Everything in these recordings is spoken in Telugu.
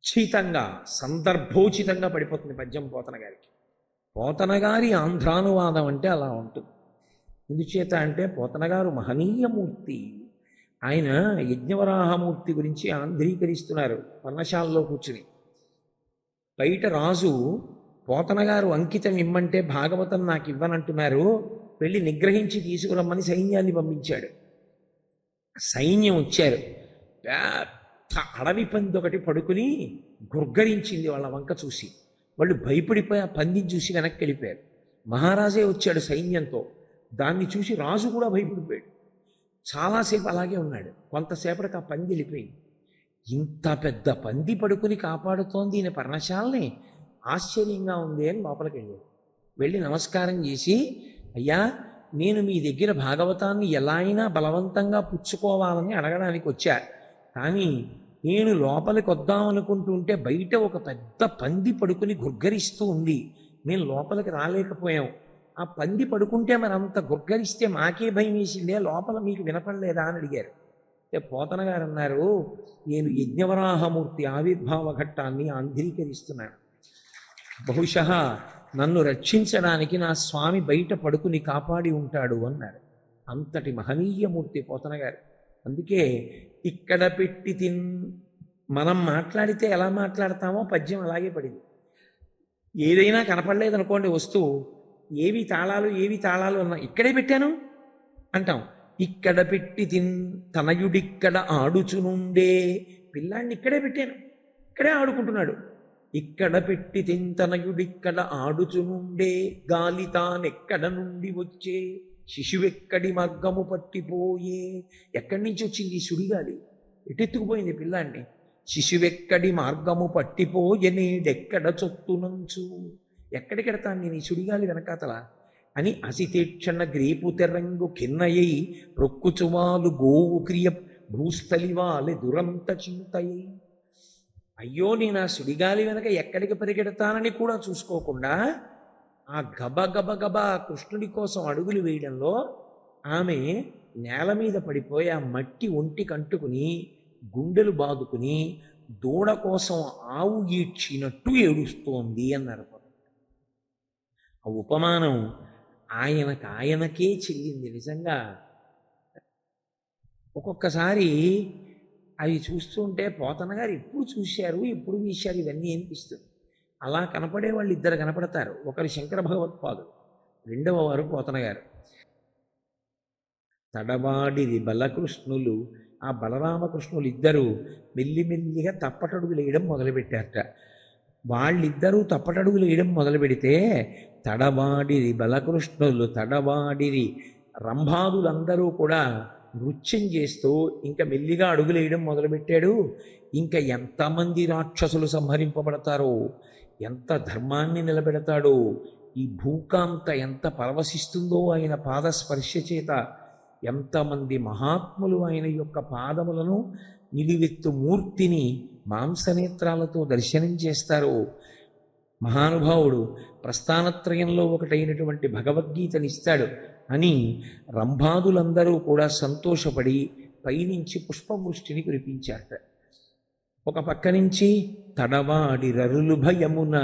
ఖచ్చితంగా సందర్భోచితంగా పడిపోతుంది పద్యం పోతన గారికి. పోతన గారి ఆంధ్రానువాదం అంటే అలా ఉంటుంది. ఎందుచేత అంటే పోతన గారు మహనీయమూర్తి. ఆయన యజ్ఞవరాహమూర్తి గురించి ఆంధ్రీకరిస్తున్నారు పర్ణశాలలో కూర్చుని. బయట రాజు పోతన గారు అంకితం ఇమ్మంటే భాగవతం నాకు ఇవ్వనంటున్నారు, వెళ్ళి నిగ్రహించి తీసుకురమ్మని సైన్యాన్ని పంపించాడు. సైన్యం వచ్చారు. పెద్ద అడవి పంది ఒకటి పడుకుని గుర్గరించింది వాళ్ళ వంక చూసి. వాళ్ళు భయపడిపోయి ఆ పందిని చూసి వెనక్కి వెళ్ళిపోయారు. మహారాజే వచ్చాడు సైన్యంతో. దాన్ని చూసి రాజు కూడా భయపడిపోయాడు. చాలాసేపు అలాగే ఉన్నాడు. కొంతసేపటికి ఆ పంది వెళ్ళిపోయింది. ఇంత పెద్ద పంది పడుకుని కాపాడుతోంది ఈయన పర్ణశాలని, ఆశ్చర్యంగా ఉంది అని లోపలికి వెళ్ళాడు. వెళ్ళి నమస్కారం చేసి, అయ్యా నేను మీ దగ్గర భాగవతాన్ని ఎలా అయినా బలవంతంగా పుచ్చుకోవాలని అడగడానికి వచ్చా, కానీ నేను లోపలికి వద్దామనుకుంటుంటే బయట ఒక పెద్ద పంది పడుకుని గుర్గరిస్తూ ఉంది, మేము లోపలికి రాలేకపోయాం. ఆ పంది పడుకుంటే మరి అంత గుర్గరిస్తే మాకే భయం వేసిందే, లోపల మీకు వినపడలేదా అని అడిగారు. అంటే పోతన గారు అన్నారు, నేను యజ్ఞవరాహమూర్తి ఆవిర్భావ ఘట్టాన్ని ఆంధ్రీకరిస్తున్నాను. బహుశः నన్ను రక్షించడానికి నా స్వామి బయట పడుకుని కాపాడి ఉంటాడు అన్నారు. అంతటి మహనీయమూర్తి పోతన గారు. అందుకే ఇక్కడ పెట్టి మనం మాట్లాడితే ఎలా మాట్లాడతామో పద్యం అలాగే పడింది. ఏదైనా కనపడలేదనుకోండి వస్తువు, ఏవి తాళాలు అన్నా ఇక్కడే పెట్టాను అంటాం. ఇక్కడ పెట్టి తనయుడిక్కడ ఆడుచునుండే, పిల్లాడిని ఇక్కడే పెట్టాను, ఇక్కడే ఆడుకుంటున్నాడు. ఇక్కడ పెట్టి తనయుడిక్కడ ఆడుచునుండే, గాలి తానెక్కడ నుండి వచ్చే, శిశువెక్కడి మార్గము పట్టిపోయే. ఎక్కడి నుంచి వచ్చింది ఈ సుడిగాలి? ఎటెత్తుకుపోయింది పిల్లాడిని. శిశువెక్కడి మార్గము పట్టిపోయే, నేడెక్కడ చొత్తునంచు. ఎక్కడికెడతాను నేను ఈ సుడిగాలి వెనకాతల అని అసితేక్షణ గ్రేపు తెరంగు కిన్నయ్యి ప్రొక్కుచువాలు గోవు క్రియ భూస్థలివాలె దురంత చింతయ్యి. అయ్యో నేను ఆ సుడిగాలి వెనక ఎక్కడికి పరిగెడతానని కూడా చూసుకోకుండా ఆ గబ కృష్ణుడి కోసం అడుగులు వేయడంలో ఆమె నేల మీద పడిపోయి ఆ మట్టి ఒంటికి అంటుకుని గుండెలు బాదుకుని దూడ కోసం ఆవు ఈడ్చినట్టు ఏడుస్తోంది అన్నారు. ఆ ఉపమానం ఆయనకే చెల్లింది. నిజంగా ఒక్కొక్కసారి అవి చూస్తుంటే పోతన గారు ఎప్పుడు చూశారు, ఎప్పుడు వీశారు ఇవన్నీ అనిపిస్తుంది. అలా కనపడే వాళ్ళు ఇద్దరు కనపడతారు. ఒకరు శంకర భగవత్పాదుడు, రెండవ వారు పోతన గారు. తడవాడిది బలకృష్ణులు, ఆ బలరామకృష్ణులు ఇద్దరు మెల్లిమెల్లిగా తప్పటడుగులు వేయడం మొదలుపెట్టారట. వాళ్ళిద్దరూ తప్పటడుగులు వేయడం మొదలు పెడితే తడవాడిరి బలకృష్ణులు, తడవాడిరి రంభాదులందరూ కూడా నృత్యం చేస్తూ ఇంకా మెల్లిగా అడుగులు వేయడం మొదలుపెట్టాడు. ఇంకా ఎంతమంది రాక్షసులు సంహరింపబడతారో, ఎంత ధర్మాన్ని నిలబెడతాడో, ఈ భూకాంత ఎంత పరవశిస్తుందో ఆయన పాదస్పర్శ చేత, ఎంతమంది మహాత్ములు ఆయన యొక్క పాదములను నిలువెత్తు మూర్తిని మాంసనేత్రాలతో దర్శనం చేస్తారో. మహానుభావుడు ప్రస్థానత్రయంలో ఒకటైనటువంటి భగవద్గీతనిస్తాడు అని రంభాదులందరూ కూడా సంతోషపడి పైనుంచి పుష్పవృష్టిని కురిపించారట. ఒక పక్క నుంచి తడవాడి రరులు భయమున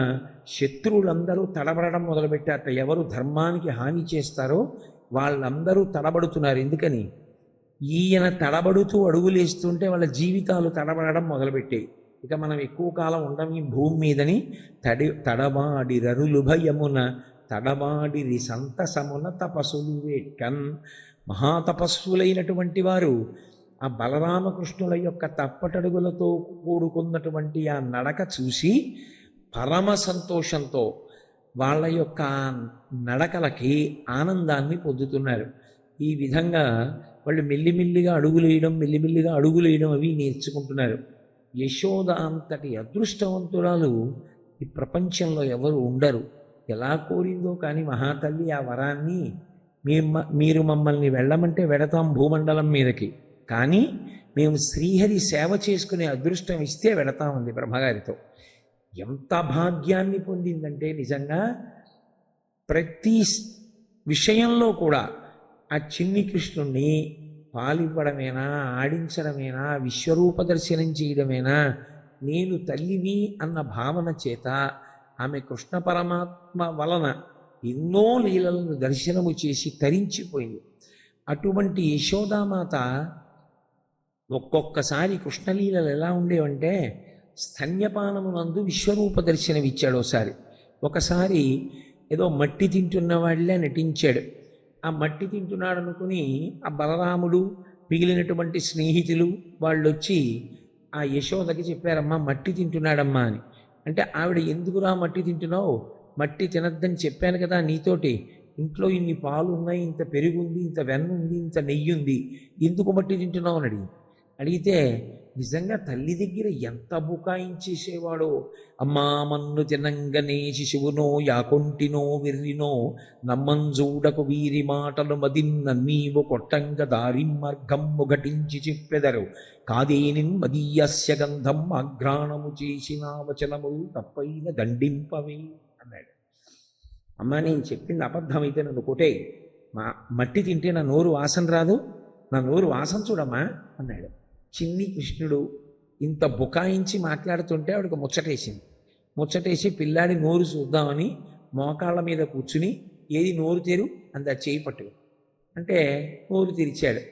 శత్రువులందరూ తడబడడం మొదలుపెట్టారట. ఎవరు ధర్మానికి హాని చేస్తారో వాళ్ళందరూ తడబడుతున్నారు. ఎందుకని? ఈయన తడబడుతూ అడుగులేస్తుంటే వాళ్ళ జీవితాలు తడబడడం మొదలుపెట్టాయి. ఇక మనం ఎక్కువ కాలం ఉండం ఈ భూమి మీదని తడబాడి రరులు భయమున తడబాడిరి సంతసమున తపస్సులు వేట్కన్. మహాతపస్సులైనటువంటి వారు ఆ బలరామకృష్ణుల యొక్క తప్పటడుగులతో కూడుకున్నటువంటి ఆ నడక చూసి పరమ సంతోషంతో వాళ్ళ యొక్క నడకలకి ఆనందాన్ని పొందుతున్నారు. ఈ విధంగా వాళ్ళు మెల్లిమెల్లిగా అడుగులు వేయడం అవి నేర్చుకుంటున్నారు. యశోద అంతటి అదృష్టవంతురాలు ఈ ప్రపంచంలో ఎవరు ఉండరు. ఎలా కోరిందో కానీ మహాతల్లి ఆ వరాన్ని, మీరు మమ్మల్ని వెళ్ళమంటే వెడతాం భూమండలం మీదకి, కానీ మేము శ్రీహరి సేవ చేసుకునే అదృష్టం ఇస్తే వెడతామంది బ్రహ్మగారితో. ఎంత భాగ్యాన్ని పొందిందంటే నిజంగా ప్రతి విషయంలో కూడా ఆ చిన్ని కృష్ణుణ్ణి పాలివ్వడమేనా, ఆడించడమేనా, విశ్వరూప దర్శనం చేయడమేనా, నేను తల్లిని అన్న భావన చేత ఆమె కృష్ణ పరమాత్మ వలన ఎన్నో లీలలను దర్శనము చేసి తరించిపోయింది. అటువంటి యశోదామాత ఒక్కొక్కసారి కృష్ణలీలలు ఎలా ఉండేవంటే స్తన్యపానమునందు విశ్వరూప దర్శనమిచ్చాడు. ఒకసారి ఏదో మట్టి తింటున్న వాళ్ళే నటించాడు. ఆ మట్టి తింటున్నాడు అనుకుని ఆ బలరాముడు మిగిలినటువంటి స్నేహితులు వాళ్ళు వచ్చి ఆ యశోదకి చెప్పారమ్మా మట్టి తింటున్నాడమ్మా అని. అంటే ఆవిడ ఎందుకురా మట్టి తింటున్నావు, మట్టి తినద్దని చెప్పాను కదా నీతోటి, ఇంట్లో ఇన్ని పాలు ఉన్నాయి, ఇంత పెరుగుంది, ఇంత వెన్న ఉంది, ఇంత నెయ్యి ఉంది, ఎందుకు మట్టి తింటున్నావు అని అడిగితే నిజంగా తల్లి దగ్గర ఎంత బుకాయించేసేవాడో. అమ్మా మన్ను తినంగనే శిశువునో యాకొంటినో వెర్రినో నమ్మంజూడకు వీరి మాటలు మదిన్న నీవు కొట్టంగ దారి మార్గమ్ము ఘటించి చెప్పెదరు కాదేనిన్ మదీయస్య గంధం ఆఘ్రాణము చేసిన వచనములు తప్పైన దండింపవే అన్నాడు. అమ్మా నేను చెప్పింది అబద్ధమైతే నన్ను కొట్టే, మట్టి తింటే నా నోరు వాసన రాదు, నా నోరు వాసన చూడమ్మా అన్నాడు. చిన్ని కృష్ణుడు ఇంత బుకాయించి మాట్లాడుతుంటే ఆవిడకు ముచ్చటేసి పిల్లాడి నోరు చూద్దామని మోకాళ్ళ మీద కూర్చుని ఏది నోరు తెరు అంత చేయి పట్టు అంటే నోరు తెరిచాడు.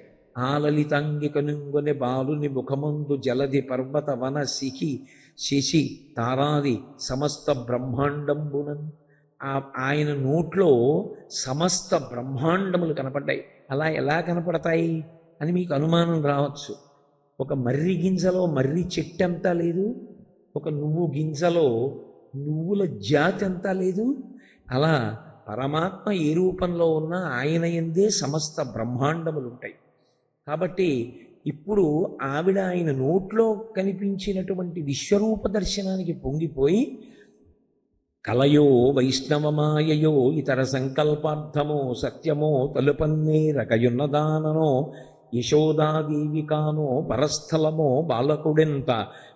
ఆలలితంగి కనుగొనె బాలుని ముఖమందు జలది పర్వత వన శిఖి శశి తారాది సమస్త బ్రహ్మాండంబునన్. ఆయన నోట్లో సమస్త బ్రహ్మాండములు కనపడ్డాయి. అలా ఎలా కనపడతాయి అని మీకు అనుమానం రావచ్చు. ఒక మర్రి గింజలో మర్రి చెట్టు అంతా లేదు, ఒక నువ్వు గింజలో నువ్వుల జాతి అంతా లేదు. అలా పరమాత్మ ఏ రూపంలో ఉన్నా ఆయన యందే సమస్త బ్రహ్మాండములు ఉంటాయి. కాబట్టి ఇప్పుడు ఆవిడ ఆయన నోట్లో కనిపించినటువంటి విశ్వరూప దర్శనానికి పొంగిపోయి కలయో వైష్ణవమాయయో ఇతర సంకల్పార్థమో సత్యమో తలుపన్నే రకయున్నదాననో యశోదాదేవికానో పరస్థలమో బాలకుడెంత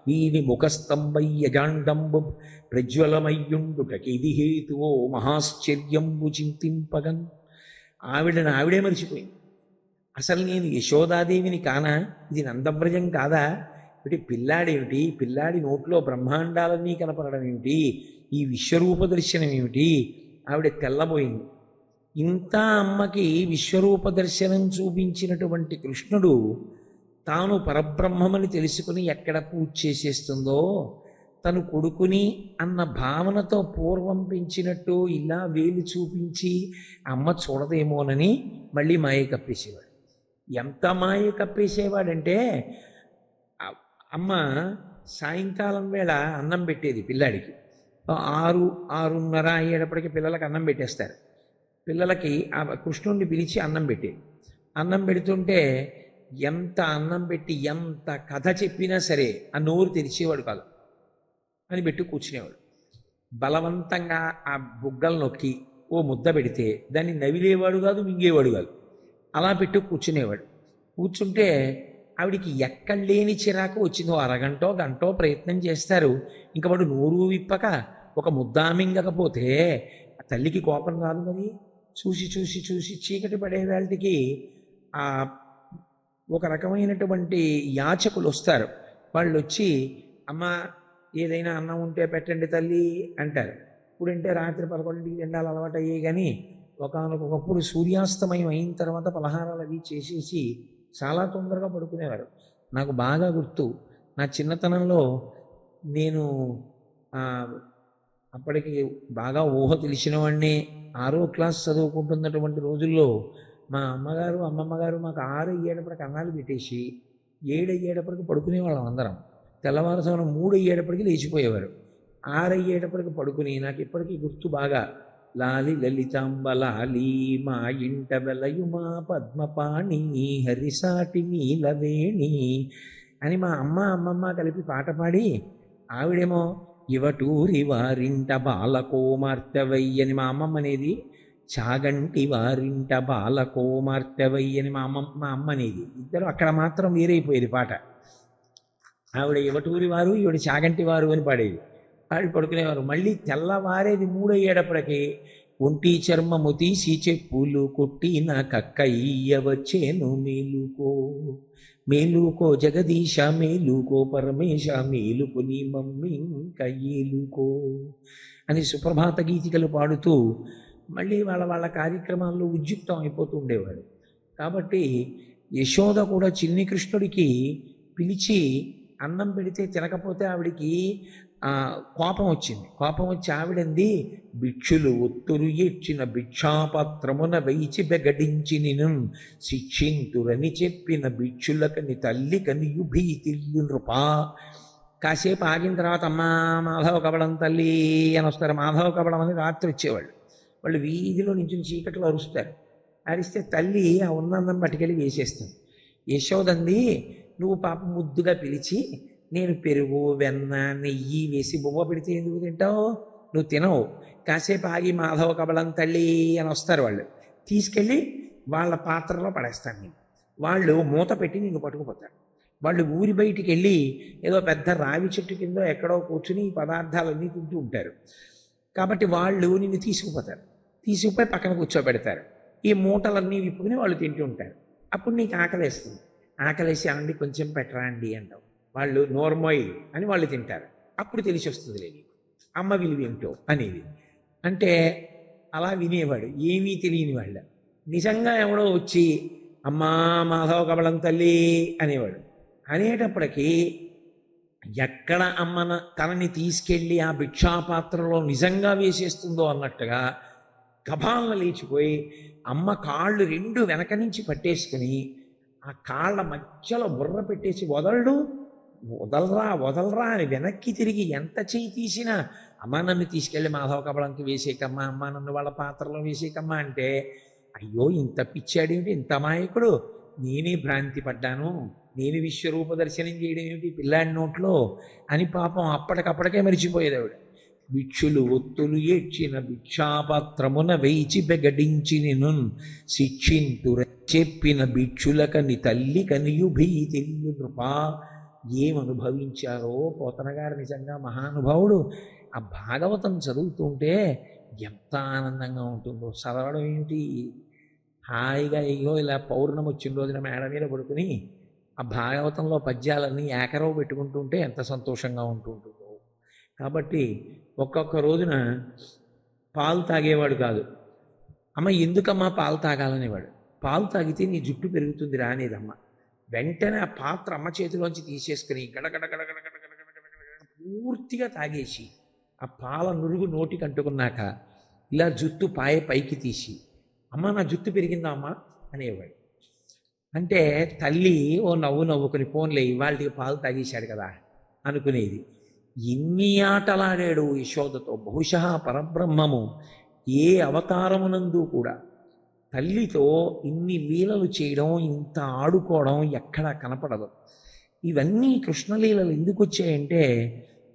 వీని ముఖస్తంభయ్యజాండంబు ప్రజ్వలమయ్యుండుటకిది హేతువో మహాశ్చర్యంబు చింతింపగన్. ఆవిడే మరిచిపోయింది. అసలు నేను యశోదాదేవిని కానా, ఇది నందవ్రజం కాదా, ఇటు పిల్లాడేమిటి, పిల్లాడి నోట్లో బ్రహ్మాండాలన్నీ కనపడడం ఏమిటి, ఈ విశ్వరూప దర్శనం ఏమిటి, ఆవిడ తెల్లబోయింది. ఇంత అమ్మకి విశ్వరూప దర్శనం చూపించినటువంటి కృష్ణుడు తాను పరబ్రహ్మమని తెలుసుకుని ఎక్కడ పూజ చేసేస్తుందో, తను కొడుకుని అన్న భావనతో పూర్వం పెంచినట్టు ఇలా వేలు చూపించి అమ్మ చూడదేమోనని మళ్ళీ మాయ కప్పేసేవాడు. ఎంత మాయ కప్పేసేవాడంటే అమ్మ సాయంకాలం వేళ అన్నం పెట్టేది పిల్లాడికి. 6:30 అయ్యేటప్పటికి పిల్లలకి అన్నం పెట్టేస్తారు. పిల్లలకి ఆ కృష్ణుడిని పిలిచి అన్నం పెట్టేది. అన్నం పెడుతుంటే ఎంత అన్నం పెట్టి ఎంత కథ చెప్పినా సరే ఆ నోరు తెరిచేవాడు కాదు అని పెట్టి కూర్చునేవాడు. బలవంతంగా ఆ బుగ్గలు నొక్కి ఓ ముద్ద పెడితే దాన్ని నవిలేవాడు కాదు, మింగేవాడు కాదు, అలా పెట్టి కూర్చునేవాడు. కూర్చుంటే ఆవిడికి ఎక్కడ లేని చిరాకు వచ్చిందో, అరగంటో గంటో ప్రయత్నం చేస్తారు, ఇంకా వాడు నోరు విప్పక ఒక ముద్ద మింగకపోతే ఆ తల్లికి కోపం రాదు. మరి చూసి చూసి చూసి చీకటి పడే వేళకి ఆ ఒక రకమైనటువంటి యాచకులు వస్తారు. వాళ్ళు వచ్చి అమ్మ ఏదైనా అన్నం ఉంటే పెట్టండి తల్లి అంటారు. ఇప్పుడంటే రాత్రి 11ంటికి తిండాలి అలవాటు అయ్యే, కానీ ఒకనొకప్పుడు సూర్యాస్తమయం అయిన తర్వాత పలహారాలు అవి చేసేసి చాలా తొందరగా పడుకునేవారు. నాకు బాగా గుర్తు, నా చిన్నతనంలో నేను అప్పటికి బాగా ఊహ తెలిసిన వాడిని 6వ క్లాస్ చదువుకుంటున్నటువంటి రోజుల్లో మా అమ్మమ్మ గారు మాకు 6 అయ్యేటప్పటికి అన్నాలు పెట్టేసి 7 అయ్యేటప్పటికి పడుకునేవాళ్ళం అందరం. తెల్లవారుజామున 3 అయ్యేటప్పటికి లేచిపోయేవారు. 6 అయ్యేటప్పటికి పడుకుని నాకు ఇప్పటికీ గుర్తు బాగా, లాలి లలితాంబలాలి మా ఇంట వెలయుమా పద్మపాణి హరిసాటి నీలవేణి అని మా అమ్మమ్మ కలిపి పాట పాడి, ఆవిడేమో ఇవటూరి వారింట బాలకోమార్తెవయ్యని మా అమ్మమ్మ అనేది, చాగంటి వారింట బాలకోమార్తెవయ్యని మా అమ్మ అనేది. ఇద్దరు అక్కడ మాత్రం వేరైపోయేది పాట. ఆవిడ ఇవటూరి వారు, ఈవిడ చాగంటి వారు అని పాడేది. పాడి పడుకునేవారు. మళ్ళీ తెల్లవారేది 3 అయ్యేటప్పటికి ఒంటి చర్మము తీసి చెప్పులు కొట్టి నా కక్కయ్య వచ్చేను మేలుకో, మేలుకో జగదీశ మేలుకో పరమేశ మేలుకు నీ మమ్మీ ఇంకా ఏలుకో అని సుప్రభాత గీతికలు పాడుతూ మళ్ళీ వాళ్ళ వాళ్ళ కార్యక్రమాల్లో ఉద్యుక్తం అయిపోతూ ఉండేవాడు. కాబట్టి యశోద కూడా చిన్ని కృష్ణుడికి పిలిచి అన్నం పెడితే తినకపోతే ఆవిడికి కోపం వచ్చింది. కోపం వచ్చి ఆవిడంది, భిక్షులు ఒత్తురు ఇచ్చిన భిక్షాపత్రమున వేయిచి బెగడించి నిను శిక్షింతురని చెప్పిన భిక్షులకని తల్లి కనియు భీతిల్లు నృపా. కాసేపు ఆగిన తర్వాత అమ్మా మాధవ కబడం తల్లి అని వస్తారు. మాధవ కబడం అని రాత్రి వచ్చేవాళ్ళు. వాళ్ళు వీధిలో నుంచి చీకట్లో అరుస్తారు. అరిస్తే తల్లి ఆ ఉన్నన్నం పట్టుకెళ్ళి వేసేస్తుంది. యశోదంది, నువ్వు పాప ముద్దుగా పిలిచి నేను పెరుగు వెన్న నెయ్యి వేసి బొవ్వ పెడితే ఎందుకు తింటావు? నువ్వు తినవు. కాసేపు ఆగి మాధవ కబలం తల్లి అని వస్తారు. వాళ్ళు తీసుకెళ్ళి వాళ్ళ పాత్రలో పడేస్తాను నేను. వాళ్ళు మూత పెట్టి నిన్ను పట్టుకుపోతారు. వాళ్ళు ఊరి బయటికి వెళ్ళి ఏదో పెద్ద రావి చెట్టు కింద ఎక్కడో కూర్చుని ఈ పదార్థాలన్నీ తింటూ ఉంటారు. కాబట్టి వాళ్ళు నిన్ను తీసుకుపోతారు. తీసుకుపోయి పక్కన కూర్చోబెడతారు. ఈ మూటలన్నీ విప్పుకుని వాళ్ళు తింటూ ఉంటారు. అప్పుడు నీకు ఆకలేస్తుంది. ఆకలేసి అండి కొంచెం పెట్టరా అండి అంటావు. వాళ్ళు నోర్మోయ్ అని వాళ్ళు తింటారు. అప్పుడు తెలిసి వస్తుంది లేదు అమ్మ విలువ ఏమిటో అనేది. అంటే అలా వినేవాడు, ఏమీ తెలియని వాళ్ళ. నిజంగా ఎవడో వచ్చి అమ్మా మాధవ కబలం తల్లి అనేవాడు. అనేటప్పటికీ ఎక్కడ అమ్మన తనని తీసుకెళ్ళి ఆ భిక్షాపాత్రలో నిజంగా వేసేస్తుందో అన్నట్టుగా గభాలను లేచిపోయి అమ్మ కాళ్ళు రెండు వెనక నుంచి పట్టేసుకుని ఆ కాళ్ళ మధ్యలో బుర్ర పెట్టేసి వదలరా అని వెనక్కి తిరిగి ఎంత చేయి తీసినా అమ్మ నన్ను తీసుకెళ్ళి మాధవ కబలంకి వేసేకమ్మా, అమ్మ నన్ను వాళ్ళ పాత్రలో వేసేకమ్మా అంటే, అయ్యో ఇంత పిచ్చాడేమిటి, ఇంత అమాయకుడు, నేనే భ్రాంతి పడ్డాను, నేను విశ్వరూప దర్శనం చేయడం ఏమిటి పిల్లాడి నోట్లో అని పాపం అప్పటికప్పటికే మరిచిపోయేది ఆవిడ. భిక్షులు ఒత్తులు ఏడ్చిన భిక్షాపాత్రమున వేయిచి బెగడించి నిను శిక్షింతుర చెప్పిన భిక్షులకని తల్లి కనియు భీతిల్లు నృపా. ఏమనుభవించారో పోతన గారు, నిజంగా మహానుభావుడు. ఆ భాగవతం చదువుతుంటే ఎంత ఆనందంగా ఉంటుందో. చదవడం ఏమిటి, హాయిగా అయ్యో ఇలా పౌర్ణమి వచ్చిన రోజున మేడ మీద పడుకుని ఆ భాగవతంలో పద్యాలన్నీ ఏకరవ పెట్టుకుంటుంటే ఎంత సంతోషంగా ఉంటుంటుందో. కాబట్టి ఒక్కొక్క రోజున పాలు తాగేవాడు కాదు. అమ్మ ఎందుకమ్మా పాలు తాగాలనేవాడు. పాలు తాగితే నీ జుట్టు పెరుగుతుంది రానేదమ్మ. వెంటనే ఆ పాత్ర అమ్మ చేతిలోంచి తీసేసుకుని పూర్తిగా తాగేసి ఆ పాల నురుగు నోటికి అంటుకున్నాక ఇలా జుట్టు పైకి తీసి అమ్మ నా జుట్టు పెరిగిందా అమ్మ అనేవాడు. అంటే తల్లి ఓ నవ్వుకుని పోన్లే ఇవాళకి పాలు తాగేశాడు కదా అనుకునేది. ఇన్ని ఆటలాడాడు యశోదతో. బహుశా పరబ్రహ్మము ఏ అవతారమునందు కూడా తల్లితో ఇన్ని లీలలు చేయడం, ఇంత ఆడుకోవడం ఎక్కడా కనపడదు. ఇవన్నీ కృష్ణలీలలు ఎందుకు వచ్చాయంటే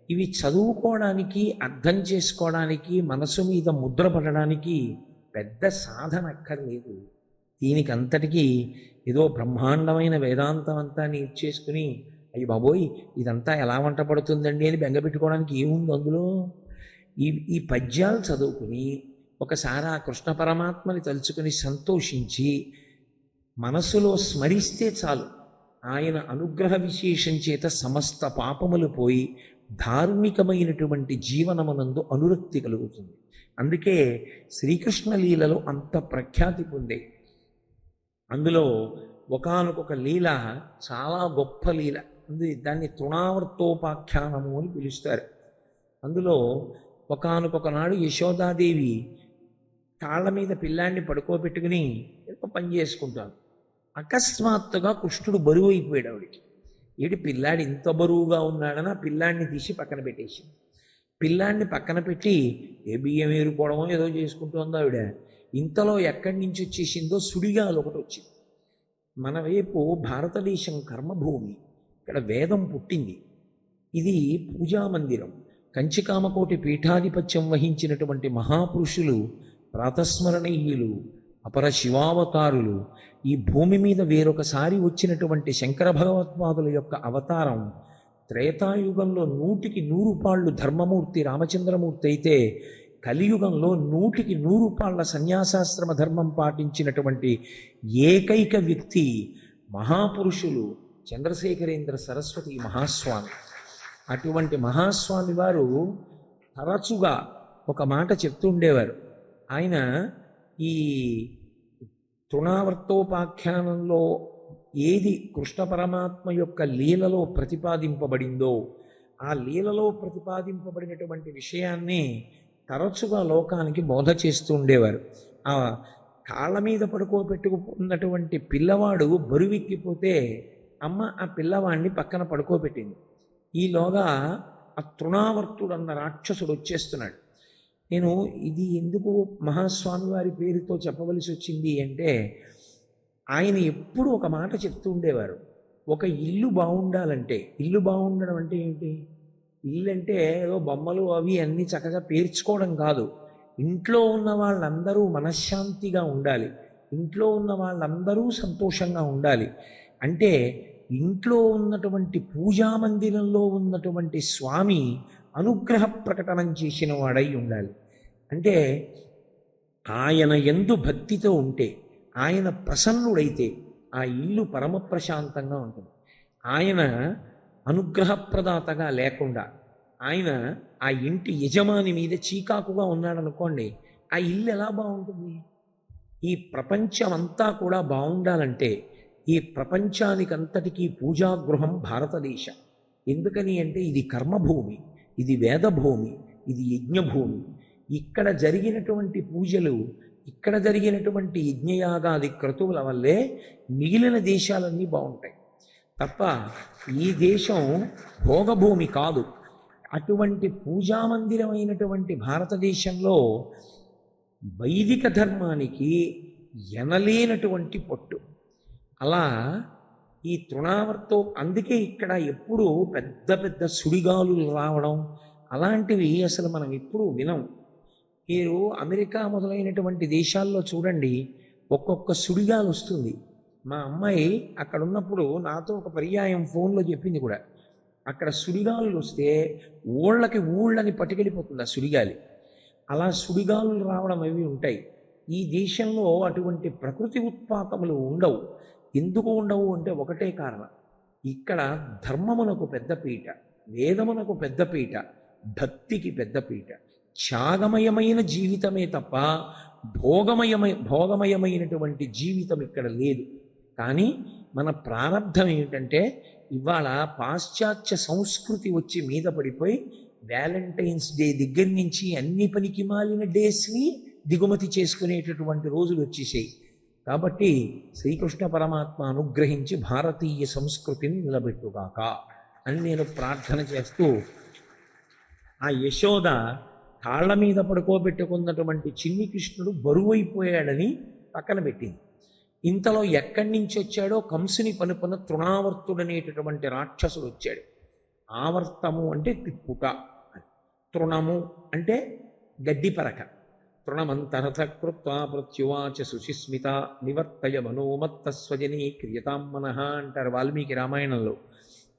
ఇవి చదువుకోవడానికి, అర్థం చేసుకోవడానికి, మనసు మీద ముద్ర పడడానికి పెద్ద సాధన అక్కర్లేదు. దీనికి అంతటికీ ఏదో బ్రహ్మాండమైన వేదాంతం అంతా నేర్చేసుకుని అయ్యి బాబోయ్ ఇదంతా ఎలా వంట పడుతుందండి అని బెంగపెట్టుకోవడానికి ఏముంది అందులో. ఈ పద్యాలు చదువుకుని ఒకసారి ఆ కృష్ణ పరమాత్మని తలుచుకుని సంతోషించి మనసులో స్మరిస్తే చాలు, ఆయన అనుగ్రహ విశేషం చేత సమస్త పాపములు పోయి ధార్మికమైనటువంటి జీవనమునందు అనురక్తి కలుగుతుంది. అందుకే శ్రీకృష్ణ లీలలు అంత ప్రఖ్యాతి పొందాయి. అందులో ఒకానొక లీల చాలా గొప్ప లీల. దాన్ని తృణావర్తోపాఖ్యానము అని పిలుస్తారు. అందులో ఒకానొక నాడు యశోదాదేవి కాళ్ళ మీద పిల్లాన్ని పడుకోబెట్టుకుని ఏదో పని చేసుకుంటాను. అకస్మాత్తుగా కృష్ణుడు బరువు అయిపోయాడు ఆవిడికి. ఏడు పిల్లాడు ఇంత బరువుగా ఉన్నాడని ఆ పిల్లాడిని తీసి పక్కన పెట్టేసి, పిల్లాడిని పక్కన పెట్టి ఏ బియ్యం ఏరుకోవడమో ఏదో చేసుకుంటోంది ఆవిడ. ఇంతలో ఎక్కడి నుంచి వచ్చేసిందో సుడిగాలు ఒకటి వచ్చింది. మన వైపు భారతదేశం కర్మభూమి, ఇక్కడ వేదం పుట్టింది. ఇది పూజామందిరం. కంచికామకోటి పీఠాధిపత్యం వహించినటువంటి మహాపురుషులు, ప్రాతస్మరణీయులు, అపర శివావతారులు, ఈ భూమి మీద వేరొకసారి వచ్చినటువంటి శంకర భగవత్పాదుల యొక్క అవతారం త్రేతాయుగంలో 100కి 100 పాళ్ళు ధర్మమూర్తి రామచంద్రమూర్తి అయితే, కలియుగంలో 100కి 100 పాళ్ళ సన్యాసాశ్రమ ధర్మం పాటించినటువంటి ఏకైక వ్యక్తి మహాపురుషులు చంద్రశేఖరేంద్ర సరస్వతి మహాస్వామి. అటువంటి మహాస్వామి వారు తరచుగా ఒక మాట చెప్తూ ఉండేవారు. ఆయన ఈ తృణావర్తోపాఖ్యానంలో ఏది కృష్ణ పరమాత్మ యొక్క లీలలో ప్రతిపాదింపబడిందో ఆ లీలలో ప్రతిపాదింపబడినటువంటి విషయాన్ని తరచుగా లోకానికి బోధ చేస్తూ ఉండేవారు. ఆ కాళ్ళ మీద పడుకోబెట్టుకున్నటువంటి పిల్లవాడు బరువెక్కిపోతే అమ్మ ఆ పిల్లవాడిని పక్కన పడుకోబెట్టింది. ఈలోగా ఆ తృణావర్తుడు అన్న రాక్షసుడు వచ్చేస్తున్నాడు. నేను ఇది ఎందుకు మహాస్వామి వారి పేరుతో చెప్పవలసి వచ్చింది అంటే, ఆయన ఎప్పుడు ఒక మాట చెప్తూ ఉండేవారు. ఒక ఇల్లు బాగుండాలంటే, ఇల్లు బాగుండడం అంటే ఏంటి? ఇల్లు అంటే ఏదో బొమ్మలు అవి అన్నీ చక్కగా పేర్చుకోవడం కాదు. ఇంట్లో ఉన్న వాళ్ళందరూ మనశ్శాంతిగా ఉండాలి, ఇంట్లో ఉన్న వాళ్ళందరూ సంతోషంగా ఉండాలి. అంటే ఇంట్లో ఉన్నటువంటి పూజా మందిరంలో ఉన్నటువంటి స్వామి అనుగ్రహ ప్రకటనం చేసిన వాడై ఉండాలి. అంటే ఆయన యందు భక్తితో ఉంటే, ఆయన ప్రసన్నుడైతే ఆ ఇల్లు పరమ ప్రశాంతంగా ఉంటుంది. ఆయన అనుగ్రహప్రదాతగా లేకుండా, ఆయన ఆ ఇంటి యజమాని మీద చీకాకుగా ఉన్నాడనుకోండి, ఆ ఇల్లు ఎలా బాగుంటుంది? ఈ ప్రపంచం అంతా కూడా బాగుండాలంటే ఈ ప్రపంచానికంతటికీ పూజాగృహం భారతదేశం. ఎందుకని అంటే ఇది కర్మభూమి, ఇది వేదభూమి, ఇది యజ్ఞభూమి. ఇక్కడ జరిగినటువంటి పూజలు, ఇక్కడ జరిగినటువంటి యజ్ఞయాగాది క్రతువుల వల్లే మిగిలిన దేశాలన్నీ బాగుంటాయి తప్ప ఈ దేశం భోగభూమి కాదు. అటువంటి పూజామందిరమైనటువంటి భారతదేశంలో వైదిక ధర్మానికి ఎనలేనటువంటి పట్టు. అలా ఈ తృణావర్తో అందుకే ఇక్కడ ఎప్పుడూ పెద్ద పెద్ద సుడిగాలులు రావడం అలాంటివి అసలు మనం ఎప్పుడూ వినం. మీరు అమెరికా మొదలైనటువంటి దేశాల్లో చూడండి, ఒక్కొక్క సుడిగాలు వస్తుంది. మా అమ్మాయి అక్కడ ఉన్నప్పుడు నాతో ఒక పర్యాయం ఫోన్లో చెప్పింది కూడా. అక్కడ సుడిగాలులు వస్తే ఊళ్ళని పట్టుకెళ్ళిపోతుంది ఆ సుడిగాలి. అలా సుడిగాలులు రావడం అవి ఉంటాయి. ఈ దేశంలో అటువంటి ప్రకృతి ఉత్పాతములు ఉండవు. ఎందుకు ఉండవు అంటే ఒకటే కారణం, ఇక్కడ ధర్మమునకు పెద్దపీట, వేదమునకు పెద్దపీట, భక్తికి పెద్దపీట. త్యాగమయమైన జీవితమే తప్ప భోగమయమైనటువంటి జీవితం ఇక్కడ లేదు. కానీ మన ప్రారంధం ఏమిటంటే, ఇవాళ పాశ్చాత్య సంస్కృతి వచ్చి మీద పడిపోయి వ్యాలంటైన్స్ డే దగ్గర నుంచి అన్ని పనికి మాలిన డేస్ని దిగుమతి చేసుకునేటటువంటి రోజులు వచ్చేసాయి. కాబట్టి శ్రీకృష్ణ పరమాత్మ అనుగ్రహించి భారతీయ సంస్కృతిని నిలబెట్టుగాక అని నేను ప్రార్థన చేస్తూ, ఆ యశోద కాళ్ళ మీద పడుకోబెట్టుకున్నటువంటి చిన్ని కృష్ణుడు బరువైపోయాడని పక్కన పెట్టింది. ఇంతలో ఎక్కడి నుంచి వచ్చాడో కంసుని పనుపన తృణావర్తుడనేటటువంటి రాక్షసుడు వచ్చాడు. ఆవర్తము అంటే తిప్పుట, తృణము అంటే గడ్డిపరక. తృణమంతరథ కృత్వా ప్రత్యువాచ సుచిస్మిత నివర్తయ మనోమత్త స్వజనీ క్రియతాం మనః అంటారు వాల్మీకి రామాయణంలో.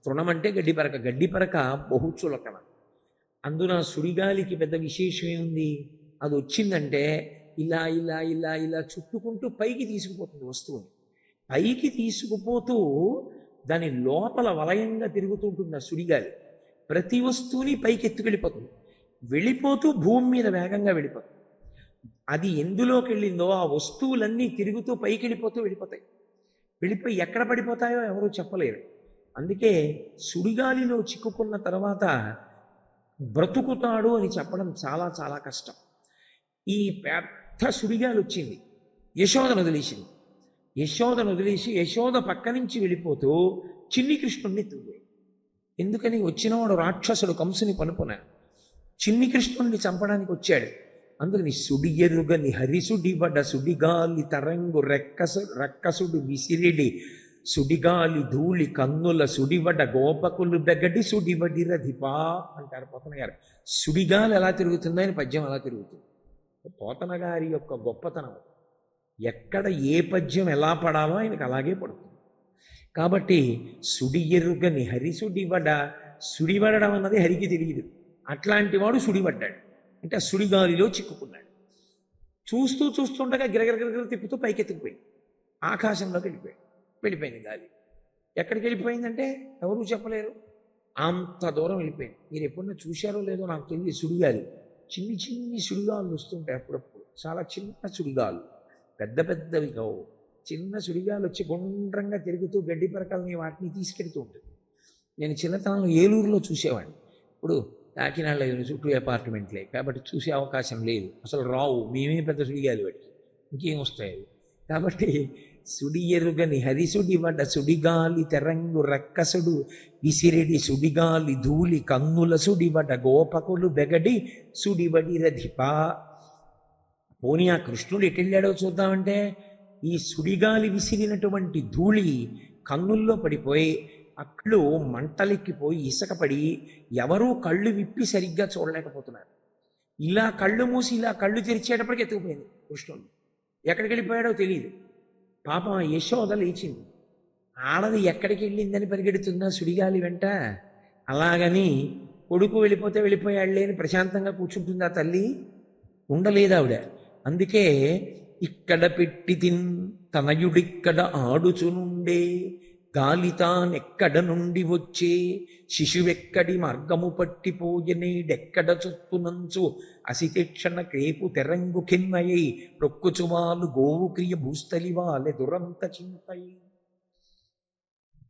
తృణం అంటే గడ్డిపరక, గడ్డిపరక బహుచులకన. అందున సుడిగాలికి పెద్ద విశేషం ఏముంది? అది వచ్చిందంటే ఇలా ఇలా ఇలా ఇలా చుట్టుకుంటూ పైకి తీసుకుపోతుంది వస్తువుని. పైకి తీసుకుపోతూ దాని లోపల వలయంగా తిరుగుతుంటుంది ఆ సుడిగాలి. ప్రతి వస్తువుని పైకి ఎత్తుకెళ్ళిపోతుంది, వెళ్ళిపోతూ భూమి మీద వేగంగా వెళ్ళిపోతుంది. అది ఎందులోకి వెళ్ళిందో ఆ వస్తువులన్నీ తిరుగుతూ పైకి వెళ్ళిపోతాయి. వెళ్ళిపోయి ఎక్కడ పడిపోతాయో ఎవరూ చెప్పలేరు. అందుకే సుడిగాలిలో చిక్కుకున్న తర్వాత బ్రతుకుతాడు అని చెప్పడం చాలా చాలా కష్టం. ఈ పెద్ద సుడిగాలి వచ్చింది, యశోదను వదిలేసింది. యశోదను వదిలేసి యశోద పక్క నుంచి వెళ్ళిపోతూ చిన్ని కృష్ణుణ్ణి ఎత్తుకుపోయి. ఎందుకని? వచ్చినవాడు రాక్షసుడు కంసుని పనుపున చిన్ని కృష్ణుణ్ణి చంపడానికి వచ్చాడు. అందుకని సుడి ఎరుగని హరిసుడిబడ సుడిగాలి తరంగు రక్కసుడు విసిరిడి సుడిగాలి ధూళి కన్నుల సుడివడ గోపకులు బెగడి సుడివడి రధిపా అంటారు పోతన గారు. సుడిగాలి ఎలా తిరుగుతుందో ఆయన పద్యం అలా తిరుగుతుంది. పోతన గారి యొక్క గొప్పతనం, ఎక్కడ ఏ పద్యం ఎలా పడాలో ఆయనకు అలాగే పడుతుంది. కాబట్టి సుడి ఎరుగని హరిసుడివడ, సుడివడడం అన్నది హరికి తెలియదు. అట్లాంటి వాడు సుడిపడ్డాడు అంటే ఆ సుడిగాలిలో చిక్కుకున్నాడు. చూస్తుండగా గిరగిర తిప్పుతూ పైకెత్తుకుపోయి ఆకాశంలోకి వెళ్ళిపోయింది గాలి. ఎక్కడికి వెళ్ళిపోయిందంటే ఎవరూ చెప్పలేరు. అంత దూరం వెళ్ళిపోయింది. మీరు ఎప్పుడన్నా చూశారో లేదో నాకు తెలియదు. సుడిగాలి, చిన్ని చిన్ని సుడిగాలు వస్తుంటాయి అప్పుడప్పుడు, చాలా చిన్న సుడిగాలు, పెద్ద పెద్దవి కావు. చిన్న సుడిగాలు వచ్చి గుండ్రంగా తిరుగుతూ గడ్డి పరకల్ని వాటిని తీసుకెడుతూ ఉంటుంది. నేను చిన్నతనంలో ఏలూరులో చూసేవాడిని. ఇప్పుడు కాకినాడలో చుట్టూ అపార్ట్మెంట్లే కాబట్టి చూసే అవకాశం లేదు, అసలు రావు. మేమే పెద్ద సుడిగాలి వాటికి, ఇంకేం వస్తాయి. కాబట్టి సుడి ఎరుగని హరిసుడి వడ సుడిగాలి తెరంగు రక్కసుడు విసిరెడి సుడిగాలి ధూళి కన్నుల సుడివడ గోపకులు బెగడి సుడివడి రధిపా. పోనీ ఆ కృష్ణుడు ఎటెళ్ళాడో చూద్దామంటే ఈ సుడిగాలి విసిరినటువంటి ధూళి కన్నుల్లో పడిపోయి అట్లు మంటలెక్కిపోయి ఇసకపడి ఎవరూ కళ్ళు విప్పి సరిగ్గా చూడలేకపోతున్నారు. ఇలా కళ్ళు మూసి ఇలా కళ్ళు తెరిచేటప్పటికి ఎత్తుకుపోయింది కృష్ణుడు. ఎక్కడికి వెళ్ళిపోయాడో తెలియదు. పాపం యశోద లేచింది. ఆడది ఎక్కడికి వెళ్ళిందని పరిగెడుతుందా సుడిగాలి వెంట? అలాగని కొడుకు వెళ్ళిపోతే వెళ్ళిపోయాడులే అని ప్రశాంతంగా కూర్చుంటుందా తల్లి? ఉండలేదు ఆవిడ. అందుకే ఇక్కడ పెట్టి తిన్ తనయుడిక్కడ ఆడుచునుండే గాలితానెక్కడ నుండి వచ్చే శిశువెక్కడి మార్గము పట్టిపోయనేడెక్కడ చొత్తునంచు అసితేక్షణ క్రేపు తెరంగు కిన్నయై రొక్కుచువాలు గోవు క్రియ భూస్థలివాలె దురంత చింతై.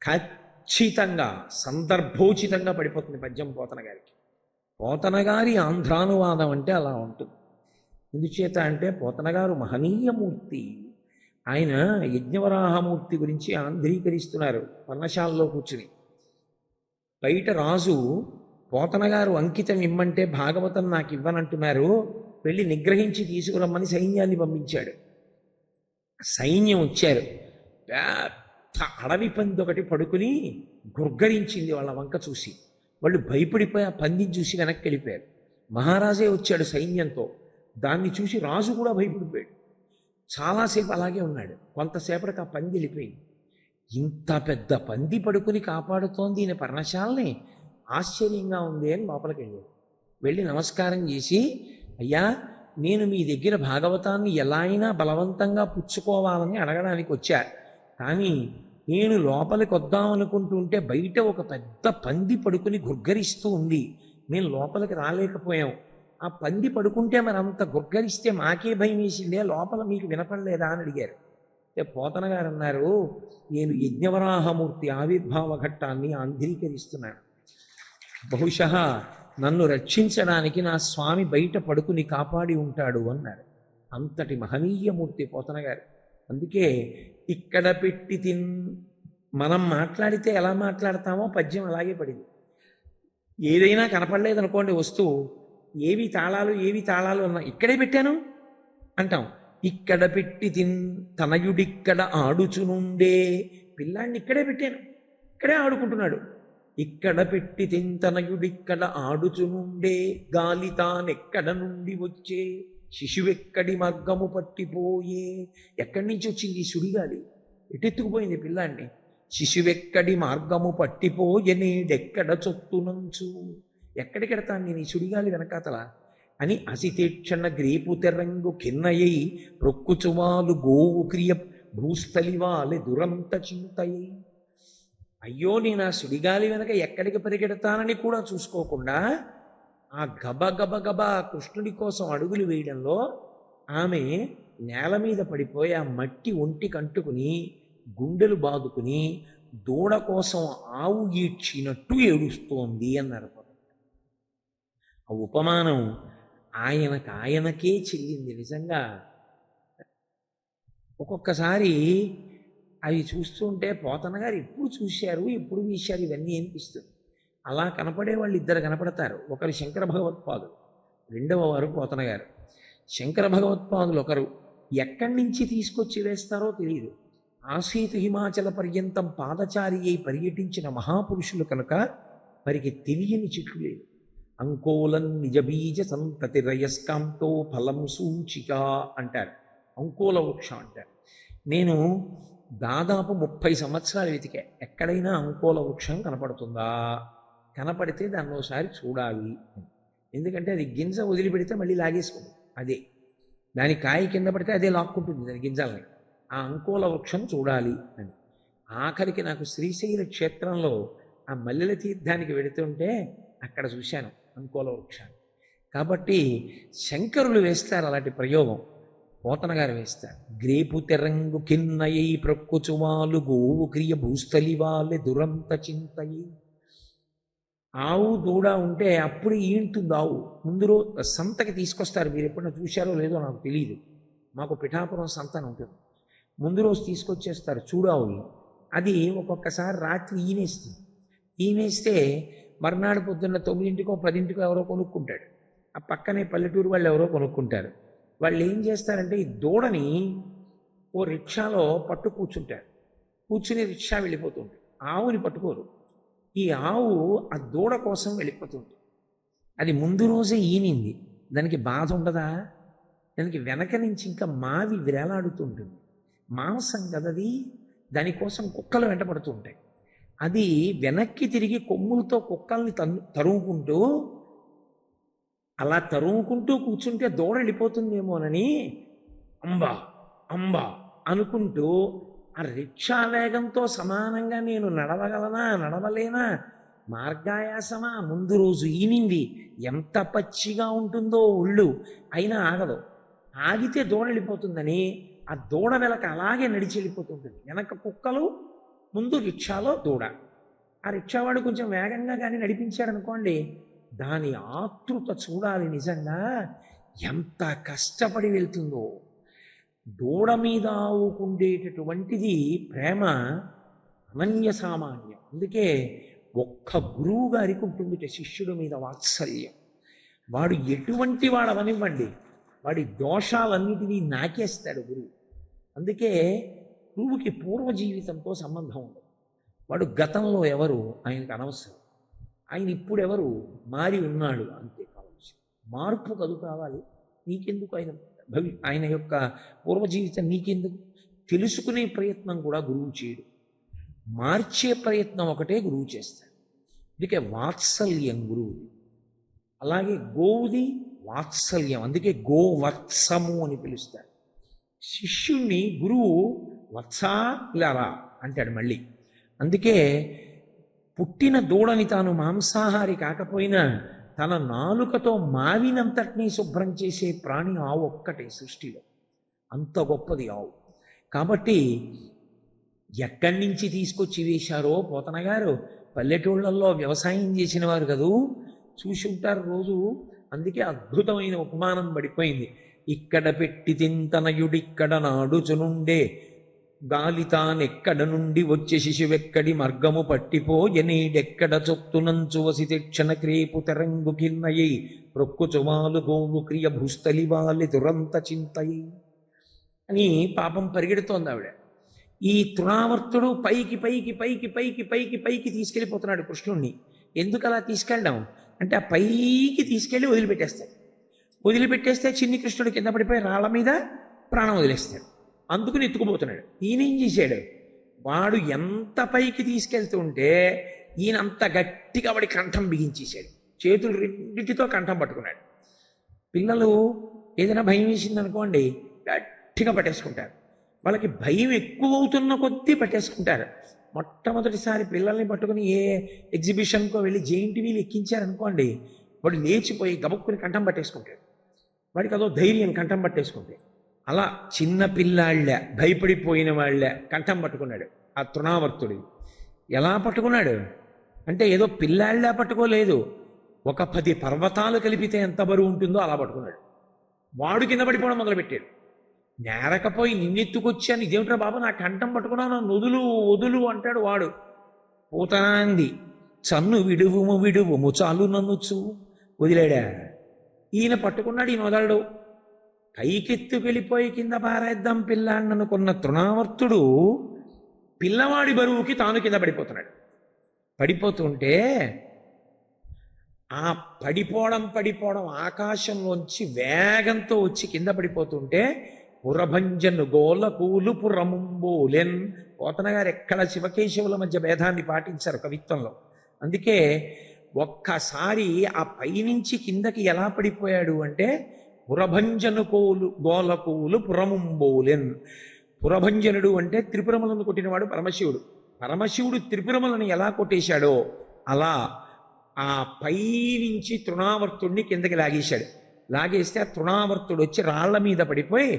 ఖచ్చితంగా సందర్భోచితంగా పడిపోతుంది పద్యం పోతన గారికి. పోతన గారి ఆంధ్రానువాదం అంటే అలా ఉంటుంది. ఎందుచేత అంటే పోతన గారు మహనీయమూర్తి. ఆయన యజ్ఞవరాహమూర్తి గురించి ఆంధ్రీకరిస్తున్నారు పర్ణశాలలో కూర్చుని. బయట రాజు పోతన గారు అంకితం ఇమ్మంటే భాగవతం నాకు ఇవ్వనంటున్నారు, వెళ్ళి నిగ్రహించి తీసుకురమ్మని సైన్యాన్ని పంపించాడు. సైన్యం వచ్చారు. పెద్ద అడవి పంది ఒకటి పడుకుని గుర్గరించింది వాళ్ళ వంక చూసి. వాళ్ళు భయపడిపోయి ఆ పందిని చూసి వెనక్కి వెళ్ళిపోయారు. మహారాజే వచ్చాడు సైన్యంతో. దాన్ని చూసి రాజు కూడా భయపడిపోయాడు. చాలాసేపు అలాగే ఉన్నాడు. కొంతసేపటికి ఆ పంది వెళ్ళిపోయింది. ఇంత పెద్ద పంది పడుకుని కాపాడుతోంది ఈయన పర్ణశాలని, ఆశ్చర్యంగా ఉంది అని లోపలికి వెళ్ళాడు. వెళ్ళి నమస్కారం చేసి, అయ్యా నేను మీ దగ్గర భాగవతాన్ని ఎలా అయినా బలవంతంగా పుచ్చుకోవాలని అడగడానికి వచ్చా, కానీ నేను లోపలికి వద్దామనుకుంటుంటే బయట ఒక పెద్ద పంది పడుకుని గుర్గరిస్తూ ఉంది, మేము లోపలికి రాలేకపోయాం. ఆ పంది పడుకుంటే మరి అంత గుర్గరిస్తే మాకే భయం వేసిందే, లోపల మీకు వినపడలేదా అని అడిగారు. అంటే పోతన గారు అన్నారు, నేను యజ్ఞవరాహమూర్తి ఆవిర్భావ ఘట్టాన్ని ఆంధ్రీకరిస్తున్నాను. బహుశः నన్ను రక్షించడానికి నా స్వామి బయట పడుకుని కాపాడి ఉంటాడు అన్నారు. అంతటి మహనీయమూర్తి పోతన గారు. అందుకే ఇక్కడ పెట్టి తిన్ మనం మాట్లాడితే ఎలా మాట్లాడతామో పద్యం అలాగే పడింది. ఏదైనా కనపడలేదనుకోండి వస్తువు, ఏవి తాళాలు అన్నా ఇక్కడే పెట్టాను అంటాం. ఇక్కడ పెట్టి తిన్ తనయుడిక్కడ ఆడుచునుండే, పిల్లాడిని ఇక్కడే పెట్టాను, ఇక్కడే ఆడుకుంటున్నాడు. ఇక్కడ పెట్టి తిన్ తనయుడిక్కడ ఆడుచునుండే గాలి తానెక్కడ నుండి వచ్చే శిశువెక్కడి మార్గము పట్టిపోయే. ఎక్కడి నుంచి వచ్చింది ఈ సుడిగాలి? ఎటెత్తుకుపోయింది పిల్లాడిని. శిశువెక్కడి మార్గము పట్టిపోయనేడెక్కడ చొత్తునంచు, ఎక్కడికెడతాను నేను ఈ సుడిగాలి వెనకాతల అని అసితేక్షణ గ్రేపు తెరంగు కిన్నయై రొక్కుచువాలు గోవు క్రియ భూస్థలివాలె దురంత చింతయై. అయ్యో నేను ఆ సుడిగాలి వెనక ఎక్కడికి పరిగెడతానని కూడా చూసుకోకుండా ఆ గబ కృష్ణుడి కోసం అడుగులు వేయడంలో ఆమె నేల మీద పడిపోయి ఆ మట్టి ఒంటికి అంటుకుని గుండెలు బాదుకుని దూడ కోసం ఆవు ఈడ్చినట్టు ఏడుస్తోంది అన్నారు. ఆ ఉపమానం ఆయనకే చెల్లింది. నిజంగా ఒక్కొక్కసారి అవి చూస్తుంటే పోతన గారు ఎప్పుడు చూశారు, ఎప్పుడు వీశారు ఇవన్నీ అనిపిస్తుంది. అలా కనపడే వాళ్ళు ఇద్దరు కనపడతారు. ఒకరు శంకర భగవత్పాదులు, రెండవ వారు పోతన గారు. శంకర భగవత్పాదులు ఒకరు ఎక్కడి నుంచి తీసుకొచ్చి వేస్తారో తెలియదు. ఆసీతు హిమాచల పర్యంతం పాదచారి అయి పర్యటించిన మహాపురుషులు కనుక వారికి తెలియని చెట్లు లేదు. అంకోలం నిజబీజ సంతతి రయస్కాంతో ఫలం సూచిక అంటారు. అంకోల వృక్షం అంటారు. నేను దాదాపు 30 సంవత్సరాలు వెతికా, ఎక్కడైనా అంకోల వృక్షం కనపడుతుందా, కనపడితే దాన్ని ఒకసారి చూడాలి. ఎందుకంటే అది గింజ వదిలిపెడితే మళ్ళీ లాగేసుకుంది. అదే దాని కాయ కింద పడితే అదే లాక్కుంటుంది దాని గింజల్ని. ఆ అంకోల వృక్షం చూడాలి అని ఆఖరికి నాకు శ్రీశైల క్షేత్రంలో ఆ మల్లెల తీర్థానికి వెళుతుంటే అక్కడ చూశాను అంకోల వృక్షాన్ని. కాబట్టి శంకరులు వేస్తారు అలాంటి ప్రయోగం, పోతన గారు వేస్తారు. గ్రేపు తెరంగు కిన్నయై ప్రొక్కుచువాలు గోవు క్రియ భూస్థలివాలె దురంత చింతయి. ఆవు దూడ ఉంటే అప్పుడు ఈంటుంది ఆవు. ముందు సంతకి తీసుకొస్తారు, మీరు ఎప్పుడైనా చూశారో లేదో నాకు తెలియదు, మాకు పిఠాపురం సంత అని ఉంటుంది. ముందు రోజు తీసుకొచ్చేస్తారు చూడావుల్ని. అది ఒక్కొక్కసారి రాత్రి ఈనేస్తే మర్నాడు పొద్దున్న 9కో 10కో ఎవరో కొనుక్కుంటాడు. ఆ పక్కనే పల్లెటూరు వాళ్ళు ఎవరో కొనుక్కుంటారు. వాళ్ళు ఏం చేస్తారంటే ఈ దూడని ఓ రిక్షాలో పట్టు కూర్చుంటారు. కూర్చుని రిక్షా వెళ్ళిపోతుంటారు. ఆవుని పట్టుకోరు. ఈ ఆవు ఆ దూడ కోసం వెళ్ళిపోతుంది. అది ముందు రోజే ఈనింది, దానికి బాధ ఉండదా? దానికి వెనక నుంచి ఇంకా మావి వేలాడుతుంటుంది. మాంసం కదది, దానికోసం కుక్కలు వెంటపడుతూ ఉంటాయి. అది వెనక్కి తిరిగి కొమ్ములతో కుక్కల్ని తరుముకుంటూ అలా తరుముకుంటూ కూర్చుంటే దూడ వెళ్ళిపోతుందేమోనని అంబా అంబా అనుకుంటూ ఆ రిక్షా వేగంతో సమానంగా నేను నడవగలనా నడవలేనా, మార్గాయాసమా, ముందు రోజు ఈనింది, ఎంత పచ్చిగా ఉంటుందో ఒళ్ళు, అయినా ఆగదు. ఆగితే దూడ వెళ్ళిపోతుందని ఆ దూడ వెనక అలాగే నడిచి వెళ్ళిపోతుంటుంది. వెనక కుక్కలు, ముందు రిక్షాలో దూడ. ఆ రిక్షావాడు కొంచెం వేగంగా కానీ నడిపించాడు అనుకోండి, దాని ఆతృత చూడాలి నిజంగా, ఎంత కష్టపడి వెళ్తుందో. దూడ మీద ఆవుకుండేటటువంటిది ప్రేమ అనన్య సామాన్యం. అందుకే ఒక్క గురువు గారికి ఉంటుంది శిష్యుడి మీద వాత్సల్యం. వాడు ఎటువంటి వాడవనివ్వండి, వాడి దోషాలన్నిటినీ నాకేస్తాడు గురువు. అందుకే గురువుకి పూర్వ జీవితంతో సంబంధం ఉండదు. వాడు గతంలో ఎవరు ఆయనకు అనవసరం, ఆయన ఇప్పుడు ఎవరు మారి ఉన్నాడు అంతే కావచ్చు. మార్పు కదు కావాలి, నీకెందుకు ఆయన యొక్క పూర్వ జీవితం నీకెందుకు? తెలుసుకునే ప్రయత్నం కూడా గురువు చేయడు, మార్చే ప్రయత్నం ఒకటే గురువు చేస్తాడు. అందుకే వాత్సల్యం గురువుది. అలాగే గోవుది వాత్సల్యం, అందుకే గోవత్సము అని పిలుస్తారు. శిష్యుణ్ణి గురువు వత్సా ఇలారా అంటాడు మళ్ళీ. అందుకే పుట్టిన దూడని తాను మాంసాహారి కాకపోయినా తన నాలుకతో మావినంతటినీ శుభ్రం చేసే ప్రాణి ఆవు ఒక్కటే సృష్టిలో. అంత గొప్పది ఆవు. కాబట్టి ఎక్కడి నుంచి తీసుకొచ్చి వేశారో పోతన గారు, పల్లెటూళ్ళల్లో వ్యవసాయం చేసిన వారు కదూ, చూసి ఉంటారు రోజు. అందుకే అద్భుతమైన ఉపమానం పడిపోయింది. ఇక్కడ పెట్టి తింతనయుడిక్కడ నాడుచునుండే గాలితానెక్కడ నుండి వచ్చే శిశువెక్కడి మార్గము పట్టిపోయనీడెక్కడ చొత్తునంచు వసితి క్షణ క్రేపు తెరంగు కిన్నయి ప్రొక్కుచువాలు గోవు క్రియ భూస్థలివాలి దురంత చింతయి అని పాపం పరిగెడుతోంది ఆవిడ. ఈ తృణావర్తుడు పైకి పైకి పైకి పైకి పైకి పైకి తీసుకెళ్ళిపోతున్నాడు కృష్ణుణ్ణి. ఎందుకు అలా తీసుకెళ్ళడం అంటే, ఆ పైకి తీసుకెళ్ళి వదిలిపెట్టేస్తే చిన్ని కృష్ణుడు కింద పడిపోయి రాళ్ల మీద ప్రాణం వదిలేస్తాడు. అందుకుని ఎత్తుకుపోతున్నాడు. ఈయనేం చేశాడు, వాడు ఎంత పైకి తీసుకెళ్తుంటే ఈయన అంత గట్టిగా వాడి కంఠం బిగించేశాడు. చేతులు రెండింటితో కంఠం పట్టుకున్నాడు. పిల్లలు ఏదైనా భయం వేసిందనుకోండి గట్టిగా పట్టేసుకుంటారు. వాళ్ళకి భయం ఎక్కువ అవుతున్న కొద్దీ పట్టేసుకుంటారు. మొట్టమొదటిసారి పిల్లల్ని పట్టుకుని ఏ ఎగ్జిబిషన్కో వెళ్ళి జెయింట్ వీల్ ఎక్కించారనుకోండి, వాడు లేచిపోయి గబుక్కుని కంఠం పట్టేసుకుంటాడు. వాడికి అదో ధైర్యం కంఠం పట్టేసుకుంటే. అలా చిన్న పిల్లాళ్ళ భయపడిపోయిన వాళ్ళ కంఠం పట్టుకున్నాడు ఆ తృణావర్తుడు. ఎలా పట్టుకున్నాడు అంటే, ఏదో పిల్లాళ్ళ పట్టుకోలేదు, ఒక 10 పర్వతాలు కలిపితే ఎంత బరువు ఉంటుందో అలా పట్టుకున్నాడు. వాడు కింద పడిపోవడం మొదలుపెట్టాడు. నేరకపోయి నిన్నెత్తుకొచ్చాను, ఇదేమిట్రా బాబు నా కంఠం పట్టుకున్నాను, వదులు అంటాడు వాడు. పూతనాంది చన్ను విడువుము చాలు నన్నుచు వదిలేడా. ఈయన పట్టుకున్నాడు, ఈయన వదలడు. పైకెత్తు వెళ్ళిపోయి కింద పారేద్దాం పిల్లాన్ననుకున్న తృణావర్తుడు పిల్లవాడి బరువుకి తాను కింద పడిపోతుంటే ఆ పడిపోవడం ఆకాశంలోంచి వేగంతో వచ్చి కింద పడిపోతుంటే పురభంజను గోల కూలు పురముంబోలెన్. పోతన గారు ఎక్కడ శివకేశవుల మధ్య భేదాన్ని పాటించారు కవిత్వంలో. అందుకే ఒక్కసారి ఆ పైనుంచి కిందకి ఎలా పడిపోయాడు అంటే, పురభంజను గోలకూలు పురముంబోలెన్. పురభంజనుడు అంటే త్రిపురములను కొట్టినవాడు పరమశివుడు. పరమశివుడు త్రిపురములను ఎలా కొట్టేశాడో అలా ఆ పై నుంచి తృణావర్తుడిని కిందకి లాగేశాడు. లాగేస్తే ఆ తృణావర్తుడు వచ్చి రాళ్ల మీద పడిపోయి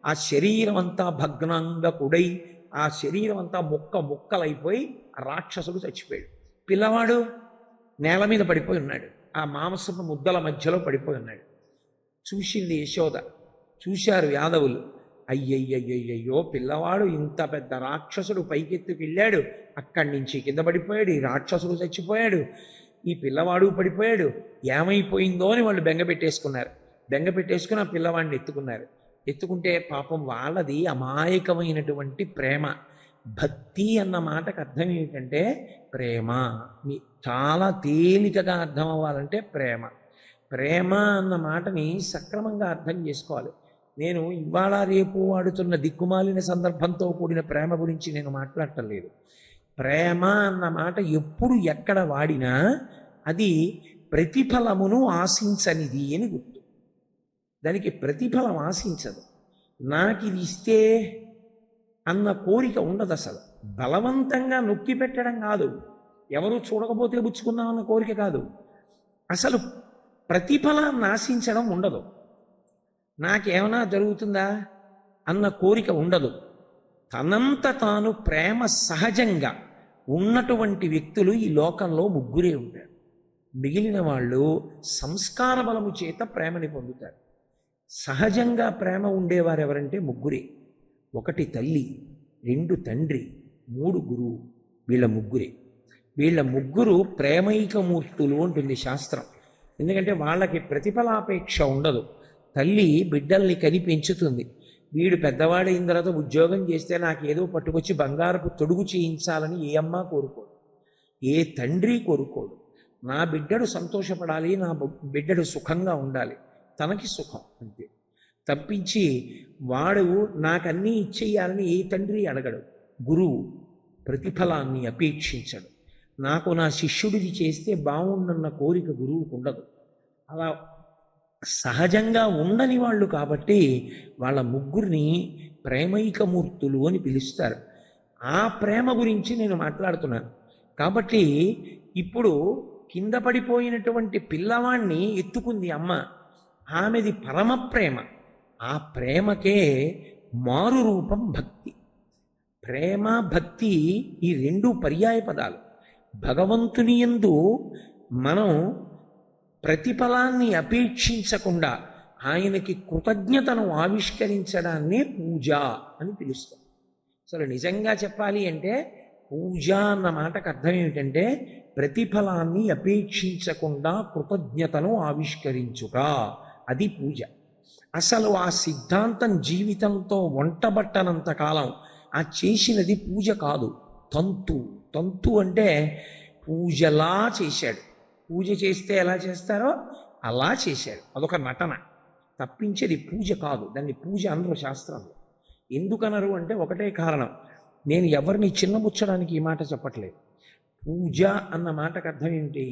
ఆ శరీరం అంతా భగ్నంగా కుడై ఆ శరీరం అంతా ముక్కలైపోయి ఆ రాక్షసుడు చచ్చిపోయాడు. పిల్లవాడు నేల మీద పడిపోయి ఉన్నాడు, ఆ మాంసపు ముద్దల మధ్యలో పడిపోయి ఉన్నాడు. చూసింది యశోద, చూశారు యాదవులు. అయ్యయ్యయ్యయ్యో, పిల్లవాడు ఇంత పెద్ద రాక్షసుడు పైకెత్తుకెళ్ళాడు, అక్కడి నుంచి కింద పడిపోయాడు, ఈ రాక్షసుడు చచ్చిపోయాడు, ఈ పిల్లవాడు పడిపోయాడు, ఏమైపోయిందో అని వాళ్ళు బెంగ పెట్టేసుకుని ఆ పిల్లవాడిని ఎత్తుకున్నారు. ఎత్తుకుంటే పాపం వాళ్ళది అమాయకమైనటువంటి ప్రేమ. భక్తి అన్న మాటకు అర్థం ఏమిటంటే ప్రేమ. చాలా తేలికగా అర్థం అవ్వాలంటే ప్రేమ. ప్రేమ అన్న మాటని సక్రమంగా అర్థం చేసుకోవాలి. నేను ఇవాళ రేపు వాడుతున్న దిక్కుమాలిన సందర్భంతో కూడిన ప్రేమ గురించి నేను మాట్లాడటం లేదు. ప్రేమ అన్న మాట ఎప్పుడు ఎక్కడ వాడినా అది ప్రతిఫలమును ఆశించనిది అని గుర్తు. దానికి ప్రతిఫలం ఆశించదు. నాకు ఇది ఇస్తే అన్న కోరిక ఉండదు. అసలు బలవంతంగా నొక్కి పెట్టడం కాదు, ఎవరు చూడకపోతే పుచ్చుకుందామన్న కోరిక కాదు. అసలు ప్రతిఫలాన్ని ఆశించడం ఉండదు. నాకేమైనా జరుగుతుందా అన్న కోరిక ఉండదు. తనంత తాను ప్రేమ సహజంగా ఉన్నటువంటి వ్యక్తులు ఈ లోకంలో ముగ్గురే ఉంటారు. మిగిలిన వాళ్ళు సంస్కార బలము చేత ప్రేమని పొందుతారు. సహజంగా ప్రేమ ఉండేవారు ఎవరంటే ముగ్గురే. ఒకటి తల్లి, రెండు తండ్రి, మూడు గురువు. వీళ్ళ ముగ్గురు ప్రేమైకమూర్తులు అంటుంది శాస్త్రం. ఎందుకంటే వాళ్ళకి ప్రతిఫలాపేక్ష ఉండదు. తల్లి బిడ్డల్ని కని పెంచుతుంది. వీడు పెద్దవాడైన తర్వాత ఉద్యోగం చేస్తే నాకేదో పట్టుకొచ్చి బంగారపు తొడుగు చేయించాలని ఏ అమ్మ కోరుకోడు, ఏ తండ్రి కోరుకోడు. నా బిడ్డడు సంతోషపడాలి, నా బిడ్డడు సుఖంగా ఉండాలి, తనకి సుఖం అంతే. తప్పించి వాడు నాకన్నీ ఇచ్చేయాలని ఏ తండ్రి అడగడు. గురువు ప్రతిఫలాన్ని అపేక్షించడు. నాకు నా శిష్యుడిది చేస్తే బాగుండన్న కోరిక గురువుకు ఉండదు. అలా సహజంగా ఉండని వాళ్ళు కాబట్టి వాళ్ళ ముగ్గురిని ప్రేమైకమూర్తులు అని పిలుస్తారు. ఆ ప్రేమ గురించి నేను మాట్లాడుతున్నాను. కాబట్టి ఇప్పుడు కింద పడిపోయినటువంటి పిల్లవాణ్ణి ఎత్తుకుంది అమ్మ. ఆమెది పరమ ప్రేమ. ఆ ప్రేమకే మారు రూపం భక్తి. ప్రేమ భక్తి ఈ రెండు పర్యాయ పదాలు. భగవంతుని యందు మనం ప్రతిఫలాన్ని అపేక్షించకుండా ఆయనకి కృతజ్ఞతను ఆవిష్కరించడాన్నే పూజ అని పిలుస్తాం. అసలు నిజంగా చెప్పాలి అంటే పూజ అన్న మాటకు అర్థం ఏమిటంటే ప్రతిఫలాన్ని అపేక్షించకుండా కృతజ్ఞతను ఆవిష్కరించుట, అది పూజ. అసలు ఆ సిద్ధాంతం జీవితంతో వంటబట్టనంత కాలం ఆ చేసినది పూజ కాదు, తంతు. తంతు అంటే పూజలా చేశాడు. పూజ చేస్తే ఎలా చేస్తారో అలా చేశాడు. అదొక నటన తప్పించేది పూజ కాదు. దాన్ని పూజ అనరు శాస్త్రంలో. ఎందుకనరు అంటే ఒకటే కారణం. నేను ఎవరిని చిన్నబుచ్చడానికి ఈ మాట చెప్పట్లేదు. పూజ అన్న మాటకు అర్థం ఏంటి?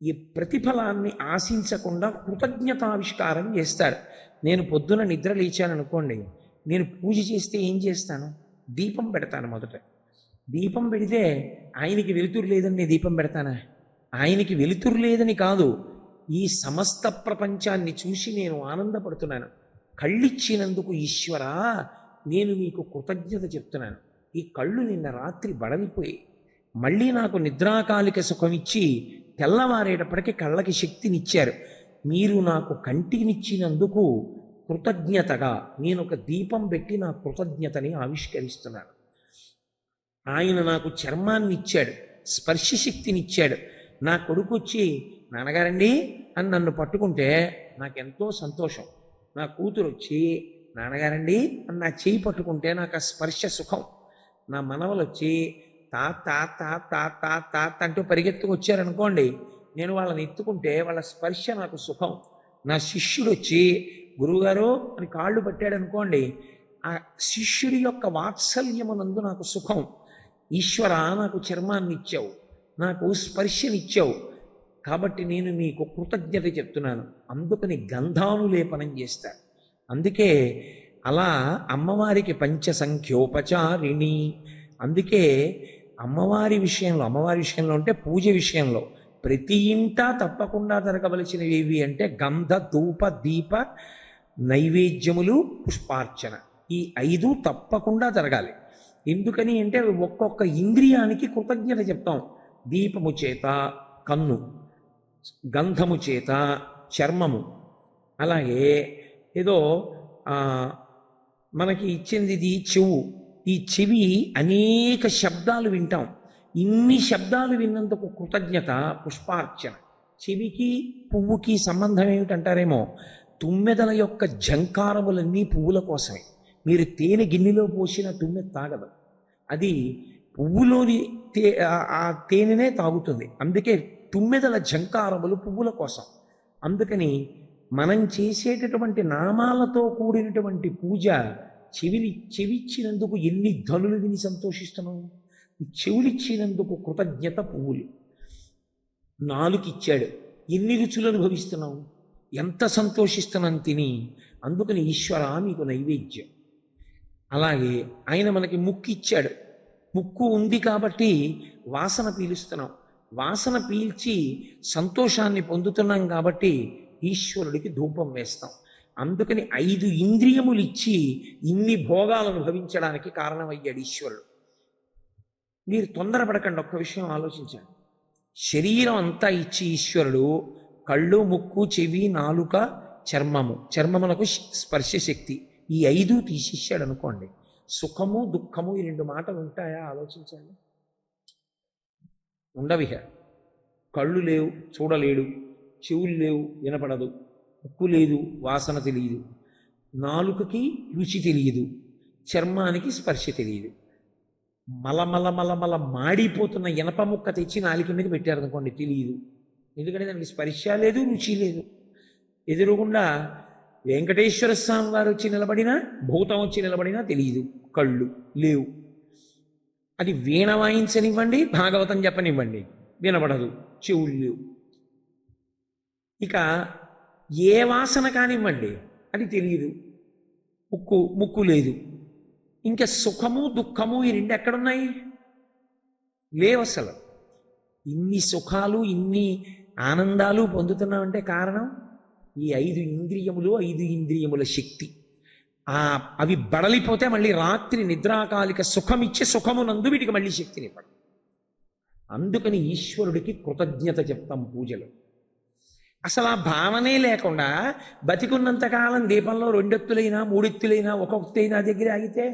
ఈ ప్రతిఫలాన్ని ఆశించకుండా కృతజ్ఞతావిష్కారం చేస్తారు. నేను పొద్దున నిద్ర లేచాననుకోండి, నేను పూజ చేస్తే ఏం చేస్తాను? దీపం పెడతాను. మొదట దీపం పెడితే ఆయనకి వెలుతురు లేదని నేను దీపం పెడతానా? ఆయనకి వెలుతురు లేదని కాదు, ఈ సమస్త ప్రపంచాన్ని చూసి నేను ఆనందపడుతున్నాను. కళ్ళిచ్చినందుకు ఈశ్వరా నేను మీకు కృతజ్ఞత చెప్తున్నాను. ఈ కళ్ళు నిన్న రాత్రి బడలిపోయి మళ్ళీ నాకు నిద్రాకాలిక సుఖమిచ్చి తెల్లవారేటప్పటికీ కళ్ళకి శక్తినిచ్చారు. మీరు నాకు కంటినిచ్చినందుకు కృతజ్ఞతగా నేను ఒక దీపం పెట్టి నా కృతజ్ఞతని ఆవిష్కరిస్తున్నాను. ఆయన నాకు చర్మాన్ని ఇచ్చాడు, స్పర్శ శక్తినిచ్చాడు. నా కొడుకు వచ్చి నాన్నగారండి అని నన్ను పట్టుకుంటే నాకెంతో సంతోషం. నా కూతురు వచ్చి నాన్నగారండి అని నా చేయి పట్టుకుంటే నాకు ఆ స్పర్శ సుఖం. నా మనవలు వచ్చి తాత తాత తాత తాత అంటూ పరిగెత్తుకు వచ్చారనుకోండి, నేను వాళ్ళని ఎత్తుకుంటే వాళ్ళ స్పర్శ నాకు సుఖం. నా శిష్యుడు వచ్చి గురువుగారు అని కాళ్ళు పట్టాడు అనుకోండి, ఆ శిష్యుడి యొక్క వాత్సల్యమునందు నాకు సుఖం. ఈశ్వర నాకు చర్మాన్ని ఇచ్చావు, నాకు స్పర్శనిచ్చావు, కాబట్టి నేను మీకు కృతజ్ఞత చెప్తున్నాను. అందుకని గంధానులేపనం చేస్తారు. అందుకే అలా అమ్మవారికి పంచసంఖ్యోపచారిణి, అందుకే అమ్మవారి విషయంలో అంటే పూజ విషయంలో ప్రతి ఇంటా తప్పకుండా జరగవలసినవి ఏవి అంటే గంధ ధూప దీప నైవేద్యములు పుష్పార్చన. ఈ 5 తప్పకుండా జరగాలి. ఎందుకని అంటే అవి ఒక్కొక్క ఇంద్రియానికి కృతజ్ఞత చెప్తాం. దీపము చేత కన్ను, గంధము చేత చర్మము, అలాగే ఏదో ఆ, మనకి ఇచ్చింది ఇది చెవు. ఈ చెవి అనేక శబ్దాలు వింటాం. ఇన్ని శబ్దాలు విన్నందుకు కృతజ్ఞత పుష్పార్చన. చెవికి పువ్వుకి సంబంధం ఏమిటంటారేమో, తుమ్మెదల యొక్క జంకారములన్నీ పువ్వుల కోసమే. మీరు తేనె గిన్నెలో పోసిన తుమ్మెద తాగదు, అది పువ్వులోని ఆ తేనెనే తాగుతుంది. అందుకే తుమ్మెదల జంకారములు పువ్వుల కోసం. అందుకని మనం చేసేటటువంటి నామాలతో కూడినటువంటి పూజ చెవిచ్చినందుకు ఎన్ని ధనులు విని సంతోషిస్తున్నాం. చెవులిచ్చినందుకు కృతజ్ఞత పువ్వులు. నాలుకిచ్చాడు, ఎన్ని రుచులు అనుభవిస్తున్నాం, ఎంత సంతోషిస్తున్నాం తిని. అందుకని ఈశ్వర మీకు నైవేద్యం. అలాగే ఆయన మనకి ముక్కు ఇచ్చాడు. ముక్కు ఉంది కాబట్టి వాసన పీలుస్తున్నాం. వాసన పీల్చి సంతోషాన్ని పొందుతున్నాం కాబట్టి ఈశ్వరుడికి ధూపం వేస్తాం. అందుకని 5 ఇంద్రియములు ఇచ్చి ఇన్ని భోగాలు అనుభవించడానికి కారణమయ్యాడు ఈశ్వరుడు. మీరు తొందరపడకండి, ఒక్క విషయం ఆలోచించండి. శరీరం అంతా ఇచ్చి ఈశ్వరుడు కళ్ళు, ముక్కు, చెవి, నాలుక, చర్మమునకు స్పర్శ శక్తి, ఈ 5 తీసిచ్చాడు అనుకోండి. సుఖము దుఃఖము ఈ 2 మాటలు ఉంటాయా ఆలోచించండి. ఉండవిహ. కళ్ళు లేవు, చూడలేడు. చెవులు లేవు, వినపడదు. ముక్కు లేదు, వాసన తెలియదు. నాలుకకి రుచి తెలియదు. చర్మానికి స్పర్శ తెలియదు. మలమల మాడిపోతున్న ఇనప ముక్క తెచ్చి నాలుక మీద పెట్టారనుకోండి, తెలియదు. ఎందుకంటే దానికి స్పర్శ లేదు, రుచి లేదు. ఎదురుగుండా వెంకటేశ్వర స్వామి వారు వచ్చి నిలబడినా, భూతం వచ్చి నిలబడినా తెలియదు. కళ్ళు లేవు. అది వీణ వాయించనివ్వండి, భాగవతం చెప్పనివ్వండి, వినబడదు. చెవులు లేవు. ఇక ఏ వాసన కానివ్వండి, అది తెలియదు. ముక్కు లేదు. ఇంకా సుఖము దుఃఖము ఈ 2 ఎక్కడున్నాయి? లేవు అసలు. ఇన్ని సుఖాలు ఇన్ని ఆనందాలు పొందుతున్నామంటే కారణం ఈ 5 ఇంద్రియములు, 5 ఇంద్రియముల శక్తి. అవి బడలిపోతే మళ్ళీ రాత్రి నిద్రాకాలిక సుఖమిచ్చే సుఖమునందు వీటికి మళ్ళీ శక్తినివ్వడం. అందుకని ఈశ్వరుడికి కృతజ్ఞత చెప్తాం పూజలు. అసలు ఆ భావనే లేకుండా బతికున్నంతకాలం దీపంలో 2 ఎత్తులైనా 3 ఎత్తులైనా 1 ఎత్తైనా దగ్గర ఆగితే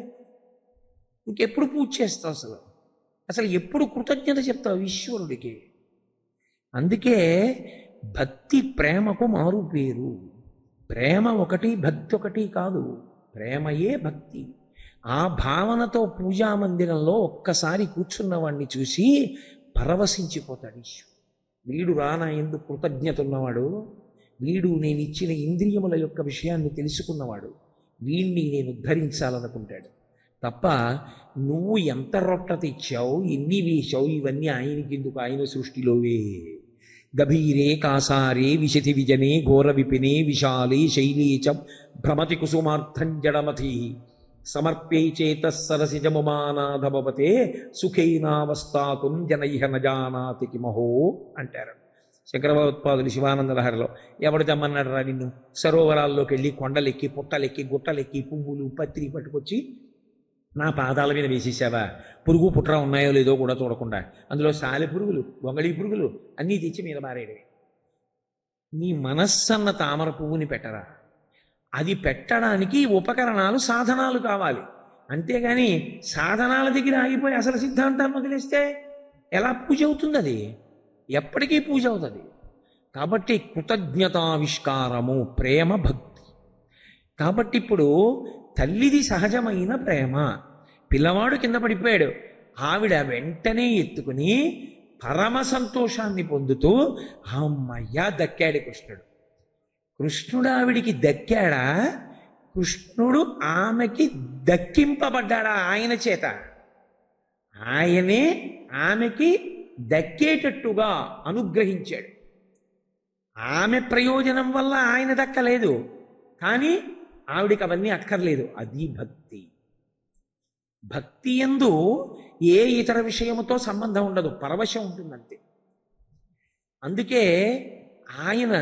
ఇంకెప్పుడు పూజ చేస్తావు? అసలు ఎప్పుడు కృతజ్ఞత చెప్తావు ఈశ్వరుడికి? అందుకే భక్తి ప్రేమకు మారు పేరు. ప్రేమ ఒకటి, భక్తి ఒకటి కాదు. ప్రేమయే భక్తి. ఆ భావనతో పూజా మందిరంలో ఒక్కసారి కూర్చున్నవాడిని చూసి పరవశించిపోతాడు ఈశ్వరుడు. వీడు రానా ఎందుకు కృతజ్ఞత ఉన్నవాడు, వీడు నేను ఇచ్చిన ఇంద్రియముల యొక్క విషయాన్ని తెలుసుకున్నవాడు, వీణ్ణి నేను ఉద్ధరించాలనుకుంటాడు తప్ప నువ్వు ఎంత రొట్ట తెచ్చావు, ఎన్ని వేశావు, ఇవన్నీ ఆయనకి ఎందుకు? ఆయన సృష్టిలోవే. గభీరే కాసారే విశతి విజనే ఘోర విపినే విశాలే శైలీ చ భ్రమతి కుసుమార్థం జడమతి సమర్ప్యై చేతసరసిజముమానాధమపతే సుఖైనావస్థాతుం జనైహ నజానాతి కిమహో అంటారు శంకరభగవత్పాదులు శివానంద లహరిలో. ఎవడు తెమ్మన్నాడు రా నిన్ను? సరోవరాల్లోకి వెళ్ళి కొండలెక్కి పుట్టలెక్కి గుట్టలెక్కి పువ్వులు పత్రి పట్టుకొచ్చి నా పాదాల మీద వేసేసావా? పురుగు పుట్ర ఉన్నాయో లేదో కూడా చూడకుండా అందులో సాలె పురుగులు, గొంగళి పురుగులు అన్నీ తెచ్చి మీద మారేయడమే. నీ మనస్సన్న తామర పువ్వుని పెట్టరా? అది పెట్టడానికి ఉపకరణాలు, సాధనాలు కావాలి. అంతేగాని సాధనాల దగ్గర ఆగిపోయి అసలు సిద్ధాంతాన్ని వదిలేస్తే ఎలా పూజ అవుతుంది? అది ఎప్పటికీ పూజ అవుతుంది. కాబట్టి కృతజ్ఞతావిష్కారము ప్రేమ భక్తి. కాబట్టి ఇప్పుడు తల్లిది సహజమైన ప్రేమ. పిల్లవాడు కింద పడిపోయాడు, ఆవిడ వెంటనే ఎత్తుకుని పరమ సంతోషాన్ని పొందుతూ అమ్మయ్యా దక్కాడు కృష్ణుడు. కృష్ణుడు ఆవిడికి దక్కాడా? కృష్ణుడు ఆమెకి దక్కింపబడ్డాడా ఆయన చేత? ఆయనే ఆమెకి దక్కేటట్టుగా అనుగ్రహించాడు. ఆమె ప్రయోజనం వల్ల ఆయన దక్కలేదు, కానీ ఆవిడికి అవన్నీ అక్కర్లేదు. అది భక్తి. భక్తి యందు ఏ ఇతర విషయముతో సంబంధం ఉండదు, పరవశం ఉంటుందంతే. అందుకే ఆయన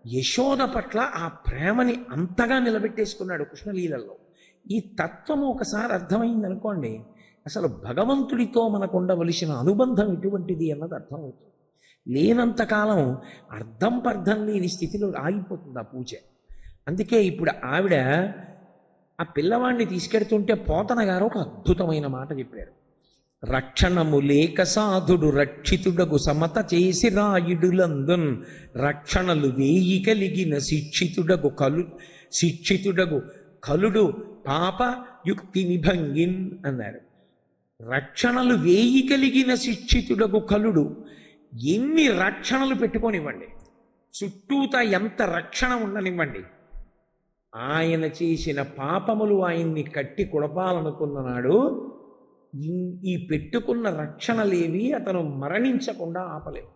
యశోద పట్ల ఆ ప్రేమని అంతగా నిలబెట్టేసుకున్నాడు కృష్ణలీలలో. ఈ తత్వము ఒకసారి అర్థమైందనుకోండి, అసలు భగవంతుడితో మనకు ఉండవలసిన అనుబంధం ఎటువంటిది అన్నది అర్థమవుతుంది. లేనంతకాలం అర్థం పర్థం లేని స్థితిలో ఆగిపోతుంది ఆ పూజ. అందుకే ఇప్పుడు ఆవిడ ఆ పిల్లవాడిని తీసుకెడుతుంటే పోతన గారు ఒక అద్భుతమైన మాట చెప్పారు. రక్షణము లేక సాధుడు రక్షితుడగు సమత చేసి రాయుడులందున్ రక్షణలు వేయి కలిగిన శిక్షితుడగు కలుడు పాప యుక్తి నిభంగిన్ అన్నారు. రక్షణలు వేయి కలిగిన శిక్షితుడగు కలుడు, ఎన్ని రక్షణలు పెట్టుకోనివ్వండి, చుట్టూత ఎంత రక్షణ ఉండనివ్వండి, ఆయన చేసిన పాపములు ఆయన్ని కట్టి కొడపాలనుకున్నాడు. ఈ పెట్టుకున్న రక్షణలేవి అతను మరణించకుండా ఆపలేవు.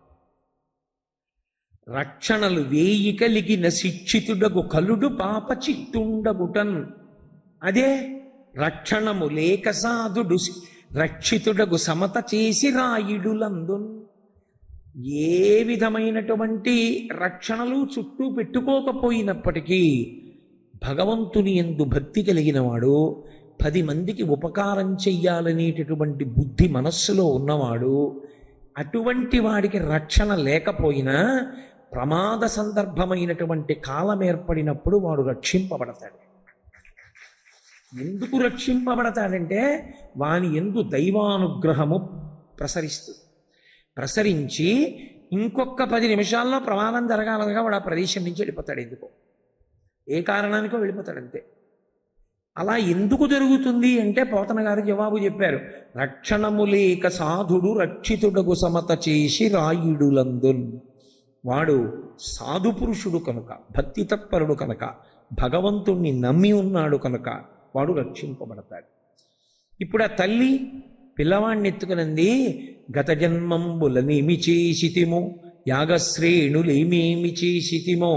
రక్షణలు వేయి కలిగిన శిక్షితుడగు కలుడు పాప చిత్తుండగుటన్. అదే రక్షణము లేక సాధుడు రక్షితుడగు సమత చేసి రాయుడులందున్. ఏ విధమైనటువంటి రక్షణలు చుట్టూ పెట్టుకోకపోయినప్పటికీ భగవంతుని యందు భక్తి కలిగిన వాడు, 10 మందికి ఉపకారం చెయ్యాలనేటటువంటి బుద్ధి మనస్సులో ఉన్నవాడు, అటువంటి వాడికి రక్షణ లేకపోయినా ప్రమాద సందర్భమైనటువంటి కాలం ఏర్పడినప్పుడు వాడు రక్షింపబడతాడు. ఎందుకు రక్షింపబడతాడంటే వాని యందు దైవానుగ్రహము ప్రసరించి ఇంకొక 10 నిమిషాల్లో ప్రమాదం జరగాలగా వాడు ఆ ప్రదేశం నుంచి వెళ్ళిపోతాడు. ఎందుకో ఏ కారణానికో వెళ్ళిపోతాడు అంతే. అలా ఎందుకు జరుగుతుంది అంటే పోతన గారు జవాబు చెప్పారు. రక్షణము లేక సాధుడు రక్షితుడగు సమత చేసి రాయుడులందున్. వాడు సాధు పురుషుడు కనుక, భక్తి తత్పరుడు కనుక, భగవంతుణ్ణి నమ్మి ఉన్నాడు కనుక వాడు రక్షింపబడతాడు. ఇప్పుడు ఆ తల్లి పిల్లవాణ్ణి ఎత్తుకునంది, గత జన్మంబులనేమి చేసితిమో, యాగశ్రేణులేమేమి చేసితిమో,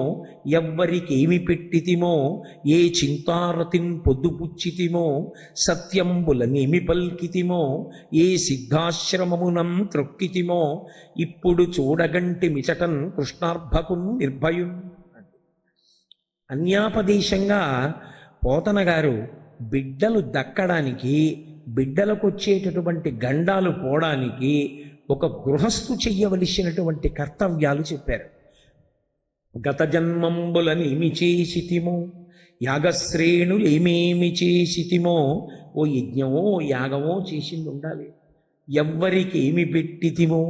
ఎవ్వరికేమి పెట్టితిమో, ఏ చింతారతిన్ పొద్దుపుచ్చితిమో, సత్యంబులనేమి పల్కితిమో, ఏ సిద్ధాశ్రమమునం త్రొక్కితిమో, ఇప్పుడు చూడగంటి మిచటన్ కృష్ణార్భకుం నిర్భయం. అన్యాపదేశంగా పోతన గారు బిడ్డలు దక్కడానికి, బిడ్డలకు వచ్చేటటువంటి గండాలు పోవడానికి ఒక గృహస్థు చెయ్యవలసినటువంటి కర్తవ్యాలు చెప్పారు. గత జన్మంబులనేమి చేసితిమో, యాగశ్రేణులు ఏమేమి చేసితిమో, ఓ యజ్ఞమో యాగమో చేసింది ఉండాలి. ఎవ్వరికి ఏమి పెట్టితిమో,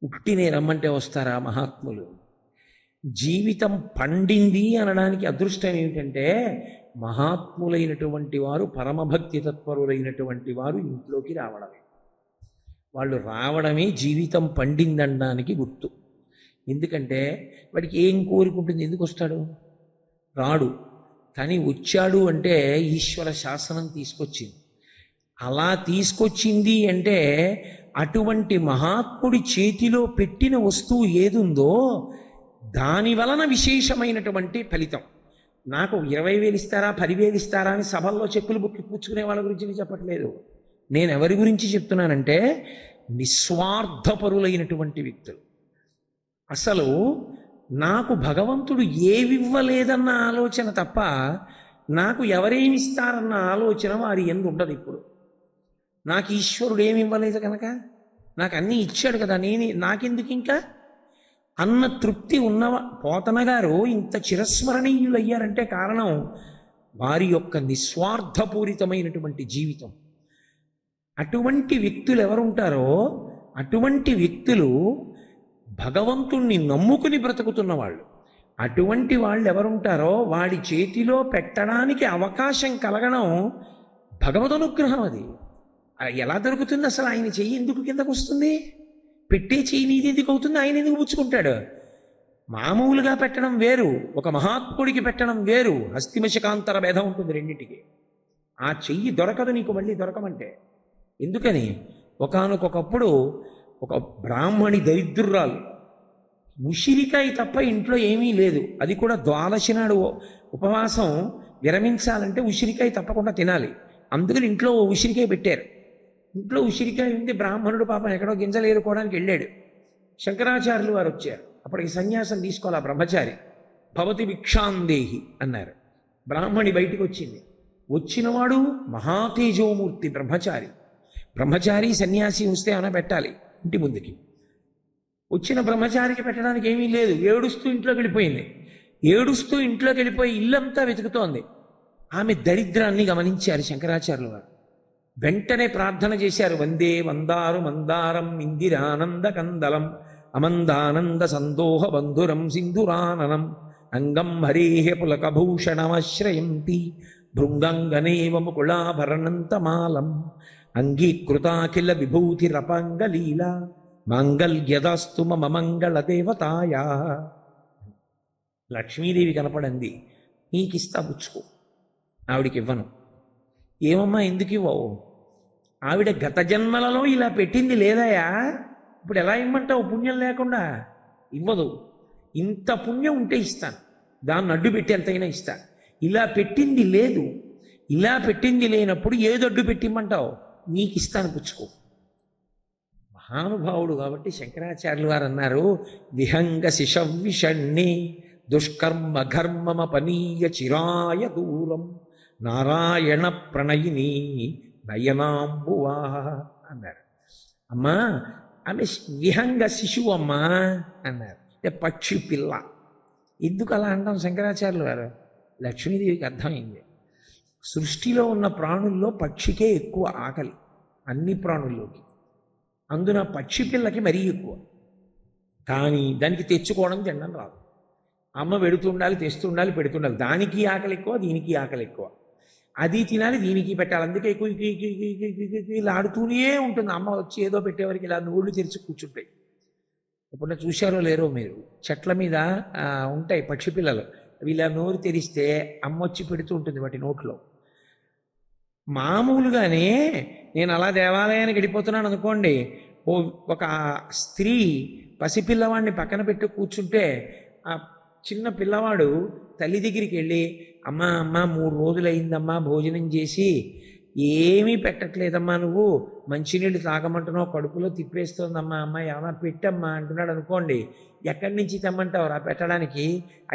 ఉట్టినే రమ్మంటే వస్తారా మహాత్ములు? జీవితం పండింది అనడానికి అదృష్టం ఏమిటంటే మహాత్ములైనటువంటి వారు, పరమభక్తి తత్పరులైనటువంటి వారు ఇంట్లోకి రావడమే. వాళ్ళు రావడమే జీవితం పండిందనడానికి గుర్తు. ఎందుకంటే వాడికి ఏం కోరుకుంటుంది, ఎందుకు వస్తాడు? రాడు. కానీ వచ్చాడు అంటే ఈశ్వర శాసనం తీసుకొచ్చింది. అలా తీసుకొచ్చింది అంటే అటువంటి మహాత్ముడి చేతిలో పెట్టిన వస్తువు ఏదుందో దాని వలన విశేషమైనటువంటి ఫలితం. నాకు 20,000 ఇస్తారా 10,000 ఇస్తారా అని సభల్లో చెక్కులు బుక్కి పుచ్చుకునే వాళ్ళ గురించి నేను చెప్పట్లేదు. నేను ఎవరి గురించి చెప్తున్నానంటే నిస్వార్థపరులైనటువంటి వ్యక్తులు. అసలు నాకు భగవంతుడు ఏవివ్వలేదన్న ఆలోచన తప్ప నాకు ఎవరేమిస్తారన్న ఆలోచన వారి యందు ఉండదు. ఇప్పుడు నాకు ఈశ్వరుడు ఏమి ఇవ్వలేదు కనుక, నాకు అన్నీ ఇచ్చాడు కదా, నాకెందుకు ఇంకా అన్న తృప్తి ఉన్నవ. పోతన గారు ఇంత చిరస్మరణీయులయ్యారంటే కారణం వారి యొక్క నిస్వార్థపూరితమైనటువంటి జీవితం. అటువంటి వ్యక్తులు ఎవరుంటారో అటువంటి వ్యక్తులు భగవంతుణ్ణి నమ్ముకుని బ్రతుకుతున్న వాళ్ళు. అటువంటి వాళ్ళు ఎవరుంటారో వాడి చేతిలో పెట్టడానికి అవకాశం కలగడం భగవదనుగ్రహం. అది ఎలా దొరుకుతుంది? అసలు ఆయన చెయ్యి ఎందుకు కిందకు వస్తుంది? పెట్టే చెయ్యి నీది ఎందుకు అవుతుంది? ఆయన ఎందుకు పుచ్చుకుంటాడు? మామూలుగా పెట్టడం వేరు, ఒక మహాత్ముడికి పెట్టడం వేరు. హస్తిమశకాంతర భేదం ఉంటుంది రెండింటికి. ఆ చెయ్యి దొరకదు నీకు మళ్ళీ దొరకమంటే. ఎందుకని? ఒకానొకప్పుడు ఒక బ్రాహ్మణి దరిద్రురాలు, ఉసిరికాయ తప్ప ఇంట్లో ఏమీ లేదు. అది కూడా ద్వాదశి నాడు ఉపవాసం విరమించాలంటే ఉసిరికాయ తప్పకుండా తినాలి. అందుకని ఇంట్లో ఓ ఉసిరికాయ పెట్టారు. ఇంట్లో ఉసిరికాయ ఉంది, బ్రాహ్మణుడు పాపం ఎక్కడో గింజలు ఏరుకోవడానికి వెళ్ళాడు. శంకరాచార్యులు వారు వచ్చారు. అప్పటికి సన్యాసం తీసుకోవాలి ఆ బ్రహ్మచారి. భవతి భిక్షాందేహి అన్నారు. బ్రాహ్మణి బయటికి వచ్చింది. వచ్చినవాడు మహాతేజోమూర్తి బ్రహ్మచారి. బ్రహ్మచారి సన్యాసి వస్తే అన పెట్టాలి ఇంటి ముందుకి. వచ్చిన బ్రహ్మచారికి పెట్టడానికి ఏమీ లేదు. ఏడుస్తూ ఇంట్లోకి వెళ్ళిపోయింది. ఏడుస్తూ ఇంట్లోకి వెళ్ళిపోయి ఇల్లంతా వెతుకుతోంది. ఆమె దరిద్రాన్ని గమనించారు శంకరాచార్యులు వారు. వెంటనే ప్రార్థన చేశారు. వందే మందారు మందారం ఇందిరానంద కందలం అమందానంద సందోహ బంధురం సింధురాననం అంగం హరేహ పులకభూషణమాశ్రయంతి భృంగంగనేవ ముకుళాభరణంతమాలం అంగీకృతాఖిల విభూతిరపాంగలీల మాంగళ్యదాస్తు మమ మంగళ దేవతాయా. లక్ష్మీదేవి కనపడింది. నీకిస్తా పుచ్చుకో. ఆవిడికి ఇవ్వను. ఏమమ్మా ఎందుకు ఇవ్వవు? ఆవిడ గత జన్మలలో ఇలా పెట్టింది లేదయా, ఇప్పుడు ఎలా ఇమ్మంటావు పుణ్యం లేకుండా? ఇవ్వదు. ఇంత పుణ్యం ఉంటే ఇస్తాను, దాన్ని అడ్డు పెట్టి ఎంతైనా ఇస్తాను. ఇలా పెట్టింది లేదు. ఇలా పెట్టింది లేనప్పుడు ఏది అడ్డు పెట్టిమ్మంటావు? నీకు ఇస్తాను పుచ్చుకో. మహానుభావుడు కాబట్టి శంకరాచార్యులు వారు అన్నారు, విహంగ శిశవిషణ్ణి దుష్కర్మ ఘర్మమపనీయ చిరాయ దూరం నారాయణ ప్రణయిని నయనాంబువా అన్నారు. అమ్మా ఆమె విహంగ శిశువు అమ్మా అన్నారు. అంటే పక్షి పిల్ల. ఎందుకు అలా అంటాం శంకరాచార్యులు వారు? లక్ష్మీదేవికి అర్థమైంది. సృష్టిలో ఉన్న ప్రాణుల్లో పక్షికే ఎక్కువ ఆకలి అన్ని ప్రాణుల్లోకి. అందున పక్షి పిల్లకి మరీ ఎక్కువ. కానీ దానికి తెచ్చుకోవడం తినడం రాదు. అమ్మ పెడుతుండాలి, తెస్తుండాలి, పెడుతుండాలి. దానికి ఆకలి ఎక్కువ, దీనికి ఆకలి ఎక్కువ. అది తినాలి, దీనికి పెట్టాలి. అందుకే ఇలా ఆడుతూనే ఉంటుంది. అమ్మ వచ్చి ఏదో పెట్టేవారికి ఇలా నోళ్ళు తెరిచి కూర్చుంటాయి. ఇప్పుడు చూశారో లేరో మీరు, చెట్ల మీద ఉంటాయి పక్షి పిల్లలు. అవి ఇలా నోరు తెరిస్తే అమ్మ వచ్చి పెడుతూ ఉంటుంది వాటి నోట్లో. మామూలుగానే నేను అలా దేవాలయానికి వెళ్ళిపోతున్నాను అనుకోండి, ఒక స్త్రీ పసిపిల్లవాడిని పక్కన పెట్టి కూర్చుంటే ఆ చిన్న పిల్లవాడు తల్లి దగ్గరికి వెళ్ళి, అమ్మ 3 రోజులైందమ్మా భోజనం చేసి, ఏమీ పెట్టట్లేదమ్మా, నువ్వు మంచినీళ్ళు తాగమంటున్నావు, కడుపులో తిప్పేస్తోందమ్మా, అమ్మ ఏమన్నా పెట్టమ్మా అంటున్నాడు అనుకోండి. ఎక్కడి నుంచి తెమ్మంటావు రా పెట్టడానికి?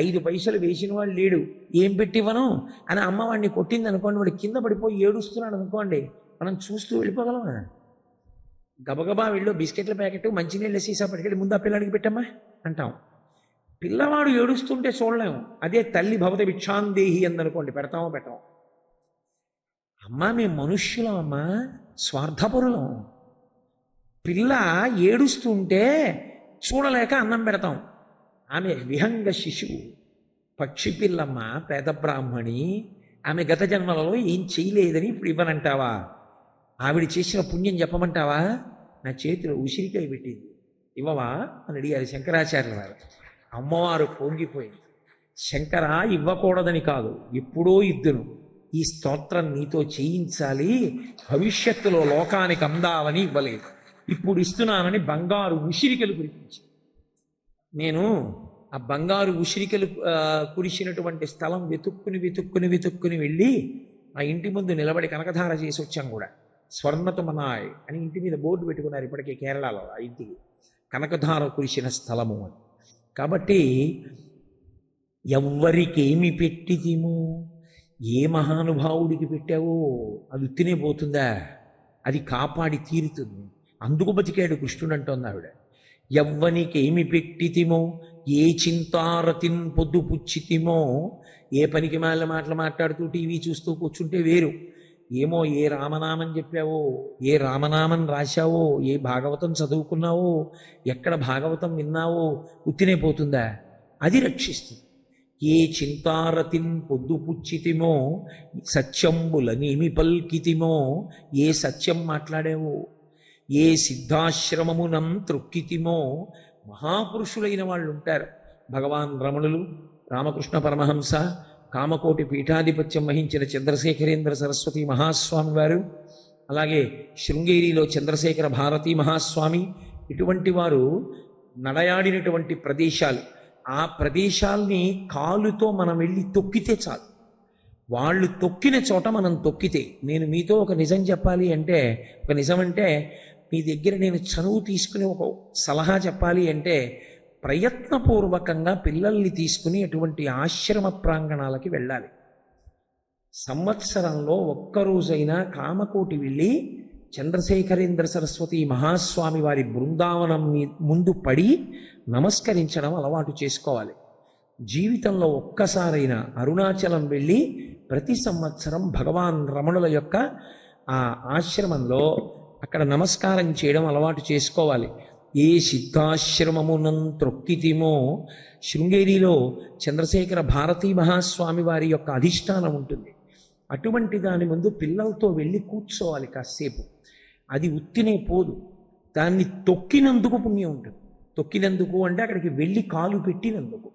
5 పైసలు వేసిన వాడు లేడు, ఏం పెట్టివ్వను అని అమ్మ వాడిని కొట్టింది అనుకోండి. వాడు కింద పడిపోయి ఏడుస్తున్నాడు అనుకోండి, మనం చూస్తూ వెళ్ళిపోగలమా? గబగబా వెళ్ళు బిస్కెట్ల ప్యాకెట్ మంచినీళ్ళ సీసా పట్టుకెళ్ళి ముందు ఆ పిల్లాడికి పెట్టమ్మా అంటాం. పిల్లవాడు ఏడుస్తుంటే చూడలేము. అదే తల్లి భవతి భిక్షాందేహి అందనుకోండి, పెడతామో పెట్టాం. అమ్మా మేము మనుష్యులం అమ్మా, స్వార్థపరులం. పిల్ల ఏడుస్తుంటే చూడలేక అన్నం పెడతాం. ఆమె విహంగ శిశువు, పక్షి పిల్లమ్మ, పేద బ్రాహ్మణి. ఆమె గత జన్మలలో ఏం చేయలేదని ఇప్పుడు ఇవ్వనంటావా? ఆవిడ చేసిన పుణ్యం చెప్పమంటావా? నా చేతిలో ఉసిరికాయ పెట్టింది, ఇవ్వవా అని అడిగారు శంకరాచార్యుల వారు. అమ్మవారు పొంగిపోయింది. శంకర, ఇవ్వకూడదని కాదు, ఎప్పుడో ఇద్దును. ఈ స్తోత్రం నీతో చేయించాలి, భవిష్యత్తులో లోకానికి అందాలని ఇవ్వలేదు, ఇప్పుడు ఇస్తున్నానని బంగారు ఉసిరికలు కురిపించి. నేను ఆ బంగారు ఉసిరికలు కురిసినటువంటి స్థలం వెతుక్కుని వెళ్ళి ఆ ఇంటి ముందు నిలబడి కనకధార చేసి వచ్చాం కూడా. స్వర్ణతుమనాయ్ అని ఇంటి మీద బోర్డు పెట్టుకున్నారు ఇప్పటికే కేరళలో. ఆ ఇంటికి కనకధార కురిసిన స్థలము అని. కాబట్టి ఎవ్వరికేమి పెట్టితిమో, ఏ మహానుభావుడికి పెట్టావో అది ఉత్తినే పోతుందా? అది కాపాడి తీరుతుంది. అందుకు బతికాడు కృష్ణుడు అంటోంది ఆవిడ. ఎవ్వనికేమి పెట్టితిమో, ఏ చింతారతిన్ పొద్దు పుచ్చితిమో. ఏ పనికి మాటలు మాట్లాడుతూ టీవీ చూస్తూ కూర్చుంటే వేరు. ఏమో ఏ రామనామం చెప్పావో, ఏ రామనామం రాశావో, ఏ భాగవతం చదువుకున్నావో, ఎక్కడ భాగవతం విన్నావో ఉత్తినే పోతుందా? అది రక్షిస్తుంది. ఏ చింతారతిన్ పొద్దు పుచ్చితిమో, సత్యంబులనేమి పల్కితిమో. ఏ సత్యం మాట్లాడావో, ఏ సిద్ధాశ్రమమునం త్రొక్కితిమో. మహాపురుషులైన వాళ్ళు ఉంటారు. భగవాన్ రమణులు, రామకృష్ణ పరమహంస, కామకోటి పీఠాధిపత్యం వహించిన చంద్రశేఖరేంద్ర సరస్వతి మహాస్వామి వారు, అలాగే శృంగేరిలో చంద్రశేఖర భారతీ మహాస్వామి, ఇటువంటి వారు నడయాడినటువంటి ప్రదేశాలు. ఆ ప్రదేశాల్ని కాలుతో మనం వెళ్ళి తొక్కితే చాలు. వాళ్ళు తొక్కిన చోట మనం తొక్కితే, నేను మీతో ఒక నిజం చెప్పాలి అంటే, ఒక నిజం అంటే మీ దగ్గర నేను చనువు తీసుకుని ఒక సలహా చెప్పాలి అంటే, ప్రయత్నపూర్వకంగా పిల్లల్ని తీసుకుని అటువంటి ఆశ్రమ ప్రాంగణాలకి వెళ్ళాలి. సంవత్సరంలో ఒక్కరోజైనా కామకోటి వెళ్ళి చంద్రశేఖరేంద్ర సరస్వతి మహాస్వామి వారి బృందావనం ముందు పడి నమస్కరించడం అలవాటు చేసుకోవాలి. జీవితంలో ఒక్కసారైనా అరుణాచలం వెళ్ళి ప్రతి సంవత్సరం భగవాన్ రమణుల యొక్క ఆ ఆశ్రమంలో అక్కడ నమస్కారం చేయడం అలవాటు చేసుకోవాలి. ఏ సిద్ధాశ్రమమునం త్రొక్కితిమో, శృంగేరిలో చంద్రశేఖర భారతీ మహాస్వామి వారి యొక్క అధిష్టానం ఉంటుంది. అటువంటి దాని ముందు పిల్లలతో వెళ్ళి కూర్చోవాలి కాసేపు. అది ఉత్తినే పోదు, దాన్ని తొక్కినందుకు పుణ్యం ఉంటుంది. తొక్కినందుకు అంటే అక్కడికి వెళ్ళి కాలు పెట్టినందుకు.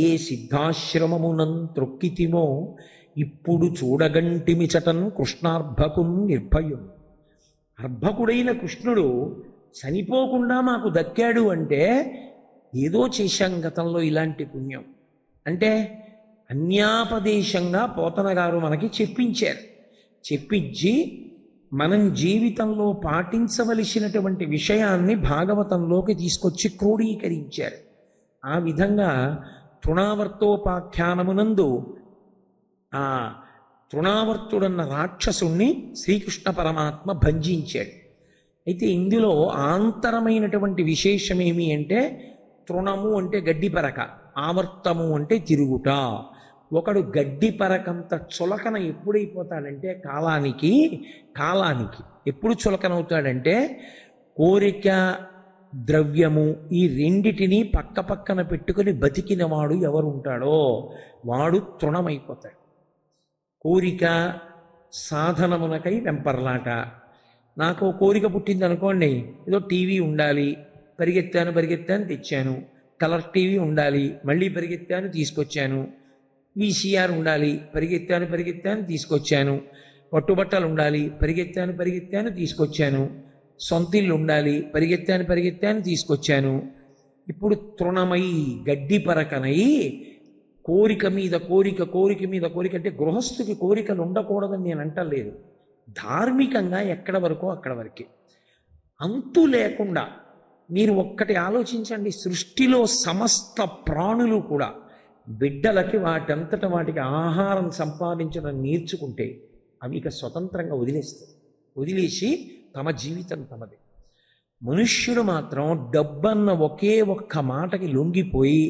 ఏ సిద్ధాశ్రమమునం త్రొక్కితిమో ఇప్పుడు చూడగంటిమి చటన్ కృష్ణార్భకున్ నిర్భయం. అర్భకుడైన కృష్ణుడు చనిపోకుండా మాకు దక్కాడు అంటే ఏదో చేశాం గతంలో ఇలాంటి పుణ్యం. అంటే అన్యాపదేశంగా పోతన గారు మనకి చెప్పించారు. చెప్పించి మనం జీవితంలో పాటించవలసినటువంటి విషయాన్ని భాగవతంలోకి తీసుకొచ్చి క్రోడీకరించారు. ఆ విధంగా తృణావర్తోపాఖ్యానమునందు ఆ తృణావర్తుడన్న రాక్షసుణ్ణి శ్రీకృష్ణ పరమాత్మ భంజించాడు. అయితే ఇందులో ఆంతరమైనటువంటి విశేషమేమి అంటే, తృణము అంటే గడ్డి పరక, ఆవర్తము అంటే తిరుగుట. ఒకడు గడ్డి పరకంత చులకన ఎప్పుడైపోతాడంటే కాలానికి ఎప్పుడు చులకనవుతాడంటే, కోరిక ద్రవ్యము ఈ రెండిటినీ పక్క పక్కన పెట్టుకుని బతికినవాడు ఎవరుంటాడో వాడు తృణమైపోతాడు. కోరిక సాధనమునకై వెంపర్లాట. నాకు కోరిక పుట్టింది అనుకోండి, ఏదో టీవీ ఉండాలి, పరిగెత్తాను తెచ్చాను. కలర్ టీవీ ఉండాలి, మళ్ళీ పరిగెత్తాను తీసుకొచ్చాను. వీసీఆర్ ఉండాలి, పరిగెత్తాను తీసుకొచ్చాను. పట్టుబట్టలు ఉండాలి, పరిగెత్తాను తీసుకొచ్చాను. సొంతిల్లు ఉండాలి, పరిగెత్తాను తీసుకొచ్చాను. ఇప్పుడు తృణమై గడ్డి పరకనై కోరిక మీద కోరిక అంటే గృహస్థుకి కోరికలు ఉండకూడదని నేను అంటలేదు. ధార్మికంగా ఎక్కడ వరకో అక్కడ వరకే, అంతు లేకుండా. మీరు ఒక్కటి ఆలోచించండి, సృష్టిలో సమస్త ప్రాణులు కూడా బిడ్డలకి వాటంతట వాటికి ఆహారం సంపాదించడం నేర్చుకుంటే అవి ఇక స్వతంత్రంగా వదిలేసి తమ జీవితం తమది. మనుష్యుడు మాత్రం డబ్బన్న ఒకే ఒక్క మాటకి లొంగిపోయి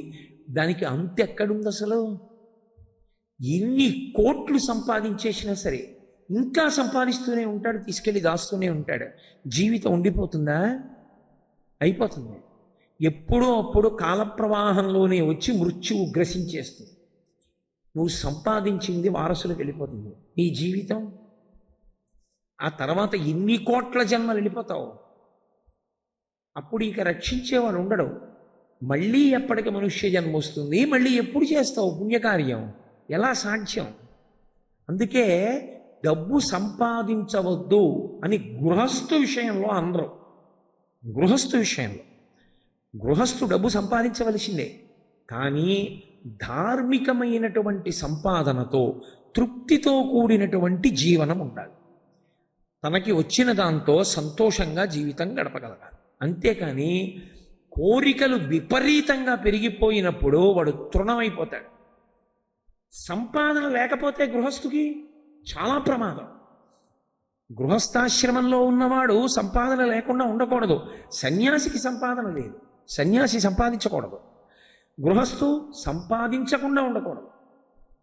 దానికి అంతు ఎక్కడుంది అసలు? ఎన్ని కోట్లు సంపాదించేసినా సరే ఇంకా సంపాదిస్తూనే ఉంటాడు, తీసుకెళ్ళి దాస్తూనే ఉంటాడు. జీవితం ఉండిపోతుందా? అయిపోతుంది. ఎప్పుడో అప్పుడు కాలప్రవాహంలోనే వచ్చి మృత్యువు గ్రసించేస్తుంది. నువ్వు సంపాదించింది వారసులకు వెళ్ళిపోతుంది నీ జీవితం. ఆ తర్వాత ఎన్ని కోట్ల జన్మలు వెళ్ళిపోతావు. అప్పుడు ఇక రక్షించేవాడు ఉండడు. మళ్ళీ ఎప్పటికి మనుష్య జన్మ వస్తుంది, మళ్ళీ ఎప్పుడు చేస్తావు పుణ్యకార్యం? ఎలా సాధ్యం? అందుకే డబ్బు సంపాదించవద్దు అని గృహస్థు విషయంలో అనరు. గృహస్థు డబ్బు సంపాదించవలసిందే, కానీ ధార్మికమైనటువంటి సంపాదనతో తృప్తితో కూడినటువంటి జీవనం ఉండాలి. తనకి వచ్చిన దాంతో సంతోషంగా జీవితం గడపగలగాలి. అంతేకాని కోరికలు విపరీతంగా పెరిగిపోయినప్పుడు వాడు తృణమైపోతాడు. సంపాదన లేకపోతే గృహస్థుకి చాలా ప్రమాదం. గృహస్థాశ్రమంలో ఉన్నవాడు సంపాదన లేకుండా ఉండకూడదు. సన్యాసికి సంపాదన లేదు, సన్యాసి సంపాదించకూడదు. గృహస్థు సంపాదించకుండా ఉండకూడదు.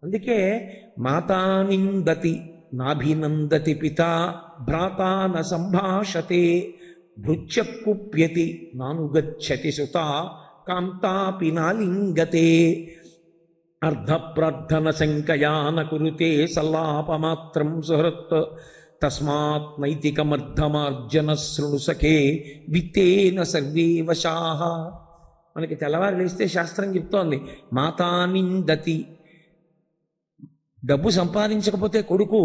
అందుకే మాతా నిందతి నాభినందతి పిత, భ్రాతా న సంభాషతే, భృత్య కుప్యతి నానుగచ్చతి సుత, కాంతాపి నాలింగతే, అర్ధప్రార్థన శంకయాన కురుతే సల్లాపమాత్రం సుహృత్, తస్మాత్ నైతికమర్ధమార్జన శృణు సఖే విత్తేన సర్వే వశాః. మనకి తెల్లవారు లేస్తే శాస్త్రం చెప్తోంది, మాతా నిందతి. డబ్బు సంపాదించకపోతే కొడుకు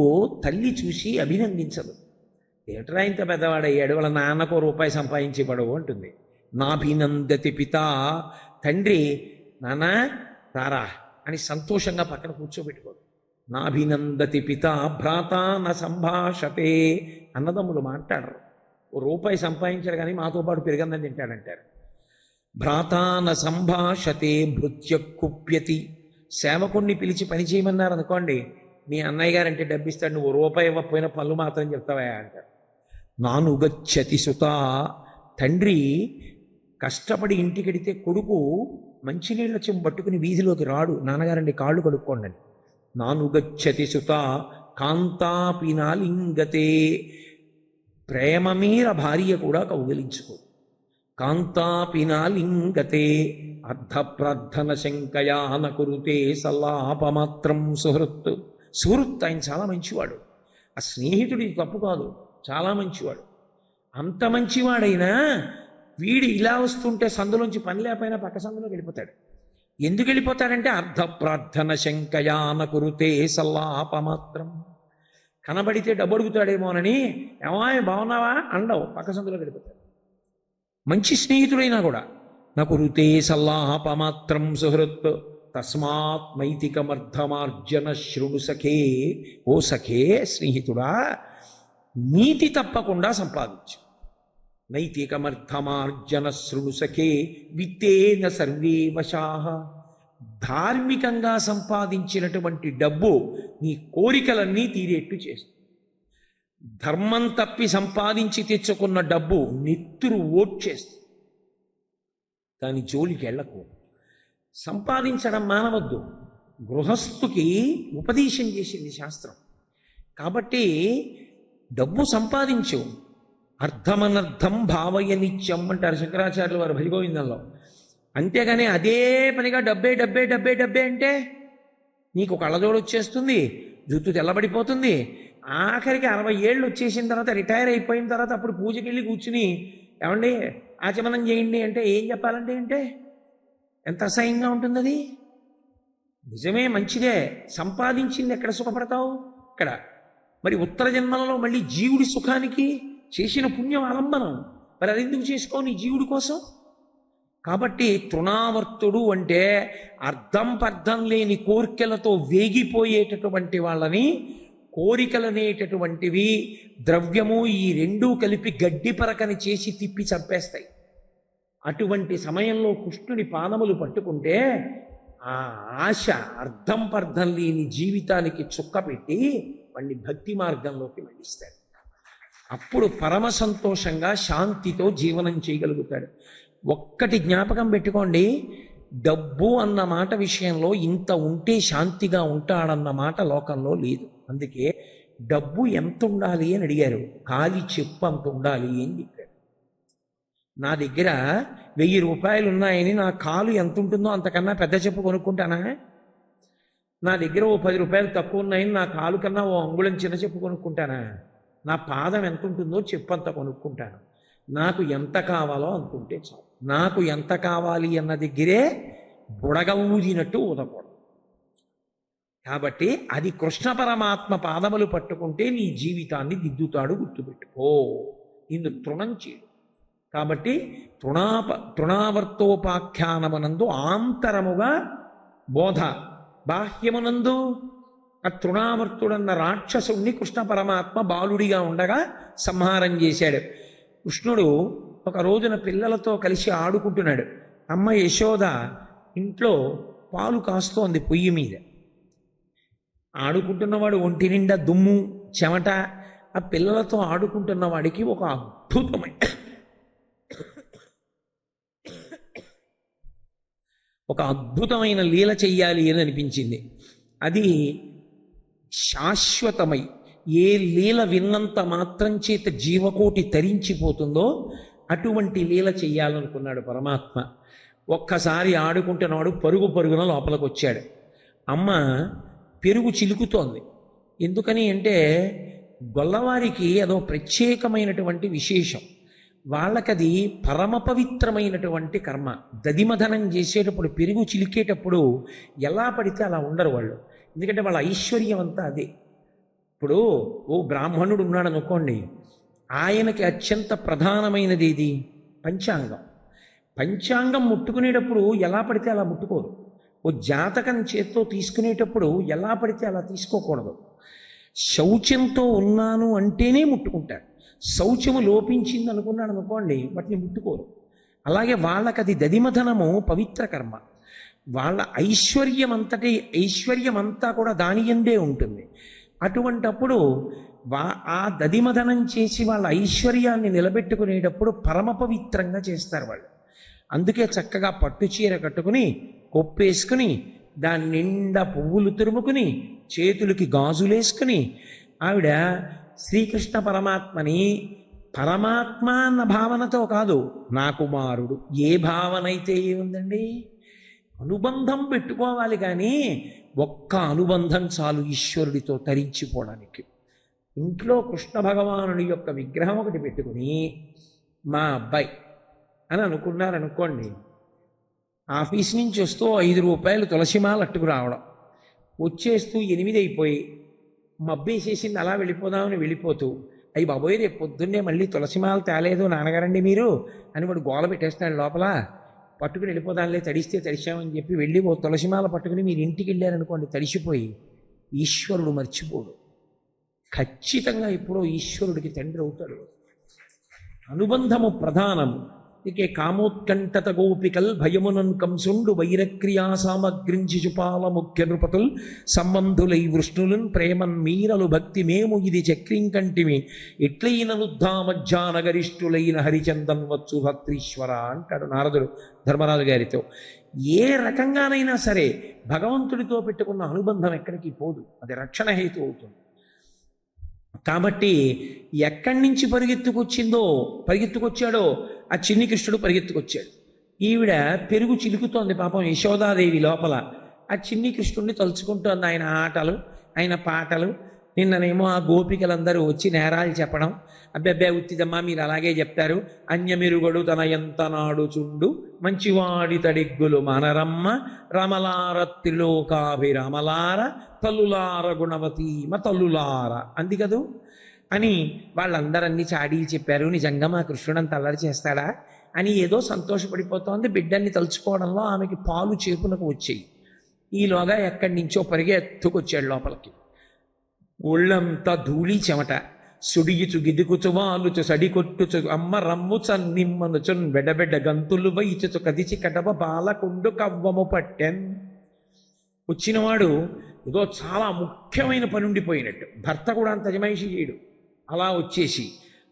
తల్లి చూసి అభినందించదు. ఏట్రా ఇంత పెద్దవాడయ్యాడు, వాళ్ళ నాన్నకు రూపాయి సంపాదించి పడవు అంటుంది. నాభినందతి పిత, తండ్రి నాన్న తారా అని సంతోషంగా పక్కన కూర్చోబెట్టుకోడు. నాభినందతి పిత భ్రాత న సంభాషతే. అన్నదమ్ములు మాట్లాడరు. ఓ రూపాయి సంపాదించాడు కానీ మాతో పాటు పెరిగందని తింటాడంటారు. భ్రాత న సంభాషతే భృత్య కుప్యతి. సేవకుణ్ణి పిలిచి పని చేయమన్నారు అనుకోండి, మీ అన్నయ్య గారంటే డబ్బిస్తాడు, నువ్వు రూపాయి ఇవ్వకపోయినా పనులు మాత్రం చెప్తావా అంటారు. నానుగచ్చతి సుత. తండ్రి కష్టపడి ఇంటికెడితే కొడుకు మంచినీళ్ళ చెంబు పట్టుకుని వీధిలోకి రాడు, నాన్నగారండి కాళ్ళు కడుక్కోండి అని. నానుగచ్చతి సుత కాంతాపినాలింగతే. ప్రేమ మీర భార్య కూడా కౌగిలించుకో. కాంతాపినాలింగతే అర్ధప్రార్థన శంకయాన కురుతే సల్లాపమాత్రం సుహృత్. సుహృత్ ఆయన చాలా మంచివాడు. ఆ స్నేహితుడి తప్పు కాదు, చాలా మంచివాడు. అంత మంచివాడైనా వీడు ఇలా వస్తుంటే సందులోంచి పని లేకపోయినా పక్క సందులోకి వెళ్ళిపోతాడు. ఎందుకు వెళ్ళిపోతాడంటే అర్ధప్రార్థన శంకయాన కురుతే సల్లాపమాత్రం. కనబడితే డబ్బు అడుగుతాడేమోనని, ఏమా బాగున్నావా అండవు, పక్క సందులోకి వెళ్ళిపోతాడు. మంచి స్నేహితుడైనా కూడా నాకు రుతే సల్లాపమాత్రం సుహృత్ తస్మాత్ నైతికమర్థమార్జన శృణు సఖే. ఓ సఖే, స్నేహితుడా, నీతి తప్పకుండా సంపాదించు. నైతికమర్థమార్జన శృణు సఖే విత్తేన సర్వే వశాః. ధార్మికంగా సంపాదించినటువంటి డబ్బు నీ కోరికలన్నీ తీరేట్టు చేస్తుంది. ధర్మం తప్పి సంపాదించి తెచ్చుకున్న డబ్బు నెత్తురు ఓడ్చేస్తుంది. దాని జోలికి వెళ్ళకు. సంపాదించడం మానవద్దు. గృహస్థుకి ఉపదేశం చేసింది శాస్త్రం. కాబట్టి డబ్బు సంపాదించు. అర్థమనర్థం భావయ నిత్యం అంటారు శంకరాచార్యులు వారు భజగోవిందంలో. అంతేగాని అదే పనిగా డబ్బే డబ్బే డబ్బే డబ్బే అంటే నీకు కళ్ళజోడు వచ్చేస్తుంది, జుత్తు తెల్లబడిపోతుంది. ఆఖరికి 60 ఏళ్ళు వచ్చేసిన తర్వాత, రిటైర్ అయిపోయిన తర్వాత అప్పుడు పూజకి వెళ్ళి కూర్చుని ఏమండి ఆచమనం చేయండి అంటే ఏం చెప్పాలంటే అంటే ఎంత అసహ్యంగా ఉంటుంది అది. నిజమే, మంచిదే, సంపాదించింది ఎక్కడ సుఖపడతావు ఇక్కడ. మరి ఉత్తర జన్మలలో మళ్ళీ జీవుడి సుఖానికి చేసిన పుణ్యం ఆలంబనం. మరి అది ఎందుకు చేసుకో నీ జీవుడి కోసం? కాబట్టి తృణావర్తుడు అంటే అర్థం పర్థం లేని కోరికలతో వేగిపోయేటటువంటి వాళ్ళని, కోరికలనేటటువంటివి ద్రవ్యము ఈ రెండూ కలిపి గడ్డి పరకని చేసి తిప్పి చంపేస్తాయి. అటువంటి సమయంలో కృష్ణుని పాదములు పట్టుకుంటే ఆ ఆశ అర్థం పర్థం లేని జీవితానికి చుక్క పెట్టి వాడిని భక్తి మార్గంలోకి మళ్ళిస్తాడు. అప్పుడు పరమ సంతోషంగా శాంతితో జీవనం చేయగలుగుతాడు. ఒక్కటి జ్ఞాపకం పెట్టుకోండి, డబ్బు అన్న మాట విషయంలో ఇంత ఉంటే శాంతిగా ఉంటాడన్న మాట లోకంలో లేదు. అందుకే డబ్బు ఎంత ఉండాలి అని అడిగారు. కాలి చెప్పు అంత ఉండాలి అని చెప్పాడు. నా దగ్గర 1000 రూపాయలు ఉన్నాయని నా కాలు ఎంత ఉంటుందో అంతకన్నా పెద్ద చెప్పు కొనుక్కుంటానా? నా దగ్గర ఓ 10 రూపాయలు తక్కువ ఉన్నాయని నా కాలు కన్నా ఓ అంగుళం చిన్న చెప్పు కొనుక్కుంటానా? నా పాదం ఎంత ఉంటుందో చెప్పు అంత కొనుక్కుంటాను. నాకు ఎంత కావాలో అనుకుంటే చాలు. నాకు ఎంత కావాలి అన్న దగ్గరే బుడగ ఊదినట్టు ఊదకూడదు. కాబట్టి అది కృష్ణ పరమాత్మ పాదములు పట్టుకుంటే నీ జీవితాన్ని దిద్దుతాడు, గుర్తుపెట్టుకో. నిన్ను తృణం చేయడు. కాబట్టి తృణావర్తోపాఖ్యానమునందు ఆంతరముగా బోధ, బాహ్యమునందు ఆ తృణావర్తుడన్న రాక్షసుణ్ణి కృష్ణ పరమాత్మ బాలుడిగా ఉండగా సంహారం చేశాడు. కృష్ణుడు ఒక రోజున పిల్లలతో కలిసి ఆడుకుంటున్నాడు. అమ్మ యశోద ఇంట్లో పాలు కాస్తోంది పొయ్యి మీద. ఆడుకుంటున్నవాడు ఒంటి నిండా దుమ్ము చెమట. ఆ పిల్లలతో ఆడుకుంటున్న వాడికి ఒక అద్భుతమైన లీల చెయ్యాలి అని అనిపించింది. అది శాశ్వతమై ఏ లీల విన్నంత మాత్రం చేత జీవకోటి తరించిపోతుందో అటువంటి లీల చెయ్యాలనుకున్నాడు పరమాత్మ. ఒక్కసారి ఆడుకుంటున్నవాడు పరుగున లోపలికి వచ్చాడు. అమ్మ పెరుగు చిలుకుతోంది. ఎందుకని అంటే గొల్లవారికి అదో ప్రత్యేకమైనటువంటి విశేషం. వాళ్ళకది పరమ పవిత్రమైనటువంటి కర్మ. దదిమధనం చేసేటప్పుడు పెరుగు చిలికేటప్పుడు ఎలా పడితే అలా ఉండరు వాళ్ళు. ఎందుకంటే వాళ్ళ ఐశ్వర్యం అంతా అదే. ఇప్పుడు ఓ బ్రాహ్మణుడు ఉన్నాడు అనుకోండి, ఆయనకి అత్యంత ప్రధానమైనది ఏది? పంచాంగం. పంచాంగం ముట్టుకునేటప్పుడు ఎలా పడితే అలా ముట్టుకోరు. ఓ జాతకం చేత్తో తీసుకునేటప్పుడు ఎలా పడితే అలా తీసుకోకూడదు. శౌచంతో ఉన్నాను అంటేనే ముట్టుకుంటాడు. శౌచము లోపించింది అనుకున్నాడు అనుకోండి, వాటిని ముట్టుకోరు. అలాగే వాళ్ళకి అది దదిమథనము పవిత్ర కర్మ. వాళ్ళ ఐశ్వర్యమంతా కూడా దాని యందే ఉంటుంది. అటువంటప్పుడు ఆ దదిమథనం చేసి వాళ్ళ ఐశ్వర్యాన్ని నిలబెట్టుకునేటప్పుడు పరమ పవిత్రంగా చేస్తారు వాళ్ళు. అందుకే చక్కగా పట్టు చీర కట్టుకుని కొప్పేసుకుని దాని నిండా పువ్వులు తురుముకుని చేతులకి గాజులేసుకుని ఆవిడ శ్రీకృష్ణ పరమాత్మని పరమాత్మ అన్న భావనతో కాదు, నా కుమారుడు, ఏ భావన అయితే ఏముందండి, అనుబంధం పెట్టుకోవాలి. కానీ ఒక్క అనుబంధం చాలు ఈశ్వరుడితో తరించిపోవడానికి. ఇంట్లో కృష్ణ భగవానుడి యొక్క విగ్రహం ఒకటి పెట్టుకుని మా అబ్బాయి అని అనుకున్నారనుకోండి, ఆఫీస్ నుంచి వస్తూ 5 రూపాయలు తులసిమాల అట్టుకు రావడం, వచ్చేస్తూ 8 అయిపోయి మబ్బేసేసింది అలా వెళ్ళిపోదామని వెళ్ళిపోతూ, అయ్యి బాబోయ్ రేపు పొద్దున్నే మళ్ళీ తులసిమాల తేలేదు నాన్నగారండి మీరు అని వాడు గోల పెట్టేస్తున్నాడు లోపల. పట్టుకుని వెళ్ళిపోదాంలే, తడిస్తే తడిశామని చెప్పి వెళ్ళి ఓ తులసిమాల పట్టుకుని మీరు ఇంటికి వెళ్ళారనుకోండి, తడిసిపోయి ఈశ్వరుడు మర్చిపోడు. ఖచ్చితంగా ఎప్పుడో ఈశ్వరుడికి తండ్రి అవుతాడు. అనుబంధము ప్రధానం. ఇకే కామోత్కంఠత గోపికల్ భయమునన్ కంసుండు వైరక్రియా సామగ్రించి చుపాల ముఖ్య నృపతుల్ సంబంధులై వృష్ణులున్ ప్రేమన్ మీరలు భక్తి మేము ఇది చక్రింకంటిమి ఎట్లైన నుద్ధామజ్జానగరిష్ఠులైన హరిచందన్ వచ్చు భక్తీశ్వర అంటాడు నారదుడు ధర్మరాజు గారితో. ఏ రకంగానైనా సరే భగవంతుడితో పెట్టుకున్న అనుబంధం ఎక్కడికి పోదు, అది రక్షణ హేతు అవుతుంది. కాబట్టి ఎక్కడి నుంచి పరిగెత్తుకొచ్చాడో ఆ చిన్ని కృష్ణుడు పరిగెత్తుకొచ్చాడు. ఈవిడ పెరుగు చిలుకుతోంది పాపం యశోదాదేవి లోపల. ఆ చిన్ని కృష్ణుడిని తలుచుకుంటోంది, ఆయన ఆటలు, ఆయన పాటలు. నిన్ననేమో ఆ గోపికలందరూ వచ్చి నేరాలు చెప్పడం, అబ్బెబ్బే ఉత్తిదమ్మా మీరు అలాగే చెప్తారు, అన్యమిరుగడు తన ఎంత నాడుచుండు మంచివాడి తడిగ్గులు మనరమ్మ రమలార త్రిలోకాభిరమలార తల్లులార గుణవతీమ తల్లులార అంది కదూ అని వాళ్ళందరన్నీ చాడీలు చెప్పారు. నిజంగా మా కృష్ణుడంత అల్లరి చేస్తాడా అని ఏదో సంతోషపడిపోతోంది. బిడ్డన్ని తలుచుకోవడంలో ఆమెకి పాలు చేపునకు వచ్చాయి. ఈలోగా ఎక్కడి నుంచో పరిగెత్తుకొచ్చాడు లోపలికి. ఒళ్ళంతా ధూళి చెమట, సుడిగిచు గిదుకుచు వాలుచు సడికొట్టుచు అమ్మ రమ్ముచ నిమ్మనుచున్ బెడబెడ్డ గంతులు వైచుచు కదిచి కటవ బాలకుండు కవ్వము పట్టెన్. వచ్చినవాడు ఏదో చాలా ముఖ్యమైన పని ఉండిపోయినట్టు, భర్త కూడా అంత అజమాయిషి చేయడు. అలా వచ్చేసి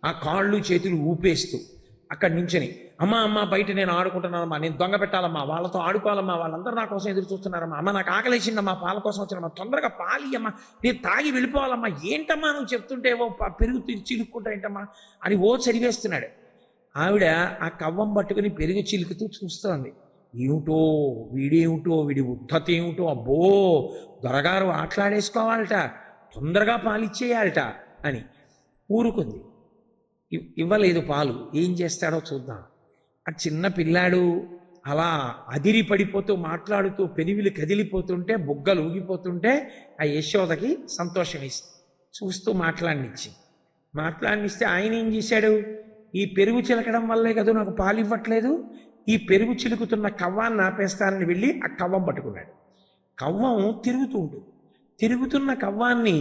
ఆ కాళ్ళు చేతులు ఊపేస్తూ అక్కడి నుంచని, అమ్మ బయట నేను ఆడుకుంటున్నానమ్మా, నేను దొంగ పెట్టాలమ్మా, వాళ్ళతో ఆడుకోవాలమ్మా, వాళ్ళందరూ నా కోసం ఎదురు చూస్తున్నారమ్మా, అమ్మ నాకు ఆకలేసిందమ్మా, పాల కోసం వచ్చినమ్మా, తొందరగా పాలి అమ్మా, నేను తాగి వెళ్ళిపోవాలమ్మా, ఏంటమ్మా నువ్వు చెప్తుంటే ఏవో పెరుగు చిలుక్కుంటా ఏంటమ్మా అని ఓ చదివేస్తున్నాడు. ఆవిడ ఆ కవ్వం పట్టుకుని పెరుగు చిలుకుతూ చూస్తోంది. ఏమిటో వీడి ఉద్ధత ఏమిటో, అబ్బో దొరగారు ఆటలాడేసుకోవాలట, తొందరగా పాలిచ్చేయాలట అని ఊరుకుంది. ఇవ్వలేదు పాలు. ఏం చేస్తాడో చూద్దాం. ఆ చిన్న పిల్లాడు అలా అదిరి పడిపోతూ మాట్లాడుతూ పెరివిలు కదిలిపోతుంటే, బుగ్గలు ఊగిపోతుంటే ఆ యశోదకి సంతోషం చూస్తూ మాట్లాడినిస్తే ఆయన ఏం చేశాడు, ఈ పెరుగు చిలకడం వల్లే కదా నాకు పాలు ఇవ్వట్లేదు, ఈ పెరుగు చిలుకుతున్న కవ్వాన్ని ఆపేస్తానని వెళ్ళి ఆ కవ్వం పట్టుకున్నాడు. కవ్వం తిరుగుతూ ఉంటుంది. తిరుగుతున్న కవ్వాన్ని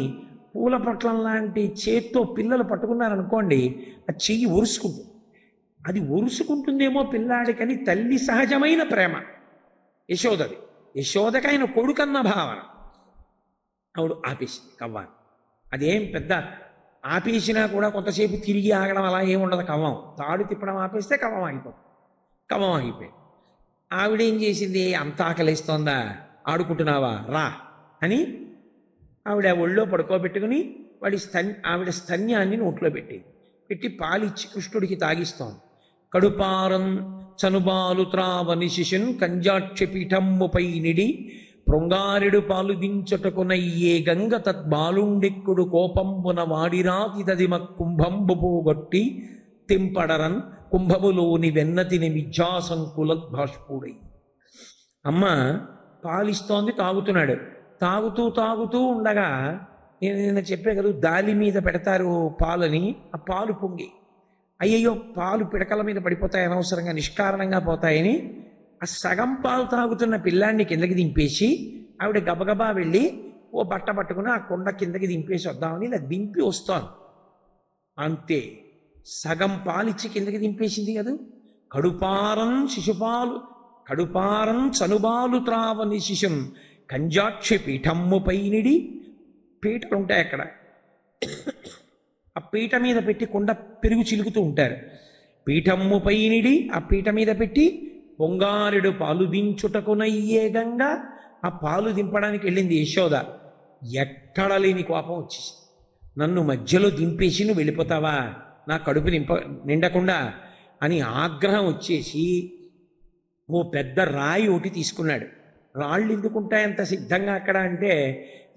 పూల పట్లం లాంటి చేత్తో పిల్లలు పట్టుకున్నారనుకోండి, ఆ చెయ్యి ఒరుసుకుంటుంది. అది ఒరుసుకుంటుందేమో పిల్లాడికని తల్లి సహజమైన ప్రేమ యశోదది. యశోదకైన కొడుకన్న భావన. ఆవిడ ఆపేసింది కవ్వాన్ని. అదేం పెద్ద ఆపేసినా కూడా కొంతసేపు తిరిగి ఆగడం అలా ఏముండదు. కవ్వం తాడు తిప్పడం ఆపేస్తే కవ్వం ఆగిపోయింది. ఆవిడేం చేసింది, అంత ఆకలిస్తోందా, ఆడుకుంటున్నావా రా అని ఆవిడ ఒళ్ళో పడుకోబెట్టుకుని ఆవిడ స్తన్యాన్ని నోట్లో పెట్టి పాలిచ్చి కృష్ణుడికి తాగిస్తోంది. కడుపారం చనుబాలు త్రావని శిశున్ కంజాక్షి పీఠమ్ముపై నిడి పృంగారెడు పాలు దించుటకునయ్యే గంగ తద్బాలుండెక్కుడు కోపంబున వాడిరాతిదదిమ కుంభంబు పోగొట్టి తింపడరన్ కుంభములోని వెన్నతిని మిథ్యాసంకులద్భాష్పుడై. అమ్మ పాలిస్తోంది, తాగుతున్నాడు. తాగుతూ ఉండగా నేను చెప్పే కదా, దాలి మీద పెడతారు పాలని, ఆ పాలు పొంగి అయ్యయ్యో పాలు పిడకల మీద పడిపోతాయి, అనవసరంగా నిష్కారణంగా పోతాయని ఆ సగం పాలు తాగుతున్న పిల్లాన్ని కిందకి దింపేసి ఆవిడ గబగబా వెళ్ళి ఓ బట్ట పట్టుకుని ఆ కుండ కిందకి దింపేసి వద్దామని ఇలా దింపి వస్తాను. అంతే, సగం పాలిచ్చి కిందకి దింపేసింది కదా. కడుపారం శిశుపాలు కడుపారం చనుబాలు త్రావని శిశుం కంజాక్షి పీఠమ్ము పైనిడి. పీటలు ఉంటాయి అక్కడ, ఆ పీట మీద పెట్టి కుండ పెరుగు చిలుకుతూ ఉంటారు. పీఠమ్ము పైనిడి, ఆ పీట మీద పెట్టి పొంగారుడు పాలు దించుటకునయ్యేగంగా ఆ పాలు దింపడానికి వెళ్ళింది యశోద. ఎక్కడ లేని కోపం వచ్చేసి, నన్ను మధ్యలో దింపేసి నువ్వు వెళ్ళిపోతావా, నా కడుపు నిండకుండా అని ఆగ్రహం వచ్చేసి ఓ పెద్ద రాయి ఒకటి తీసుకున్నాడు. రాళ్ళు ఎందుకుంటాయంత సిద్ధంగా అక్కడ అంటే,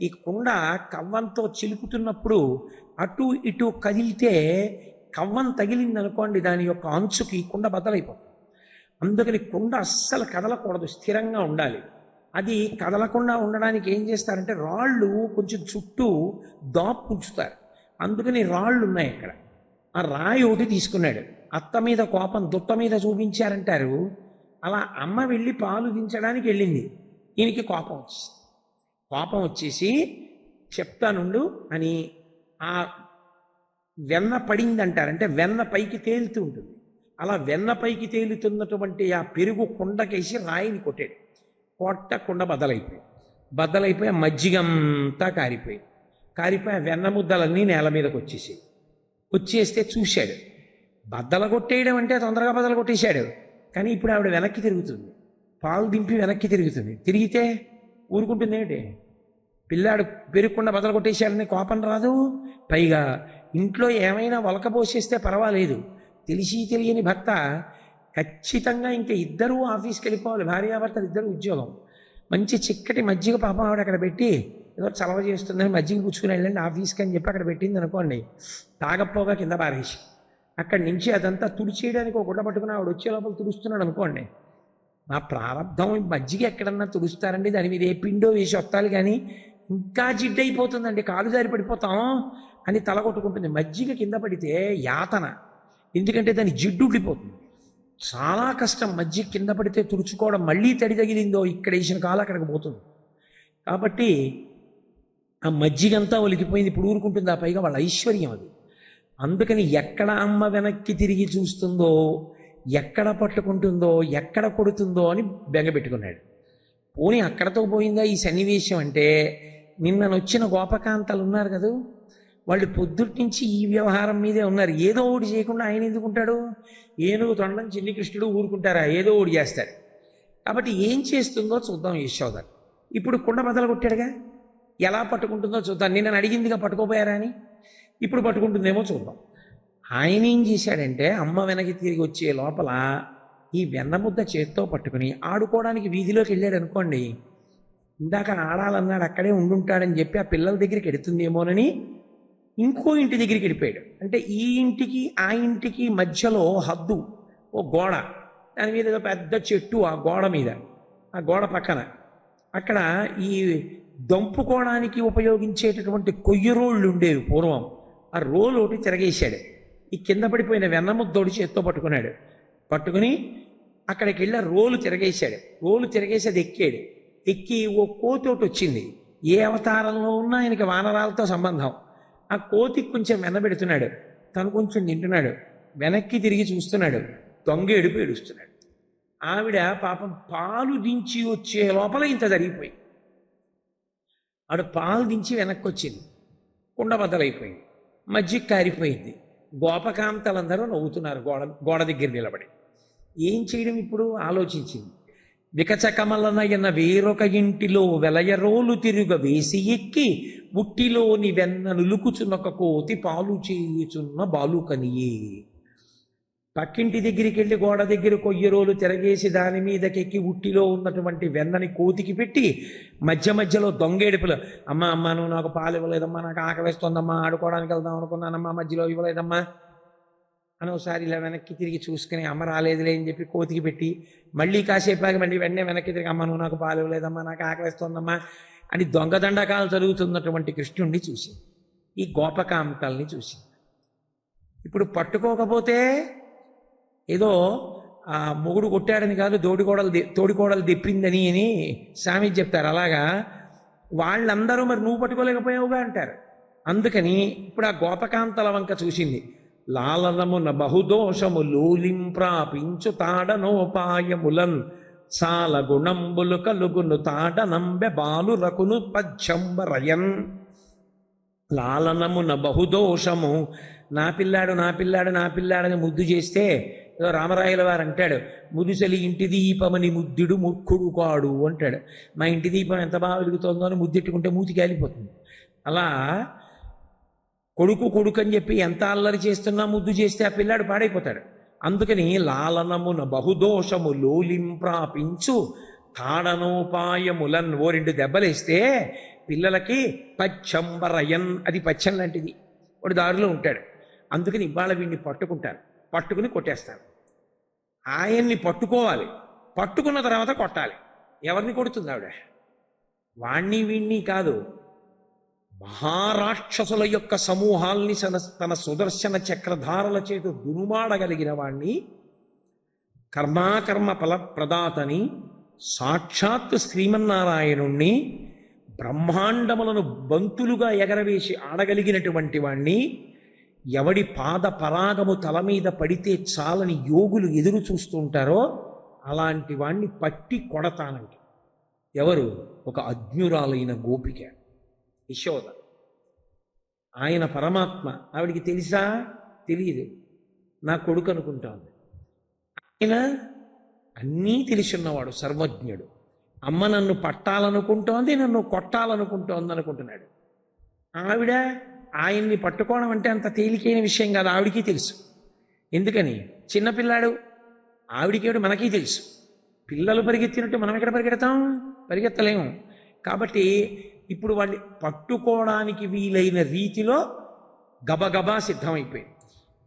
ఈ కుండ కవ్వంతో చిలుకుతున్నప్పుడు అటు ఇటు కదిలితే కవ్వం తగిలిందనుకోండి, దాని యొక్క అంచుకి కుండ బద్దలైపోతుంది. అందుకని కుండ అస్సలు కదలకూడదు, స్థిరంగా ఉండాలి. అది కదలకుండా ఉండడానికి ఏం చేస్తారంటే రాళ్ళు కొంచెం చుట్టూ దాపుంచుతారు. అందుకని రాళ్ళు ఉన్నాయి అక్కడ. ఆ రాయి ఒకటి తీసుకున్నాడు. అత్త మీద కోపం దుత్త మీద చూపించారంటారు. అలా అమ్మ వెళ్ళి పాలు దించడానికి వెళ్ళింది. ఈయనకి కోపం వచ్చేసి చెప్తానుండు అని ఆ వెన్న పడిందంటారు, అంటే వెన్న పైకి తేలుతూ ఉంటుంది. అలా వెన్న పైకి తేలుతున్నటువంటి ఆ పెరుగు కుండకేసి రాయిని కొట్టాడు. కుండ బద్దలైపోయి మజ్జిగంతా కారిపోయి ఆ వెన్న ముద్దలన్నీ నేల మీదకి వచ్చేస్తే చూశాడు. బద్దల కొట్టేయడం అంటే తొందరగా బద్దలు కొట్టేశాడు. కానీ ఇప్పుడు ఆవిడ వెనక్కి తిరుగుతుంది, పాలు దింపి వెనక్కి తిరుగుతుంది. తిరిగితే ఊరుకుంటుంది ఏమిటి? పిల్లాడు పెరుగుకుండా బద్దలు కొట్టేశాడని కోపం రాదు. పైగా ఇంట్లో ఏమైనా ఒలకపోసేస్తే పర్వాలేదు, తెలిసి తెలియని భర్త ఖచ్చితంగా ఇంకా ఇద్దరూ ఆఫీస్కి వెళ్ళిపోవాలి, భార్యాభర్తలు ఇద్దరు ఉద్యోగం. మంచి చిక్కటి మజ్జిగ పాపం ఆవిడ అక్కడ పెట్టి ఏదో చలవ చేస్తుందని మజ్జిగ పుచ్చుకుని వెళ్ళండి ఆఫీస్కి అని చెప్పి అక్కడ పెట్టింది అనుకోండి. తాగపోగా కింద పారేసి అక్కడి నుంచి అదంతా తుడిచేయడానికి ఒక గుడ్డ పట్టుకుని ఆవిడ వచ్చే లోపల తుడుస్తున్నాడు అనుకోండి. నా ప్రారంభం మజ్జిగ ఎక్కడన్నా తుడుస్తారండి, దాని మీద ఏ పిండో వేసి వత్తాలి, కానీ ఇంకా జిడ్డైపోతుందండి, కాలు జారి పడిపోతాం అని తల కొట్టుకుంటుంది. మజ్జిగ కింద పడితే యాతన, ఎందుకంటే దాని జిడ్డు ఉండిపోతుంది. చాలా కష్టం మజ్జిగ కింద పడితే తుడుచుకోవడం. మళ్ళీ తడి తగిలిందో ఇక్కడ వేసిన కాలు అక్కడికి పోతుంది. కాబట్టి ఆ మజ్జిగంతా ఒలికిపోయింది, ఇప్పుడు ఊరుకుంటుంది. ఆ పైగా వాళ్ళ ఐశ్వర్యం అది. అందుకని ఎక్కడ అమ్మ వెనక్కి తిరిగి చూస్తుందో, ఎక్కడ పట్టుకుంటుందో, ఎక్కడ కొడుతుందో అని బెంగపెట్టుకున్నాడు. పోనీ అక్కడతో పోయిందా ఈ సన్నివేశం అంటే, నిన్ననొచ్చిన గోపకాంతలు ఉన్నారు కదా, వాళ్ళు పొద్దుటి నుంచి ఈ వ్యవహారం మీదే ఉన్నారు. ఏదో ఒకటి చేయకుండా ఆయన ఎందుకుంటాడు? ఏనుగు తొండం చిన్ని కృష్ణుడు ఊరుకుంటారా? ఏదో ఒకటి చేస్తారు. కాబట్టి ఏం చేస్తుందో చూద్దాం యశోద. ఇప్పుడు కుండ బద్దలు కొట్టాడుగా, ఎలా పట్టుకుంటుందో చూద్దాం. నిన్న అడిగిందిగా పట్టుకోపోయారా అని, ఇప్పుడు పట్టుకుంటుందేమో చూద్దాం. ఆయన ఏం చేశాడంటే, అమ్మ వెనక్కి తిరిగి వచ్చే లోపల ఈ వెన్నముద్ద చేత్తో పట్టుకుని ఆడుకోవడానికి వీధిలోకి వెళ్ళాడు అనుకోండి. ఇందాక ఆడాలన్నాడు, అక్కడే ఉండుంటాడని చెప్పి ఆ పిల్లల దగ్గరికి ఎడుతుందేమోనని ఇంకో ఇంటి దగ్గరికి వెళ్ళిపోయాడు. అంటే ఈ ఇంటికి ఆ ఇంటికి మధ్యలో హద్దు, ఓ గోడ, దాని మీద ఏదో పెద్ద చెట్టు, ఆ గోడ మీద, ఆ గోడ పక్కన అక్కడ ఈ దంపుకోవడానికి ఉపయోగించేటటువంటి కొయ్య రోళ్ళు ఉండేవి పూర్వం. ఆ రోలు ఒకటి తిరగేశాడు. ఈ కింద పడిపోయిన వెన్నముద్దోడి చేత్తో పట్టుకుని అక్కడికి వెళ్ళి రోలు తిరగేశాడు. రోలు తిరగేసి అది ఎక్కి ఓ కోతి ఒకటి వచ్చింది. ఏ అవతారంలో ఉన్నా ఆయనకి వానరాలతో సంబంధం. ఆ కోతికి కొంచెం వెన్నబెడుతున్నాడు, తను కొంచెం తింటున్నాడు, వెనక్కి తిరిగి చూస్తున్నాడు, దొంగ ఏడుస్తున్నాడు. ఆవిడ పాపం పాలు దించి వచ్చే లోపల ఇంత జరిగిపోయి, ఆవిడ పాలు దించి వెనక్కి వచ్చింది, కుండ బద్దలైపోయింది, మజ్జిగ కారిపోయింది. గోపకాంతలందరూ నవ్వుతున్నారు గోడ దగ్గర నిలబడి. ఏం చేయడం ఇప్పుడు ఆలోచించింది. వికచకమలనయన వేరొక ఇంటిలో వెలయరోలు తిరుగ వేసి ఎక్కి ఉట్టిలోని వెన్న నులుకుచున్నొక కోతి పాలు చేయుచున్న బాలుకనియే. పక్కింటి దగ్గరికి వెళ్ళి గోడ దగ్గర కొయ్యరోలు తిరగేసి దాని మీదకెక్కి ఉట్టిలో ఉన్నటువంటి వెన్నని కోతికి పెట్టి మధ్యలో దొంగేడుపులు, అమ్మ నువ్వు నాకు పాలు ఇవ్వలేదమ్మా, నాకు ఆకలిస్తోందమ్మా, ఆడుకోవడానికి వెళ్దాం అనుకున్నానమ్మా, మధ్యలో ఇవ్వలేదమ్మా అని ఒకసారి ఇలా వెనక్కి తిరిగి చూసుకుని అమ్మ రాలేదులే అని చెప్పి కోతికి పెట్టి మళ్ళీ కాసేపాకి మళ్ళీ వెంటనే వెనక్కి తిరిగి, అమ్మ నువ్వు నాకు పాలు ఇవ్వలేదమ్మా, నాకు ఆకలిస్తోందమ్మా అని దొంగదండకాలు జరుగుతున్నటువంటి కృష్ణుణ్ణి చూసి, ఈ గోపకాంతల్ని చూసి, ఇప్పుడు పట్టుకోకపోతే ఏదో ఆ మొగుడు కొట్టాడని కాదు తోడికోడలు దెప్పిందని అని స్వామి చెప్తారు. అలాగా వాళ్ళందరూ మరి నువ్వు పట్టుకోలేకపోయావుగా అంటారు. అందుకని ఇప్పుడు ఆ గోపకాంతల వంక చూసింది. లాలనమున బహుదోషము లూలింప్రాపించు తాడనోపాయములన్ సాల గుణంబులు కలుగును తాడనంబె బాలు రకును పచ్చంబరయన్. లాలనమున బహుదోషము, నా పిల్లాడు నా పిల్లాడు నా పిల్లాడని ముద్దు చేస్తే ఏదో రామరాయల వారు అంటాడు, ముదుసలి ఇంటి దీపమని ముద్దుడు మూర్ఖుడు కాడు అంటాడు. మా ఇంటి దీపం ఎంత బాగా వెలుగుతుందో అని ముద్దెట్టుకుంటే మూతి కాలిపోతుంది. అలా కొడుకు కొడుకు అని చెప్పి ఎంత అల్లరి చేస్తున్నా ముద్దు చేస్తే ఆ పిల్లాడు పాడైపోతాడు. అందుకని లాలనమున బహుదోషము లోలింప్రాపించు తాడనోపాయములన్, ఓ 2 దెబ్బలేస్తే పిల్లలకి పచ్చంబరయన్, అది పచ్చం లాంటిది, వాడు దారిలో ఉంటాడు. అందుకని ఇవాళ వీడిని పట్టుకుంటారు, పట్టుకుని కొట్టేస్తారు. ఆయన్ని పట్టుకోవాలి, పట్టుకున్న తర్వాత కొట్టాలి. ఎవరిని కొడుతుంది ఆవిడ? వాణ్ణి వీణ్ణి కాదు, మహారాక్షసుల యొక్క సమూహాల్ని తన సుదర్శన చక్రధారల చేత దునుమాడగలిగిన వాణ్ణి, కర్మాకర్మ ఫలప్రదాతని, సాక్షాత్ శ్రీమన్నారాయణుణ్ణి, బ్రహ్మాండములను బంతులుగా ఎగరవేసి ఆడగలిగినటువంటి వాణ్ణి, ఎవడి పాద పరాగము తల మీద పడితే చాలని యోగులు ఎదురు చూస్తూ ఉంటారో అలాంటి వాణ్ణి పట్టి కొడతానంట. ఎవరు? ఒక అజ్ఞురాలైన గోపిక యశోద. ఆయన పరమాత్మ. ఆవిడికి తెలుసా? తెలియదు. నా కొడుకు అనుకుంటోంది. ఆయన అన్నీ తెలిసిన్నవాడు, సర్వజ్ఞుడు. అమ్మ నన్ను పట్టాలనుకుంటోంది, నన్ను కొట్టాలనుకుంటోంది అనుకుంటున్నాడు. ఆవిడ ఆయన్ని పట్టుకోవడం అంటే అంత తేలికైన విషయం కాదు, ఆవిడికి తెలుసు. ఎందుకని? చిన్నపిల్లాడు, ఆవిడికేడు మనకీ తెలుసు. పిల్లలు పరిగెత్తినట్టు మనం ఎక్కడ పరిగెడతాం? పరిగెత్తలేము. కాబట్టి ఇప్పుడు వాళ్ళని పట్టుకోవడానికి వీలైన రీతిలో గబగబా సిద్ధమైపోయింది.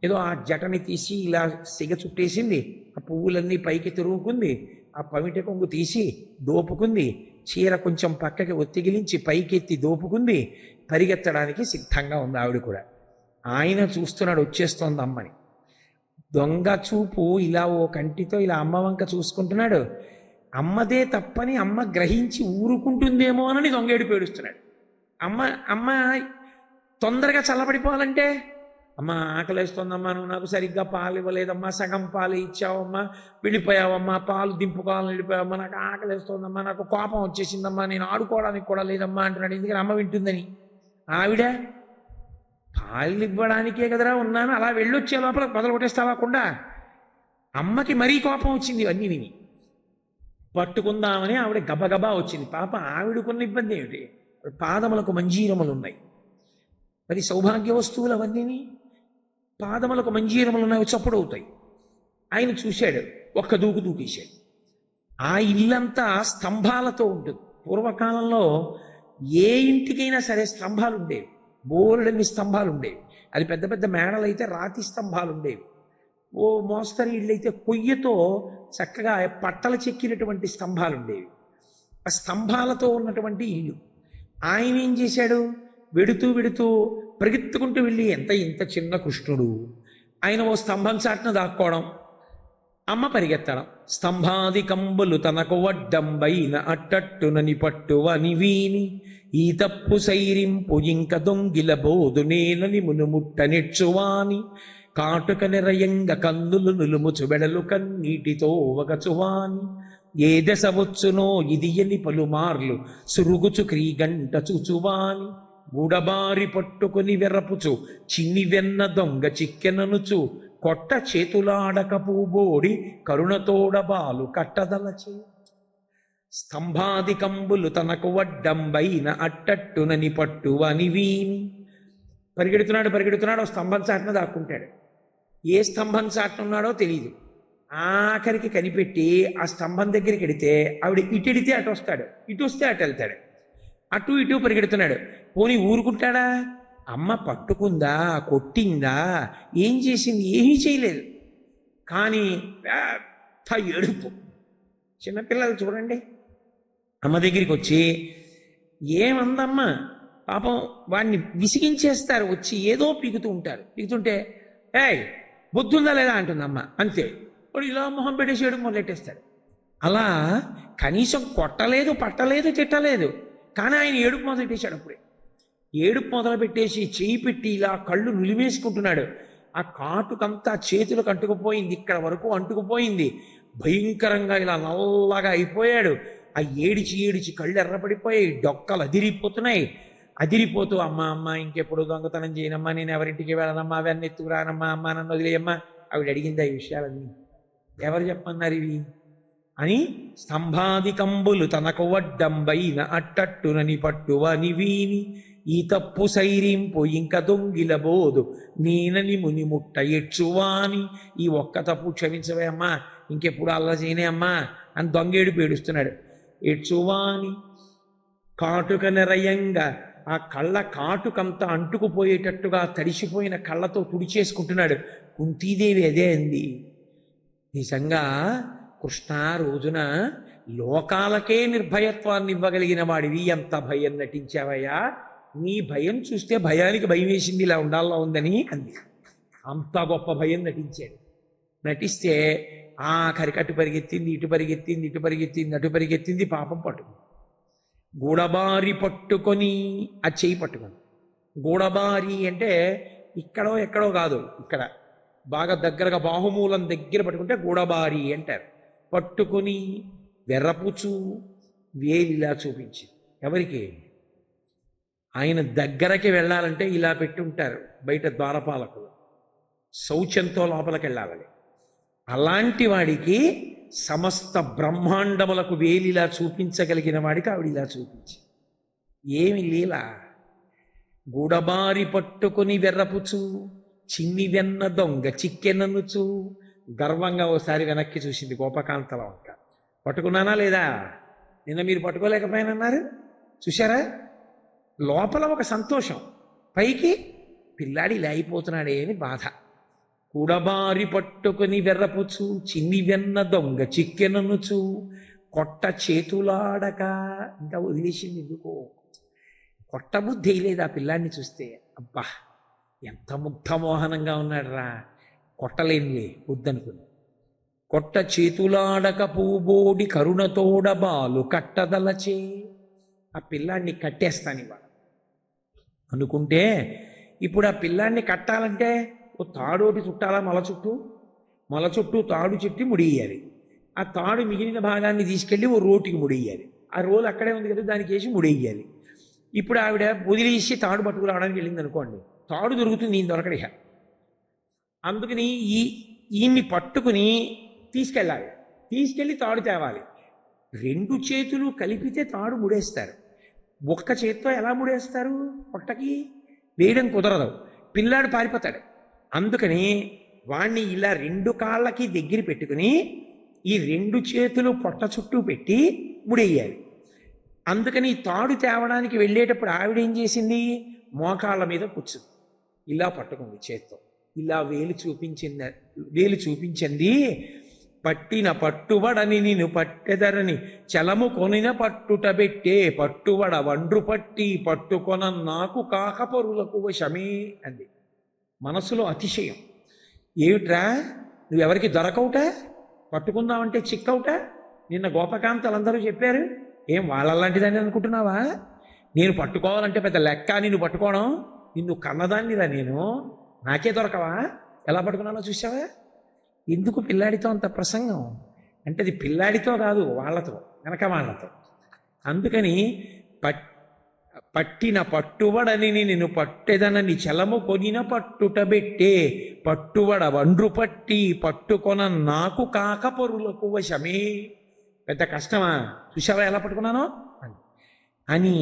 ఏదో ఆ జటని తీసి ఇలా సిగ చుట్టేసింది, ఆ పువ్వులన్నీ పైకి తిరుగుకుంది, ఆ పమిట కొంగు తీసి దోపుకుంది, చీర కొంచెం పక్కకి ఒత్తిగిలించి పైకెత్తి దోపుకుంది, పరిగెత్తడానికి సిద్ధంగా ఉంది ఆవిడ కూడా. ఆయన చూస్తున్నాడు, వచ్చేస్తోంది అమ్మని. దొంగ చూపు ఇలా ఓ కంటితో ఇలా అమ్మ వంక చూసుకుంటున్నాడు. అమ్మదే తప్పని అమ్మ గ్రహించి ఊరుకుంటుందేమో అని దొంగేడు పేడుస్తున్నాడు. అమ్మ తొందరగా చల్లబడిపోవాలంటే, అమ్మ ఆకలేస్తోందమ్మా, నువ్వు నాకు సరిగ్గా పాలు ఇవ్వలేదమ్మా, సగం పాలు ఇచ్చావమ్మా, వెళ్ళిపోయావమ్మా, పాలు దింపుకోవాలని వెళ్ళిపోయావమ్మా, నాకు ఆకలేస్తోందమ్మా, నాకు కోపం వచ్చేసిందమ్మా, నేను ఆడుకోవడానికి కూడా లేదమ్మా అంటున్నాడు. ఎందుకని? అమ్మ వింటుందని. ఆవిడ పాలు ఇవ్వడానికే కదరా ఉన్నాను, అలా వెళ్ళొచ్చే లోపల బదులు కొట్టేస్తావాకుండా. అమ్మకి మరీ కోపం వచ్చింది ఇవన్నీ విని. పట్టుకుందామని ఆవిడ గబగబా వచ్చింది. పాప ఆవిడకున్న ఇబ్బంది ఏమిటి? పాదములకు మంజీరములు ఉన్నాయి, మరి సౌభాగ్య వస్తువులు అవన్నీ పాదములకు మంజీరములు ఉన్నాయి, చప్పుడు అవుతాయి. ఆయన చూశాడు, ఒక్క దూకు దూకేశాడు. ఆ ఇల్లంతా స్తంభాలతో ఉంటుంది. పూర్వకాలంలో ఏ ఇంటికైనా సరే స్తంభాలు ఉండేవి, బోర్డని స్తంభాలు ఉండేవి. అది పెద్ద పెద్ద మేడలు అయితే రాతి స్తంభాలు ఉండేవి. ఓ మోస్తరు ఇళ్ళు అయితే కొయ్యతో చక్కగా పట్టలు చెక్కినటువంటి స్తంభాలు ఉండేవి. ఆ స్తంభాలతో ఉన్నటువంటి ఇల్లు. ఆయన ఏం చేశాడు? వెడుతూ వెడుతూ పరిగెత్తుకుంటూ వెళ్ళి, ఇంత చిన్న కృష్ణుడు, ఆయన ఓ స్తంభం చాటున దాక్కోవడం, అమ్మ పరిగెత్తడం. స్తంభాది కంబులు తనకు వడ్డంబైన అట్టట్టునని పట్టువని వీని, ఈ తప్పు సైరింపు ఇంక దొంగిల బోధు నేలని మునుముట్ట నెచ్చువాని, కాటుక నిరయంగ కందులు నులుముచు బెడలు కన్నీటితో ఒకచువాని, ఏ దశ వచ్చునో ఇది ఎని పలుమార్లు సురుగుచు క్రీగంట చూచువాని, గూడబారి పట్టుకుని వెర్రపుచు చిన్ని వెన్న దొంగ చిక్కెననుచు, కొట్ట చేతులాడక పూబోడి కరుణతోడ బాలు కట్టదలచే. స్తంభాది కంబులు తనకు వడ్డంబైన అట్టట్టునని పట్టువని వీని. పరిగెడుతున్నాడు, స్తంభం చాటున దాక్కుంటాడు. ఏ స్తంభం చాటున ఉన్నాడో తెలియదు. ఆఖరికి కనిపెట్టి ఆ స్తంభం దగ్గరికి వెడితే ఆవిడ ఇటెడితే అటు వస్తాడు, ఇటు వస్తే అటు వెళ్తాడు. అటు ఇటు పరిగెడుతున్నాడు. పోనీ ఊరుకుంటాడా? అమ్మ పట్టుకుందా, కొట్టిందా, ఏం చేసింది? ఏమీ చేయలేదు. కానీ పెద్ద ఏడుపు. చిన్నపిల్లలు చూడండి, అమ్మ దగ్గరికి వచ్చి ఏమందమ్మా, పాపం వాడిని విసిగించేస్తారు, వచ్చి ఏదో పీకుతూ ఉంటారు. పీకుతుంటే, ఏయ్ బుద్ధుందా లేదా అంటుందమ్మ. అంతే. వాడు ఇలా మొహం పెట్టేసి ఏడుపు మొదలెట్టేస్తాడు. అలా కనీసం కొట్టలేదు, పట్టలేదు, తిట్టలేదు, కానీ ఆయన ఏడుపు మొదలెట్టేశాడు. అప్పుడే ఏడుపు మొదలు పెట్టేసి చేయి పెట్టి ఇలా కళ్ళు నులిమేసుకుంటున్నాడు. ఆ కాటుకంతా చేతులకు అంటుకుపోయింది, ఇక్కడ వరకు అంటుకుపోయింది. భయంకరంగా ఇలా నల్లగా అయిపోయాడు. ఆ ఏడిచి ఏడిచి కళ్ళు ఎర్రపడిపోయాయి, డొక్కలు అదిరిపోతున్నాయి. అదిరిపోతూ అమ్మ అమ్మ ఇంకెప్పుడు దొంగతనం చేయనమ్మా, నేను ఎవరింటికి వెళ్ళనమ్మా, అవన్నీ ఎత్తుకురానమ్మా, అమ్మ నన్ను వదిలేయమ్మా. ఆవిడ అడిగింది ఈ విషయాలన్నీ. ఎవరు చెప్పన్నారు ఇవి అని. స్తంభాదికంబులు తనకు వడ్డంబైన అట్టట్టునని పట్టువని వీని ఈ తప్పు సైరింపు ఇంక దొంగిల బోదు నేనని ముని ముట్ట ఎచ్చువాని. ఈ ఒక్క తప్పు క్షమించవే అమ్మా, ఇంకెప్పుడు అల్ల చేయనే అమ్మా అని దొంగేడు పేడుస్తున్నాడు. ఎచ్చువాని కాటుక నిరయంగా ఆ కళ్ళ కాటుకంతా అంటుకుపోయేటట్టుగా తడిసిపోయిన కళ్ళతో తుడిచేసుకుంటున్నాడు. కుంతీదేవి అదే అంది, నిజంగా కృష్ణ రోజున లోకాలకే నిర్భయత్వాన్ని ఇవ్వగలిగిన వాడివి, ఎంత భయం నటించావయ్యా, నీ భయం చూస్తే భయానికి భయం వేసింది, ఇలా ఉండాలా ఉందని అంది. అంత గొప్ప భయం నటించాడు. నటిస్తే ఆఖరికి అటు పరిగెత్తింది, ఇటు పరిగెత్తింది, ఇటు పరిగెత్తింది, అటు పరిగెత్తింది, పాపం పట్టుకుంది. గూడబారి పట్టుకొని ఆ చెయ్యి పట్టుకొని, గూడబారి అంటే ఇక్కడో ఎక్కడో కాదు, ఇక్కడ బాగా దగ్గరగా బాహుమూలం దగ్గర పట్టుకుంటే గూడబారి అంటారు. పట్టుకొని వెర్రపుచు వేలిలా చూపించి, ఎవరికి? ఆయన దగ్గరకి వెళ్ళాలంటే ఇలా పెట్టుంటారు బయట ద్వారపాలకులు, శౌచంతో లోపలికి వెళ్ళాలని. అలాంటి వాడికి సమస్త బ్రహ్మాండములకు వేలిలా చూపించగలిగిన వాడికి ఆవిడ ఇలా చూపించి, ఏమి లీల! గూడబారి పట్టుకుని వెర్రపుచు చిన్ని వెన్న దొంగ చిక్కెననుచు. గర్వంగా ఓసారి వెనక్కి చూసింది గోపకాంతల వంక. పట్టుకున్నానా లేదా? నిన్న మీరు పట్టుకోలేకపోయానన్నారు, చూశారా? లోపల ఒక సంతోషం, పైకి పిల్లాడి ఇలా అయిపోతున్నాడే అని బాధ. కూడబారి పట్టుకుని వెర్రపుచు చిన్ని వెన్న దొంగ చిక్కెననుచు కొట్ట చేతులాడక. ఇంకా వదిలేసింది ఎందుకో, కొట్ట బుద్ధి లేదు ఆ పిల్లాడిని చూస్తే. అబ్బా ఎంత ముగ్ధమోహనంగా ఉన్నాడు రా, కొట్టలేనిలే వద్దనుకుని. కొట్ట చేతులాడక పూబోడి కరుణతోడ బాలు కట్టదలచే. ఆ పిల్లాడిని కట్టేస్తాను ఇవాళ అనుకుంటే, ఇప్పుడు ఆ పిల్లాడిని కట్టాలంటే ఓ తాడోటి చుట్టాలా, మొల చుట్టూ తాడు చుట్టి ముడియాలి. ఆ తాడు మిగిలిన భాగాన్ని తీసుకెళ్ళి ఓ రోటికి ముడియాలి. ఆ రోలు అక్కడే ఉంది కదా, దానికి వేసి ముడియాలి. ఇప్పుడు ఆవిడ వదిలేసి తాడు పట్టుకురావడానికి వెళ్ళింది అనుకోండి, తాడు దొరుకుతుంది, ఈయన దొరకడిగా. అందుకని ఈయన్ని పట్టుకుని తీసుకెళ్ళాలి, తీసుకెళ్ళి తాడు తేవాలి. రెండు చేతులు కలిపితే తాడు ముడేస్తారు, ఒక్క చేత్తో ఎలా ముడేస్తారు? పొట్టకి వేయడం కుదరదు, పిల్లాడు పారిపోతాడు. అందుకని వాణ్ణి ఇలా రెండు కాళ్ళకి దగ్గర పెట్టుకుని ఈ రెండు చేతులు పొట్ట చుట్టూ పెట్టి ముడేయాలి. అందుకని తాడు తేవడానికి వెళ్ళేటప్పుడు ఆవిడ ఏం చేసింది? మోకాళ్ళ మీద కూర్చుంది, ఇలా పట్టుకుంది చేత్తో, ఇలా వేలు చూపించింది. పట్టిన పట్టుబడని నిన్ను పట్టెదరని చలము కొనిన పట్టుట పెట్టే పట్టుబడ వండ్రు పట్టి పట్టుకొన నాకు కాకపరులకు వశమే అంది. మనసులో అతిశయం. ఏమిట్రా నువ్వెవరికి దొరకవుట, పట్టుకుందామంటే చిక్కవుట? నిన్న గోపకాంతలందరూ చెప్పారు, ఏం వాళ్ళలాంటిదని అనుకుంటున్నావా? నేను పట్టుకోవాలంటే పెద్ద లెక్క, నిన్ను పట్టుకోవడం, నిన్ను కన్నదాన్నిరా నేను, నాకే దొరకవా? ఎలా పట్టుకున్నానో చూసావా? ఎందుకు పిల్లాడితో అంత ప్రసంగం అంటే, అది పిల్లాడితో కాదు, వాళ్ళతో, వెనక వాళ్ళతో. అందుకని పట్టిన పట్టుబడని నిన్ను పట్టెదనని చలము కొనిన పట్టుటబెట్టే పట్టుబడ వండ్రు పట్టి పట్టుకొన నాకు కాకపరులకు వశమే. పెద్ద కష్టమా? చూసావా ఎలా పట్టుకున్నానో అని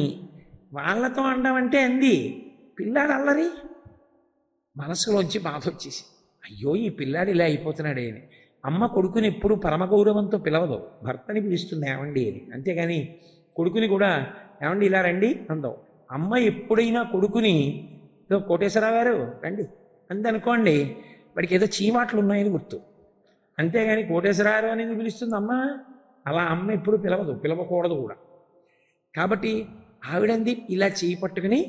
వాళ్ళతో అంటామంటే అంది. పిల్లాడు అల్లరి, మనసులోంచి బాధ వచ్చేసి, అయ్యో ఈ పిల్లాడు ఇలా అయిపోతున్నాడే అని. అమ్మ కొడుకుని ఎప్పుడు పరమగౌరవంతో పిలవదు, భర్తని పిలుస్తుంది ఏమండి అని, అంతేగాని కొడుకుని కూడా ఏమండి ఇలా రండి అందం. అమ్మ ఎప్పుడైనా కొడుకుని ఏదో కోటేశ్వరరావు గారు రండి అందనుకోండి, వాడికి ఏదో చీమాట్లు ఉన్నాయని గుర్తు, అంతేగాని కోటేశ్వరరావు అనేది పిలుస్తుంది అమ్మ. అలా అమ్మ ఎప్పుడు పిలవదు, పిలవకూడదు కూడా. కాబట్టి ఆవిడంది ఇలా చేయి పట్టుకుని,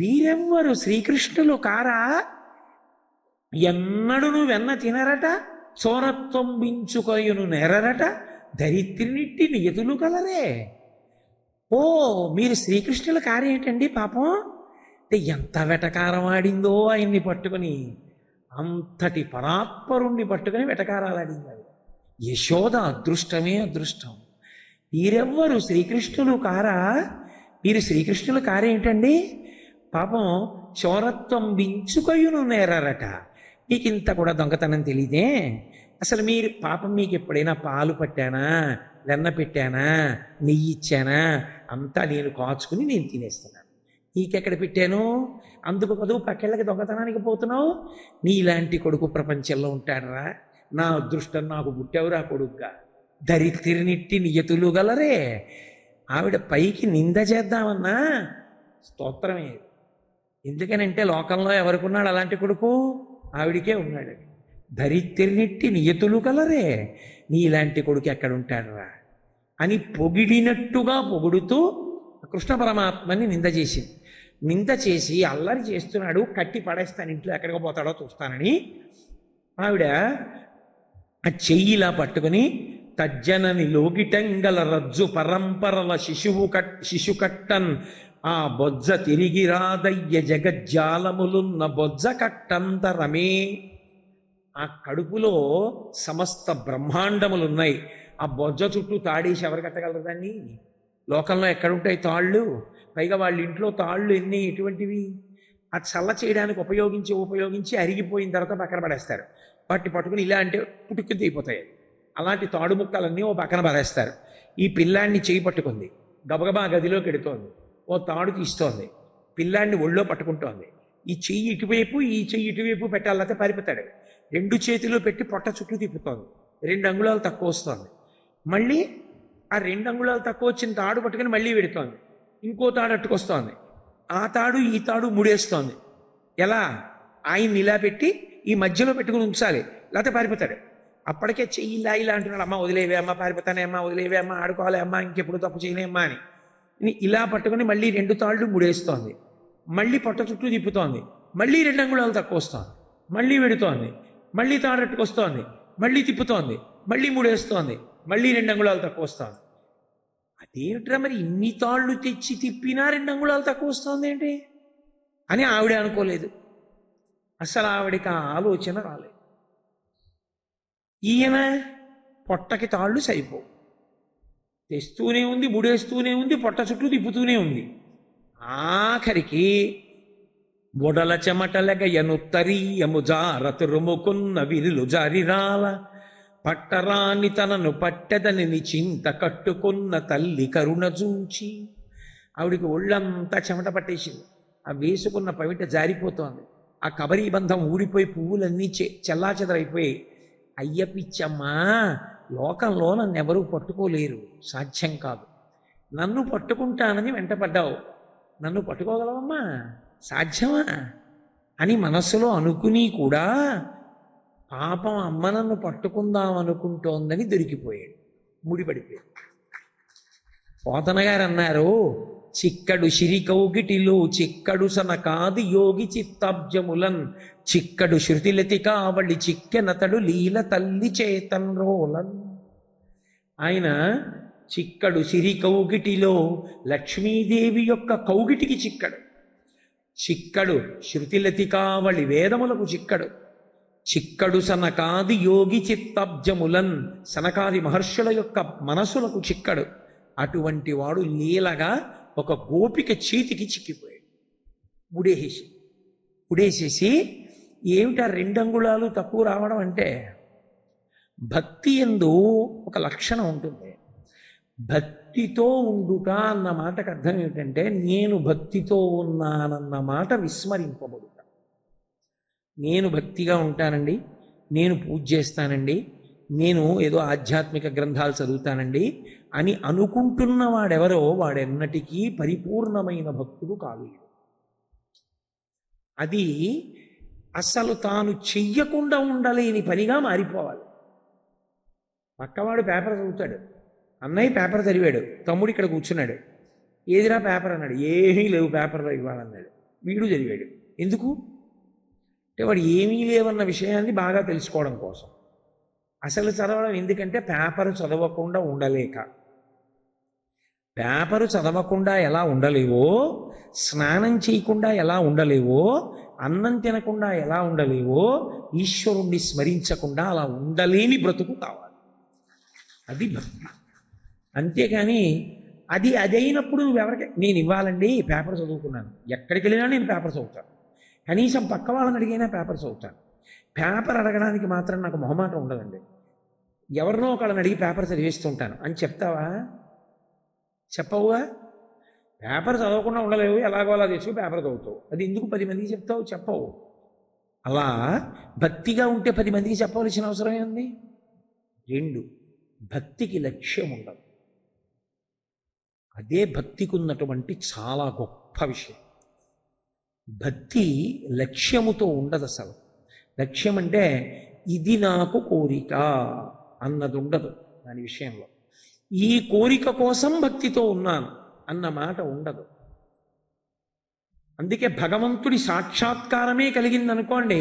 వీరెవ్వరు శ్రీకృష్ణులు కారా, ఎన్నడూ వెన్న తినరట, చోరత్వం బించుకొయును నెరరట దరిత్రినిట్టి నియతులు కలరే. ఓ, మీరు శ్రీకృష్ణుల కార్యం ఏంటండి పాపం? అంటే ఎంత వెటకారం ఆడిందో ఆయన్ని పట్టుకొని, అంతటి పరాత్పరుణ్ణి పట్టుకొని వెటకారాలాడింది ఆవిడ. యశోద అదృష్టమే అదృష్టం. మీరెవ్వరు శ్రీకృష్ణులు కారా? మీరు శ్రీకృష్ణుల కార్యం ఏంటండి? పాపం చోరత్వం బించుకొయును నేరరట. మీకు ఇంత కూడా దొంగతనం తెలియదే? అసలు మీరు పాపం, మీకు ఎప్పుడైనా పాలు పట్టానా, వెన్న పెట్టానా, నెయ్యి ఇచ్చానా? అంతా నేను కాచుకుని నేను తినేస్తున్నాను. నీకెక్కడ పెట్టాను? అందుకు కదూ పక్కెళ్ళకి దొంగతనానికి పోతున్నావు. నీలాంటి కొడుకు ప్రపంచంలో ఉంటాడరా? నా అదృష్టం నాకు పుట్టావురా కొడుకుగా. దరిద్రినిట్టి నియతులు గలరే. ఆవిడ పైకి నింద చేద్దామన్నా స్తోత్రమే. ఎందుకనంటే లోకంలో ఎవరికున్నాడు అలాంటి కొడుకు? ఆవిడికే ఉన్నాడు. దరిద్రినిట్టి నియతులు కలరే, నీలాంటి కొడుకు ఎక్కడుంటాడరా అని పొగిడినట్టుగా పొగుడుతూ కృష్ణ పరమాత్మని నింద చేసింది. నింద చేసి అల్లరి చేస్తున్నాడు, కట్టి పడేస్తాను, ఇంట్లో ఎక్కడికి పోతాడో చూస్తానని ఆవిడ ఆ చెయ్యిలా పట్టుకుని తజ్జనని లోగిటంగల రజ్జు పరంపరల శిశుకట్టన్ ఆ బొజ్జ తిరిగి రాదయ్య జగజ్జాలములున్న బొజ్జ కట్టంతరమే. ఆ కడుపులో సమస్త బ్రహ్మాండములున్నాయి. ఆ బొజ్జ చుట్టూ తాడేసి ఎవరు కట్టగలరు దాన్ని? లోకంలో ఎక్కడుంటాయి తాళ్ళు? పైగా వాళ్ళ ఇంట్లో తాళ్ళు ఎటువంటివి? ఆ చల్ల చేయడానికి ఉపయోగించి అరిగిపోయిన తర్వాత పక్కన పడేస్తారు. వాటిని పట్టుకుని ఇలా అంటే పుట్టుకు తీయిపోతాయి. అలాంటి తాడు ముక్కలన్నీ ఓ పక్కన పడేస్తారు. ఈ పిల్లాన్ని చేయి పట్టుకుంది, గబగబా గదిలోకి ఎడుతోంది, ఓ తాడు తీస్తోంది, పిల్లాన్ని ఒళ్ళో పట్టుకుంటోంది. ఈ చెయ్యి ఇటువైపు, ఈ చెయ్యి ఇటువైపు పెట్టాలంటే పారిపోతాడు. రెండు చేతిలో పెట్టి పొట్ట చుట్టూ తిప్పుతోంది. 2 అంగుళాలు తక్కువ వస్తోంది. మళ్ళీ ఆ 2 అంగుళాలు తక్కువ వచ్చిన తాడు పట్టుకుని మళ్ళీ పెడుతోంది. ఇంకో తాడు అట్టుకొస్తోంది. ఆ తాడు ఈ తాడు ముడేస్తోంది. ఎలా? ఆయన్ని ఇలా పెట్టి ఈ మధ్యలో పెట్టుకుని ఉంచాలి, లేకపోతే పారిపోతాడు. అప్పటికే చెయ్యి ఇలా అంటున్నాడు, అమ్మ వదిలేవే అమ్మ, పారిపోతానే అమ్మ, వదిలేవే అమ్మ, ఆడుకోవాలి అమ్మ, ఇంకెప్పుడు తప్పు చేయలేమ్మా అని ఇలా పట్టుకుని మళ్ళీ 2 తాళ్ళు ముడేస్తోంది. మళ్ళీ పొట్ట చుట్టూ తిప్పుతోంది. మళ్ళీ 2 అంగుళాలు తక్కువ వస్తోంది. మళ్ళీ పెడుతోంది. మళ్ళీ తాడట్టుకొస్తోంది. మళ్ళీ తిప్పుతోంది. మళ్ళీ ముడేస్తోంది. మళ్ళీ 2 అంగుళాలు తక్కువ వస్తోంది. అదేమిట్రా మరి ఇన్ని తాళ్ళు తెచ్చి తిప్పినా 2 అంగుళాలు తక్కువ వస్తోంది ఏంటి అని ఆవిడ అనుకోలేదు. అసలు ఆవిడికి ఆ ఆలోచన రాలేదు. ఈయన పొట్టకి తాళ్ళు సరిపోవు, తెస్తూనే ఉంది, ముడేస్తూనే ఉంది, పొట్ట చుట్టూ తిప్పుతూనే ఉంది. ఆఖరికి బొడల చెమటలగ ఎనుత్తరీయము జారతురుముకున్న విరులు జారిరాల పట్టరాని తనను పట్టెదని చింత కట్టుకున్న తల్లి కరుణ చూచి. ఆవిడికి ఒళ్ళంతా చెమట పట్టేసింది. ఆ వేసుకున్న పవిట జారిపోతోంది. ఆ కబరీ బంధం ఊడిపోయి పువ్వులన్నీ చెల్లాచెదరైపోయి, అయ్య పిచ్చమ్మా, లోకంలో నన్ను ఎవరూ పట్టుకోలేరు, సాధ్యం కాదు. నన్ను పట్టుకుంటానని వెంటపడ్డావు, నన్ను పట్టుకోగలవమ్మా, సాధ్యమా అని మనస్సులో అనుకుని కూడా పాపం అమ్మ నన్ను పట్టుకుందాం అనుకుంటోందని దొరికిపోయాడు, ముడిపడిపోయాడు. పోతన గారు అన్నారు, చిక్కడు శిరికౌగిటిలో చిక్కడు సన కాది యోగి చిత్తాబ్జములన్ చిక్కడు శృతిలతి కావళి చిక్కెనతడు లీల తల్లి చేతన్రోలన్. ఆయన చిక్కడు శిరికౌగిటిలో లక్ష్మీదేవి యొక్క కౌగిటికి చిక్కడు. చిక్కడు శృతిలతి కావళి వేదములకు చిక్కడు. చిక్కడు సనకాది యోగి చిత్తాబ్జములన్ సనకాది మహర్షుల యొక్క మనసులకు చిక్కడు. అటువంటి వాడు లీలగా ఒక గోపిక చేతికి చిక్కిపోయాడు. ముడేసేసి ఏమిటా 2 అంగుళాలు తక్కువ రావడం అంటే, భక్తి యందు ఒక లక్షణం ఉంటుంది. భక్తితో ఉండుట అన్న మాటకు అర్థం ఏమిటంటే, నేను భక్తితో ఉన్నానన్న మాట విస్మరింపబడుట. నేను భక్తిగా ఉంటానండి, నేను పూజ చేస్తానండి, నేను ఏదో ఆధ్యాత్మిక గ్రంథాలు చదువుతానండి అని అనుకుంటున్న వాడెవరో వాడెన్నటికీ పరిపూర్ణమైన భక్తుడు కాదు. అది అసలు తాను చెయ్యకుండా ఉండలేని పనిగా మారిపోవాలి. పక్కవాడు పేపర్ చదువుతాడు, అన్నయ్య పేపర్ చదివాడు, తమ్ముడు ఇక్కడ కూర్చున్నాడు, ఏదిరా పేపర్ అన్నాడు, ఏమీ లేవు పేపర్లో ఇవ్వాలన్నాడు. వీడు చదివాడు. ఎందుకు అంటే వాడు ఏమీ లేవన్న విషయాన్ని బాగా తెలుసుకోవడం కోసం. అసలు చదవడం ఎందుకంటే పేపర్ చదవకుండా ఉండలేక. పేపరు చదవకుండా ఎలా ఉండలేవో, స్నానం చేయకుండా ఎలా ఉండలేవో, అన్నం తినకుండా ఎలా ఉండలేవో, ఈశ్వరుణ్ణి స్మరించకుండా అలా ఉండలేని బ్రతుకు కావాలి. అది భక్తి. అంతేగాని అదైనప్పుడు నువ్వెవరికి నేను ఇవ్వాలండి పేపర్ చదువుకున్నాను, ఎక్కడికి వెళ్ళినా నేను పేపర్ చదువుతాను, కనీసం పక్క వాళ్ళని అడిగైనా పేపర్ చదువుతాను. పేపర్ అడగడానికి మాత్రం నాకు మొహమాటం ఉండదండి. ఎవరినో ఒకళ్ళని అడిగి పేపర్ చదివేస్తుంటాను అని చెప్తావా? చెప్పవుగా. పేపర్ చదవకుండా ఉండలేవు, ఎలాగో అలా తెచ్చుకు పేపర్ చదువుతావు. అది ఎందుకు 10 మందికి చెప్తావు? చెప్పవు. అలా భక్తిగా ఉంటే 10 మందికి చెప్పవలసిన అవసరం ఏంది? 2, భక్తికి లక్ష్యం ఉండదు. అదే భక్తికి ఉన్నటువంటి చాలా గొప్ప విషయం. భక్తి లక్ష్యముతో ఉండదు అసలు. లక్ష్యం అంటే ఇది నాకు కోరిక అన్నది ఉండదు దాని విషయంలో. ఈ కోరిక కోసం భక్తితో ఉన్నాను అన్న మాట ఉండదు. అందుకే భగవంతుడి సాక్షాత్కారమే కలిగిందనుకోండి,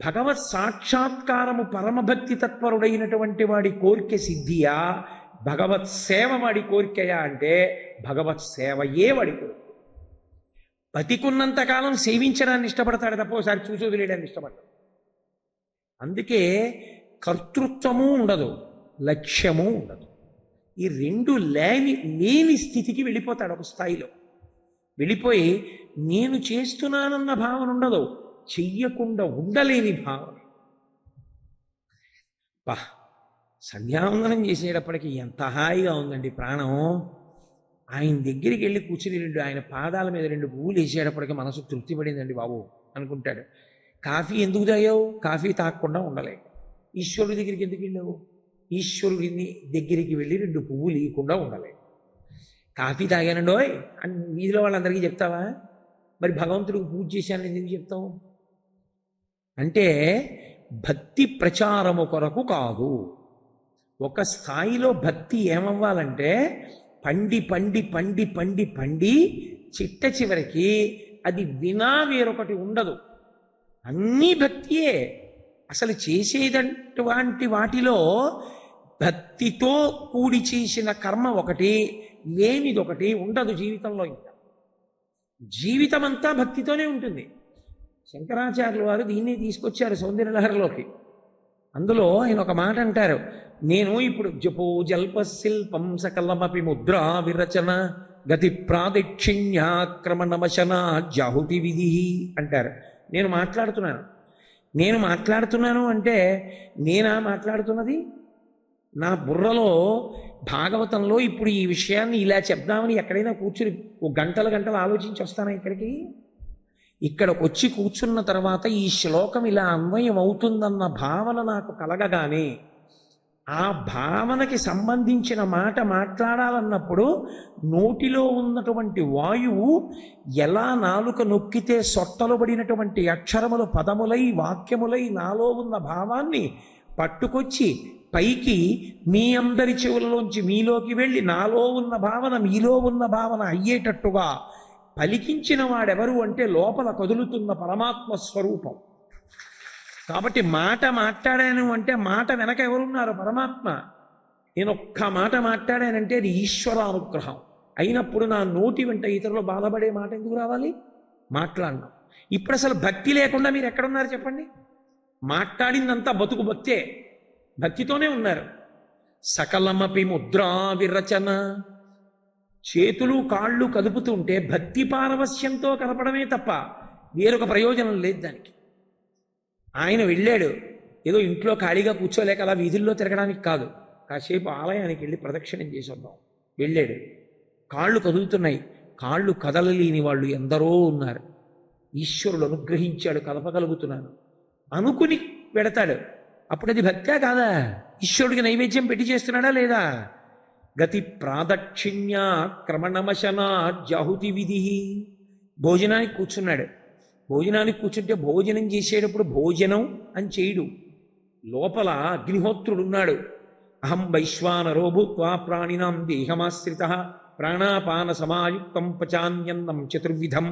భగవత్ సాక్షాత్కారము పరమభక్తి తత్పరుడైనటువంటి వాడి కోరిక సిద్ధియా, భగవత్ సేవ వాడి కోరికయా అంటే భగవత్ సేవయే వాడి కోరిక. బతికున్నంతకాలం సేవించడాన్ని ఇష్టపడతాడు తప్ప ఒకసారి చూసి వదిలేయడాన్ని ఇష్టపడతాడు. అందుకే కర్తృత్వము ఉండదు, లక్ష్యము ఉండదు. ఈ 2 లేని స్థితికి వెళ్ళిపోతాడు. ఒక స్థాయిలో వెళ్ళిపోయి నేను చేస్తున్నానన్న భావన ఉండదు, చెయ్యకుండా ఉండలేని భావన. సంధ్యావందనం చేసేటప్పటికి ఎంత హాయిగా ఉందండి ప్రాణం. ఆయన దగ్గరికి వెళ్ళి కూర్చుని ఆయన పాదాల మీద 2 పువ్వులు వేసేటప్పటికి మనసు తృప్తి పడిందండి బాబు అనుకుంటాడు. కాఫీ ఎందుకు తాగావు? కాఫీ తాగకుండా ఉండలేక. ఈశ్వరుడి దగ్గరికి ఎందుకు వెళ్ళావు? ఈశ్వరుడిని దగ్గరికి వెళ్ళి 2 పువ్వులు ఇవ్వకుండా ఉండలేక. కాఫీ తాగానండోయ్ అని వీధిలో వాళ్ళందరికీ చెప్తావా? మరి భగవంతుడికి పూజ చేశానని ఎందుకు చెప్తావు? అంటే భక్తి ప్రచారము కొరకు కాదు. ఒక స్థాయిలో భక్తి ఏమవ్వాలంటే పండి పండి పండి పండి పండి చిట్ట చివరికి అది వినా వేరొకటి ఉండదు. అన్నీ భక్తియే. అసలు చేసేటటువంటి వాటిలో భక్తితో కూడి చేసిన కర్మ ఒకటి, లేనిదొకటి ఉండదు జీవితంలో. ఇంకా జీవితం అంతా భక్తితోనే ఉంటుంది. శంకరాచార్యుల వారు దీన్ని తీసుకొచ్చారు సౌందర్యలహరిలోకి. అందులో ఆయన ఒక మాట అంటారు, నేను ఇప్పుడు జపో జల్ప శిల్పం సకలమపి ముద్రా విరచన గతి ప్రాదక్షిణ్యాక్రమణమశన జాహుతి విధి అంటారు. నేను మాట్లాడుతున్నాను అంటే నేనా మాట్లాడుతున్నది? నా బుర్రలో భాగవతంలో ఇప్పుడు ఈ విషయాన్ని ఇలా చెప్దామని ఎక్కడైనా కూర్చుని గంటలు ఆలోచించి వస్తానా ఇక్కడికి? ఇక్కడికి వచ్చి కూర్చున్న తర్వాత ఈ శ్లోకం ఇలా అన్వయం అవుతుందన్న భావన నాకు కలగగానే ఆ భావనకి సంబంధించిన మాట మాట్లాడాలన్నప్పుడు నోటిలో ఉన్నటువంటి వాయువు ఎలా నాలుక నొక్కితే సొట్టలుబడినటువంటి అక్షరములు పదములై వాక్యములై నాలో ఉన్న భావాన్ని పట్టుకొచ్చి పైకి మీ అందరి చెవులలోంచి మీలోకి వెళ్ళి నాలో ఉన్న భావన మీలో ఉన్న భావన అయ్యేటట్టుగా పలికించిన వాడెవరు అంటే లోపల కదులుతున్న పరమాత్మ స్వరూపం. కాబట్టి మాట మాట్లాడాను అంటే మాట వెనక ఎవరున్నారు? పరమాత్మ. నేను ఒక్క మాట మాట్లాడానంటే అది ఈశ్వరానుగ్రహం అయినప్పుడు నా నోటి వెంట ఇతరులు బాధపడే మాట ఎందుకు రావాలి? మాట్లాడినాం. ఇప్పుడు అసలు భక్తి లేకుండా మీరు ఎక్కడున్నారు చెప్పండి? మాట్లాడిందంతా బతుకు భక్తే, భక్తితోనే ఉన్నారు. సకలమపి ముద్రా విరచన, చేతులు కాళ్ళు కదుపుతుంటే భక్తి పారవస్యంతో కలపడమే తప్ప వేరొక ప్రయోజనం లేదు దానికి. ఆయన వెళ్ళాడు ఏదో ఇంట్లో ఖాళీగా కూర్చోలేక అలా వీధుల్లో తిరగడానికి కాదు, కాసేపు ఆలయానికి వెళ్ళి ప్రదక్షిణం చేసి వద్దాం వెళ్ళాడు. కాళ్ళు కదులుతున్నాయి, కాళ్ళు కదలలేని వాళ్ళు ఎందరో ఉన్నారు. ఈశ్వరుడు అనుగ్రహించాడు, కలపగలుగుతున్నాను అనుకుని పెడతాడు. అప్పుడు అది భక్తే కాదా? ఈశ్వరుడికి నైవేద్యం పెట్టి చేస్తున్నాడా లేదా? గతి ప్రాదక్షిణ్య క్రమణమశన జాహుతి విధి. భోజనానికి కూర్చున్నాడు. భోజనానికి కూర్చుంటే భోజనం చేసేటప్పుడు భోజనం అని చేయడు, లోపల అగ్నిహోత్రుడున్నాడు. అహం వైశ్వానరో భూత్వా ప్రాణినాం దేహమాశ్రిత ప్రాణాపాన సమాయుక్తం పచాన్యన్నం చతుర్విధం.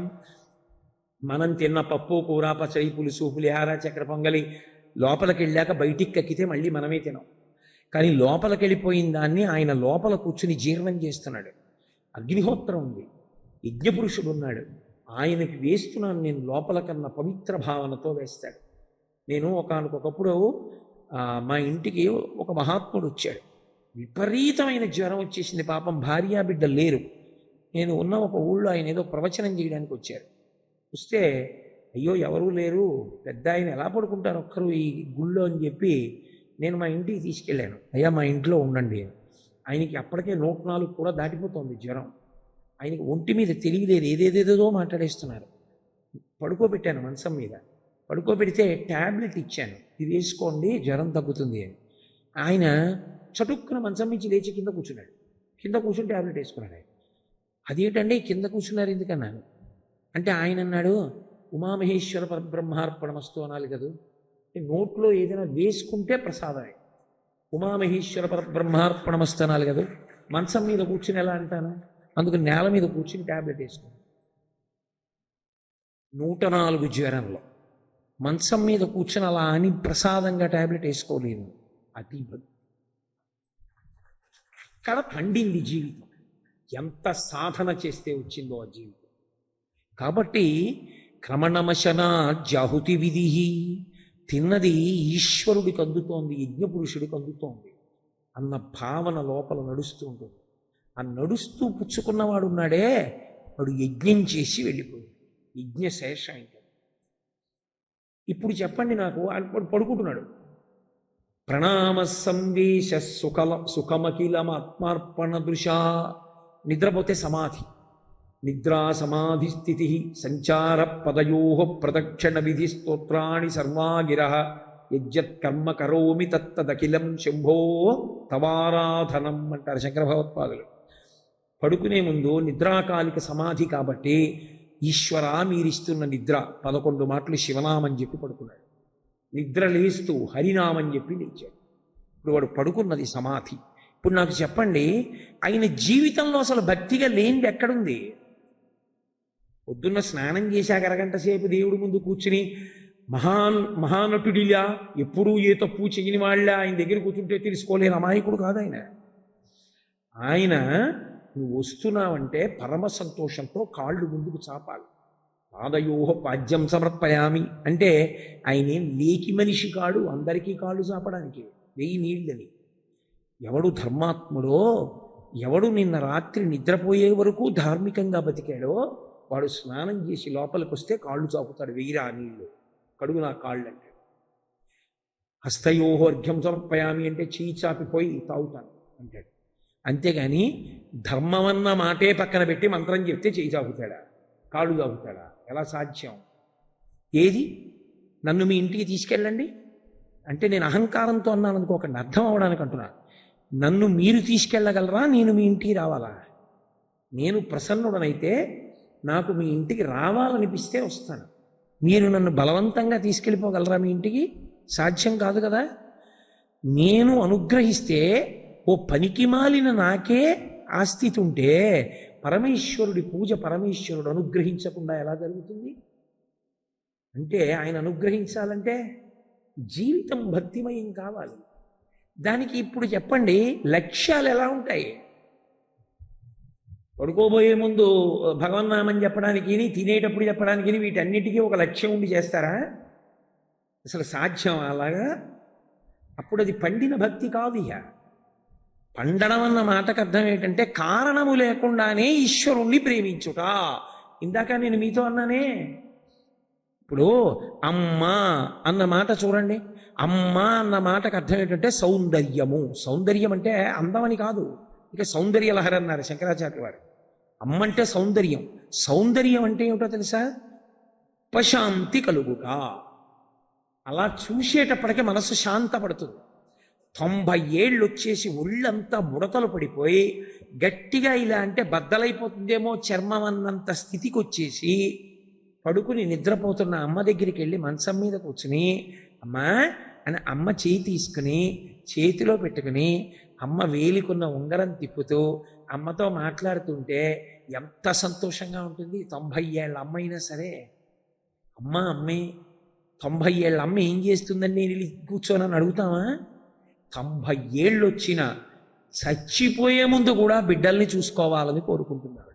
మనం తిన్న పప్పు కూర పచ్చడి పులుసు పులిహార చక్కెర పొంగలి లోపలికి వెళ్ళాక బయటికి కక్కితే మళ్ళీ మనమే తినాం. కానీ లోపలికి వెళ్ళిపోయిన దాన్ని ఆయన లోపల కూర్చుని జీర్ణం చేస్తున్నాడు. అగ్నిహోత్రం ఉంది, యజ్ఞపురుషుడు ఉన్నాడు, ఆయనకి వేస్తున్నాను నేను లోపల కన్నా పవిత్ర భావనతో వేస్తాడు. నేను ఒకానొకప్పుడు మా ఇంటికి ఒక మహాత్ముడు వచ్చాడు. విపరీతమైన జ్వరం వచ్చేసింది, పాపం భార్యా బిడ్డ లేరు. నేను ఉన్న ఒక ఊళ్ళో ఆయన ఏదో ప్రవచనం చేయడానికి వచ్చారు. వస్తే అయ్యో ఎవరూ లేరు, పెద్ద ఆయన ఎలా పడుకుంటారు ఒక్కరు ఈ గుళ్ళో అని చెప్పి నేను మా ఇంటికి తీసుకెళ్ళాను. అయ్యా మా ఇంట్లో ఉండండి. ఆయనకి అప్పటికే 104 కూడా దాటిపోతుంది జ్వరం. ఆయనకి ఒంటి మీద తెలియలేదు, ఏదేదేదో మాట్లాడేస్తున్నారు. పడుకోబెట్టాను మంచం మీద. పడుకోబెడితే ట్యాబ్లెట్ ఇచ్చాను, ఇది వేసుకోండి జ్వరం తగ్గుతుంది అని. ఆయన చటుక్కున మంచం నుంచి లేచి కింద కూర్చున్నాడు. కింద కూర్చుని ట్యాబ్లెట్ వేసుకున్నాడు. ఆయన అదేంటండి కింద కూర్చున్నారు ఎందుకన్నాను అంటే ఆయన అన్నాడు, ఉమామహేశ్వర పరబ్రహ్మార్పణమస్తు అనాలి కదా, నోట్లో ఏదైనా వేసుకుంటే ప్రసాదమే. ఉమామహేశ్వర పరబ్రహ్మార్పణమస్తు అనాలి కదా, మంచం మీద కూర్చుని ఎలా అంటాను, అందుకు నేల మీద కూర్చుని ట్యాబ్లెట్ వేసుకున్నాను. 104 జ్వరంలో మంచం మీద కూర్చుని అలా అని ప్రసాదంగా ట్యాబ్లెట్ వేసుకోలేదు. అది ఇక్కడ పండింది జీవితం, ఎంత సాధన చేస్తే వచ్చిందో ఆ జీవితం. కాబట్టి క్రమణమశన జాహుతి విధి, తిన్నది ఈశ్వరుడికి అందుతోంది, యజ్ఞపురుషుడికి అందుతోంది అన్న భావన లోపల నడుస్తూ ఉంటుంది. ఆ నడుస్తూ పుచ్చుకున్నవాడు ఉన్నాడే, వాడు యజ్ఞం చేసి వెళ్ళిపోయాడు, యజ్ఞశేషం. ఇంకా ఇప్పుడు చెప్పండి నాకు, వాడు పడుకుంటున్నాడు. ప్రణామ సంవేశ సుఖమఖిలమాత్మార్పణ దృశా, నిద్రపోతే సమాధి, నిద్రా సమాధి స్థితి సంచార పదయో ప్రదక్షిణ విధి స్తోత్రాణి సర్వాగిర యజ్జత్కర్మ కరోమి తత్తదఖిలం శంభో తవారాధనం అంటారు శంకర భగవత్పాదులు. పడుకునే ముందు నిద్రాకాలిక సమాధి కాబట్టి ఈశ్వర మీరిస్తున్న నిద్ర 11 మాటలు శివనామని చెప్పి పడుకున్నాడు. నిద్ర లేస్తూ హరినామని చెప్పి లేచాడు. ఇప్పుడు వాడు పడుకున్నది సమాధి. ఇప్పుడు నాకు చెప్పండి, ఆయన జీవితంలో అసలు భక్తిగా లేనిది ఎక్కడుంది? పొద్దున్న స్నానం చేశాక అరగంట సేపు దేవుడి ముందు కూర్చుని మహానటుడిలా ఎప్పుడూ ఏ తప్పు చేయని వాళ్ళ ఆయన దగ్గర కూర్చుంటే తెలుసుకోలేని అమాయకుడు కాదు ఆయన. ఆయన నువ్వు వస్తున్నావంటే పరమ సంతోషంతో కాళ్ళు ముందుకు చాపాలి. పాదయోహ పాద్యం సమర్పయామి అంటే ఆయనేం లేకి మనిషి కాడు, అందరికీ కాళ్ళు చాపడానికి 1000 నీళ్ళని. ఎవడు ధర్మాత్ముడో, ఎవడు నిన్న రాత్రి నిద్రపోయే వరకు ధార్మికంగా బతికాడో వాడు స్నానం చేసి లోపలికి వస్తే కాళ్ళు చాపుతాడు. 1000 నీళ్ళు కడుగు నా కాళ్ళు అంటే. హస్తయోహో అర్ఘ్యం సమర్పయామి అంటే చేయి చాపిపోయి తాగుతాను అంటాడు. అంతేగాని ధర్మమన్న మాటే పక్కన పెట్టి మంత్రం చెప్తే చేయి చాపుతాడా, కాళ్ళు చాపుతాడా? ఎలా సాధ్యం? ఏది నన్ను మీ ఇంటికి తీసుకెళ్ళండి అంటే నేను అహంకారంతో అన్నాను అనుకోకండి, అర్థం అవడానికి అంటున్నా. నన్ను మీరు తీసుకెళ్ళగలరా, నేను మీ ఇంటికి రావాలా? నేను ప్రసన్నుడనైతే నాకు మీ ఇంటికి రావాలనిపిస్తే వస్తాను. మీరు నన్ను బలవంతంగా తీసుకెళ్ళిపోగలరా మీ ఇంటికి? సాధ్యం కాదు కదా. నేను అనుగ్రహిస్తే ఓ పనికి మాలిన నాకే ఆ స్థితి ఉంటే పరమేశ్వరుడి పూజ పరమేశ్వరుడు అనుగ్రహించకుండా ఎలా జరుగుతుంది? అంటే ఆయన అనుగ్రహించాలంటే జీవితం భక్తిమయం కావాలి. దానికి ఇప్పుడు చెప్పండి లక్ష్యాలు ఎలా ఉంటాయి? పడుకోబోయే ముందు భగవన్నామని చెప్పడానికి, తినేటప్పుడు చెప్పడానికి వీటన్నిటికీ ఒక లక్ష్యం ఉండి చేస్తారా? అసలు సాధ్యం అలాగా? అప్పుడు అది పండిన భక్తి కాదు. ఇక పండడం అన్న మాటకు అర్థం ఏంటంటే కారణము లేకుండానే ఈశ్వరుణ్ణి ప్రేమించుట. ఇందాక నేను మీతో అన్నానే, ఇప్పుడు అమ్మ అన్న మాట చూడండి. అమ్మ అన్న మాటకు అర్థం ఏంటంటే సౌందర్యము. సౌందర్యం అంటే అందమని కాదు, ఇక సౌందర్య లహరి అన్నారు శంకరాచార్య వారు. అమ్మ అంటే సౌందర్యం. సౌందర్యం అంటే ఏమిటో తెలుసా? ఉపశాంతి కలుగుట. అలా చూసేటప్పటికే మనసు శాంతపడుతుంది. 90 ఏళ్ళు వచ్చేసి ఒళ్ళంతా ముడతలు పడిపోయి గట్టిగా ఇలా అంటే బద్దలైపోతుందేమో చర్మం అన్నంత స్థితికి వచ్చేసి పడుకుని నిద్రపోతున్న అమ్మ దగ్గరికి వెళ్ళి మంచం మీద కూర్చుని అమ్మా అని అమ్మ చేయి తీసుకుని చేతిలో పెట్టుకుని అమ్మ వేలికున్న ఉంగరం తిప్పుతూ అమ్మతో మాట్లాడుతుంటే ఎంత సంతోషంగా ఉంటుంది. 90 ఏళ్ళ అమ్మ అయినా సరే, అమ్మే 90 ఏళ్ళ అమ్మ ఏం చేస్తుందని నేను కూర్చోనని అడుగుతామా? 90 ఏళ్ళు వచ్చిన చచ్చిపోయే ముందు కూడా బిడ్డల్ని చూసుకోవాలని కోరుకుంటున్నాడు.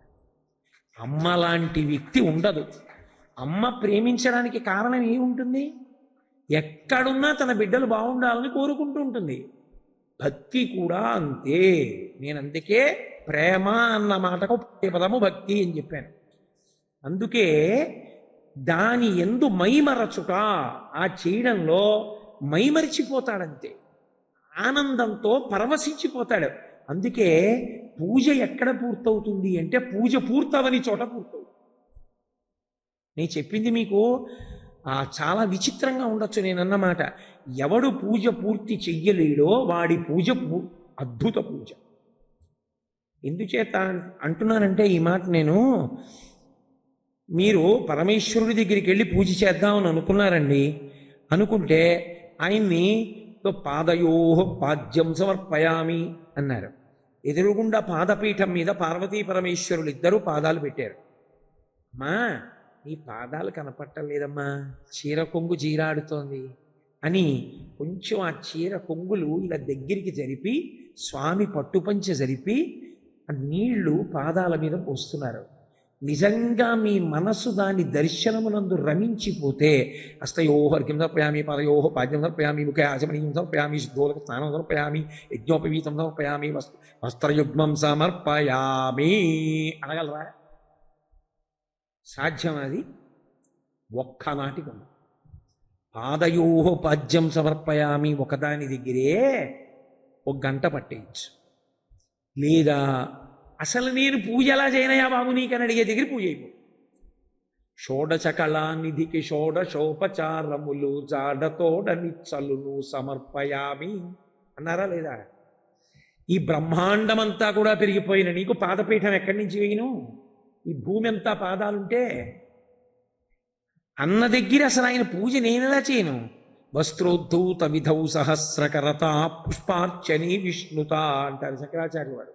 అమ్మ లాంటి వ్యక్తి ఉండదు. అమ్మ ప్రేమించడానికి కారణం ఏముంటుంది? ఎక్కడున్నా తన బిడ్డలు బాగుండాలని కోరుకుంటూ ఉంటుంది. భక్తి కూడా అంతే. నేను అందుకే ప్రేమ అన్న మాటకు పదము భక్తి అని చెప్పాను. అందుకే దాని ఎందు మైమరచుట, ఆ చేయడంలో మైమరిచిపోతాడంతే, ఆనందంతో పరవశించిపోతాడు. అందుకే పూజ ఎక్కడ పూర్తవుతుంది అంటే పూజ పూర్తవని చోట పూర్తవుతుంది. నేను చెప్పింది మీకు చాలా విచిత్రంగా ఉండొచ్చు నేనన్నమాట. ఎవడు పూజ పూర్తి చెయ్యలేడో వాడి పూజ అద్భుత పూజ. ఎందుచేత అంటున్నానంటే ఈ మాట, నేను మీరు పరమేశ్వరుడి దగ్గరికి వెళ్ళి పూజ చేద్దామని అనుకున్నారండి. అనుకుంటే ఆయన్ని పాదయో పాద్యం సమర్పయామి అన్నారు. ఎదురుగుండా పాదపీఠం మీద పార్వతీ పరమేశ్వరులు ఇద్దరూ పాదాలు పెట్టారు. అమ్మా, నీ పాదాలు కనపట్టలేదమ్మా, చీర కొంగు జీరాడుతోంది అని కొంచెం ఆ చీర కొంగులు ఇలా దగ్గరికి జరిపి స్వామి పట్టుపంచ జరిపి ఆ నీళ్లు పాదాల మీద పోస్తున్నారు. నిజంగా మీ మనసు దాని దర్శనమునందు రమించిపోతే హస్తయోహర్ఘ్యం సమర్పయామి, పాదయోహ పాద్యం సమర్పయామి, ముఖే ఆచమనీయం సమర్పయామి, శుద్ధోదక స్నానం సమర్పయామి, యజ్ఞోపవీతం సమర్పయామి, వస్త్రయుగ్మం సమర్పయామి అనగలరా? సాధ్యం? అది ఒక్కనాటి కొమ్మ. పాదయోహ పాద్యం సమర్పయామి ఒకదాని దగ్గరే 1 గంట పట్టేయచ్చు. లేదా అసలు నేను పూజ ఎలా చేయనయా బాబు నీకని అడిగే దగ్గర పూజ అయిపోయి. షోడశ కళానిధికి షోడశోపచారములు జాడతోడ నిచ్చలును సమర్పయామి అన్నారా లేదా? ఈ బ్రహ్మాండమంతా కూడా పెరిగిపోయిన నీకు పాదపీఠం ఎక్కడి నుంచి వేయను? ఈ భూమి అంతా పాదాలుంటే అన్న దగ్గర అసలు ఆయన పూజ నేనెలా చేయను? వస్త్రోద్ధూత విధౌ సహస్రకరత పుష్పార్చని విష్ణుత అంటారు శంకరాచార్య వారు.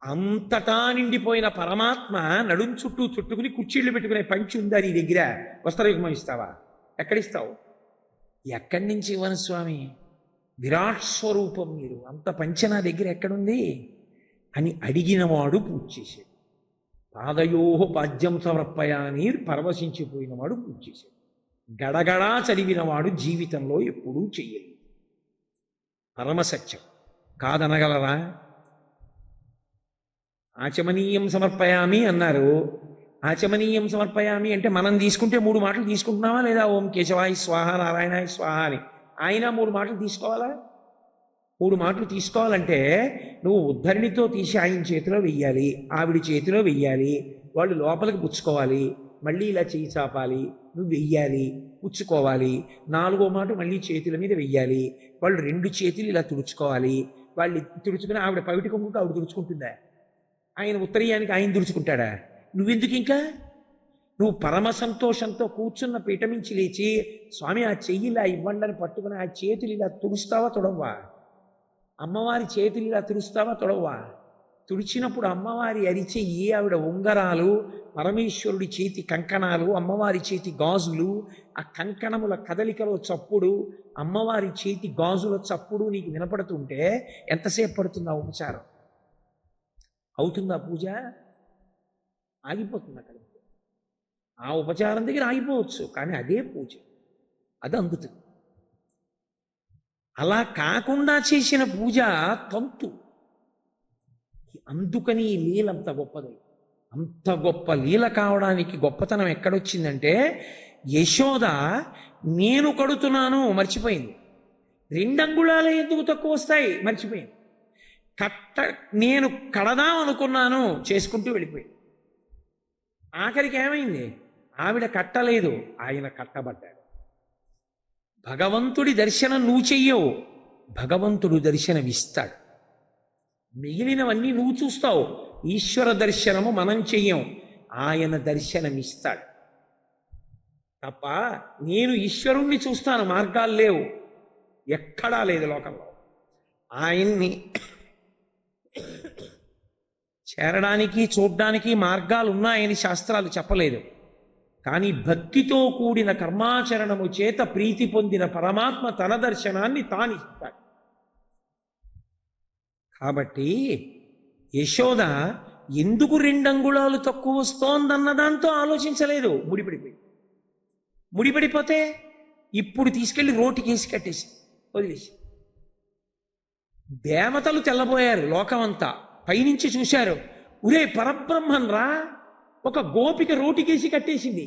అంతటా నిండిపోయిన పరమాత్మ నడుం చుట్టూ చుట్టుకుని కుర్చీళ్ళు పెట్టుకునే పంచి ఉందా నీ దగ్గర? వస్త్రయుగ్మం ఇస్తావా? ఎక్కడిస్తావు? ఎక్కడి నుంచి ఇవ్వను స్వామి, విరాట్ స్వరూపం మీరు, అంత పంచె నా దగ్గర ఎక్కడుంది అని అడిగినవాడు పూజ చేశాడు. పాదయోహ పాద్యం సమర్పయాని పరవశించిపోయినవాడు పూజ చేశాడు. గడగడా చదివినవాడు జీవితంలో ఎప్పుడూ చెయ్యలేదు. పరమసత్యం కాదనగలరా? ఆచమనీయం సమర్పయామి అన్నారు. ఆచమనీయం సమర్పయామి అంటే మనం తీసుకుంటే 3 మాటలు తీసుకుంటున్నావా లేదా? ఓం కేశవాయ స్వాహ, నారాయణాయ స్వాహ అని. ఆయన 3 మాటలు తీసుకోవాలా? 3 మాటలు తీసుకోవాలంటే నువ్వు ఉద్ధరణితో తీసి ఆయన చేతిలో వెయ్యాలి, ఆవిడ చేతిలో వెయ్యాలి, వాళ్ళు లోపలికి పుచ్చుకోవాలి, మళ్ళీ ఇలా చేయి చాపాలి, నువ్వు వెయ్యాలి, పుచ్చుకోవాలి, 4వ మాట మళ్ళీ చేతుల మీద వెయ్యాలి, వాళ్ళు 2 చేతులు ఇలా తుడుచుకోవాలి, వాళ్ళు తుడుచుకుని ఆవిడ పవిటి కొంగుకు ఆవిడ తుడుచుకుంటుందా? ఆయన ఉత్తరీయానికి ఆయన తుడుచుకుంటాడా? నువ్వెందుకు ఇంకా? నువ్వు పరమ సంతోషంతో కూర్చున్న పీఠమించి లేచి స్వామి ఆ చెయ్యి ఇలా ఇవ్వండి అని పట్టుకుని ఆ చేతులు ఇలా తుడుస్తావా తొడవ్వా? అమ్మవారి చేతులు ఇలా తుడుస్తావా తొడవ్వా? తుడిచినప్పుడు అమ్మవారి అరిచెయ్యి, ఆవిడ ఉంగరాలు, పరమేశ్వరుడి చేతి కంకణాలు, అమ్మవారి చేతి గాజులు, ఆ కంకణముల కదలికలో చప్పుడు, అమ్మవారి చేతి గాజుల చప్పుడు నీకు వినపడుతుంటే ఎంతసేపు పడుతుంది ఆ ఉపచారం? అవుతుందా పూజ? ఆగిపోతుంది అక్కడ. ఆ ఉపచారం దగ్గర ఆగిపోవచ్చు, కానీ అదే పూజ, అది అందుతుంది. అలా కాకుండా చేసిన పూజ తంతు. అందుకని ఈ లీల అంత గొప్పది. అంత గొప్ప లీల కావడానికి గొప్పతనం ఎక్కడొచ్చిందంటే యశోద నేను కడుతున్నాను మర్చిపోయింది. 2 అంగుళాలే ఎందుకు తక్కువ వస్తాయి మర్చిపోయింది. నేను కడదాం అనుకున్నాను చేసుకుంటూ వెళ్ళిపోయింది. ఆఖరికి ఏమైంది? ఆవిడ కట్టలేదు, ఆయన కట్టబడ్డాడు. భగవంతుడి దర్శనం నువ్వు చెయ్యవు, భగవంతుడు దర్శనం ఇస్తాడు. మిగిలినవన్నీ నువ్వు చూస్తావు. ఈశ్వర దర్శనము మనం చెయ్యం, ఆయన దర్శనం ఇస్తాడు తప్ప నేను ఈశ్వరుణ్ణి చూస్తాను మార్గాలు లేవు, ఎక్కడా లేదు లోకంలో. ఆయన్ని చేరడానికి చూడ్డానికి మార్గాలు ఉన్నాయని శాస్త్రాలు చెప్పలేదు. కానీ భక్తితో కూడిన కర్మాచరణము చేత ప్రీతి పొందిన పరమాత్మ తన దర్శనాన్ని తానిస్తాడు. కాబట్టి యశోద ఎందుకు 2 అంగుళాలు తక్కువ వస్తోందన్న దాంతో ఆలోచించలేదు. ముడిపడిపోతే ఇప్పుడు తీసుకెళ్లి రోటికేసి కట్టేసి వదిలేసి. దేవతలు తెల్లబోయారు, లోకమంతా పైనుంచి చూశారు. ఉరే పరబ్రహ్మన్ రా, ఒక గోపిక రోటికేసి కట్టేసింది.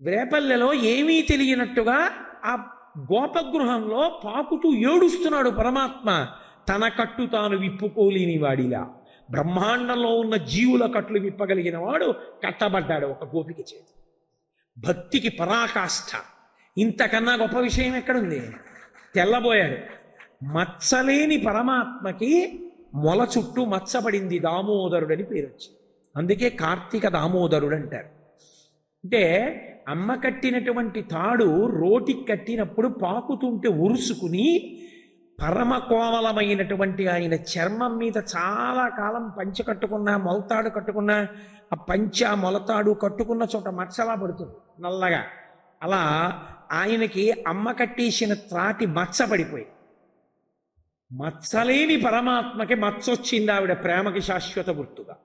రేపల్లెలో ఏమీ తెలియనట్టుగా ఆ గోపగృహంలో పాకుతూ ఏడుస్తున్నాడు పరమాత్మ. తన కట్టు తాను విప్పుకోలేని వాడిలా బ్రహ్మాండంలో ఉన్న జీవుల కట్లు విప్పగలిగిన వాడు కట్టబడ్డాడు ఒక గోపిక చేతి. భక్తికి పరాకాష్ఠ. ఇంతకన్నా గొప్ప విషయం ఎక్కడుంది? తెల్లబోయాడు. మచ్చలేని పరమాత్మకి మొల చుట్టూ మచ్చబడింది, దామోదరుడని పేరు వచ్చింది. అందుకే కార్తీక దామోదరుడు అంటారు. అంటే అమ్మ కట్టినటువంటి తాడు రోటికి కట్టినప్పుడు పాకుతుంటే ఉరుసుకుని పరమ కోమలమైనటువంటి ఆయన చర్మం మీద చాలా కాలం పంచ కట్టుకున్నా, మొలతాడు కట్టుకున్నా, ఆ పంచ మొలతాడు కట్టుకున్న చోట మచ్చలా పడుతుంది నల్లగా. అలా ఆయనకి అమ్మ కట్టేసిన త్రాటి మచ్చ పడిపోయి, మచ్చలేని పరమాత్మకి మచ్చొచ్చింది ఆవిడ ప్రేమకి శాశ్వత గుర్తుగా.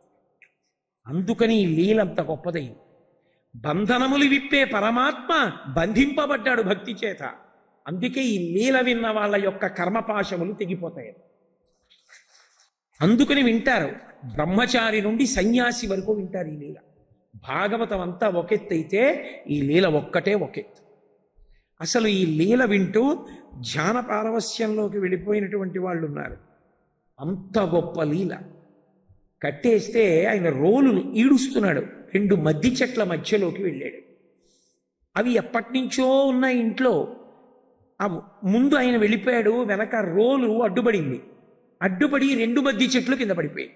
అందుకని ఈ లీలంత గొప్పదైంది. బంధనములు విప్పే పరమాత్మ బంధింపబడ్డాడు భక్తి చేత. అందుకే ఈ లీల విన్న వాళ్ళ యొక్క కర్మపాశములు తెగిపోతాయి. అందుకని వింటారు. బ్రహ్మచారి నుండి సన్యాసి వరకు వింటారు ఈ లీల. భాగవతం అంతా ఒకెత్తైతే ఈ లీల ఒక్కటే ఒకెత్తు. అసలు ఈ లీల వింటూ ధ్యాన పారవస్యంలోకి వెళ్ళిపోయినటువంటి వాళ్ళు ఉన్నారు. అంత గొప్ప లీల. కట్టేస్తే ఆయన రోలు ఈడుస్తున్నాడు. 2 మద్ది చెట్ల మధ్యలోకి వెళ్ళాడు. అవి ఎప్పటి నుంచో ఉన్న ఇంట్లో. ఆ ముందు ఆయన వెళ్ళిపోయాడు, వెనక రోలు అడ్డుపడింది. అడ్డుపడి 2 మద్ది చెట్లు కింద పడిపోయాయి.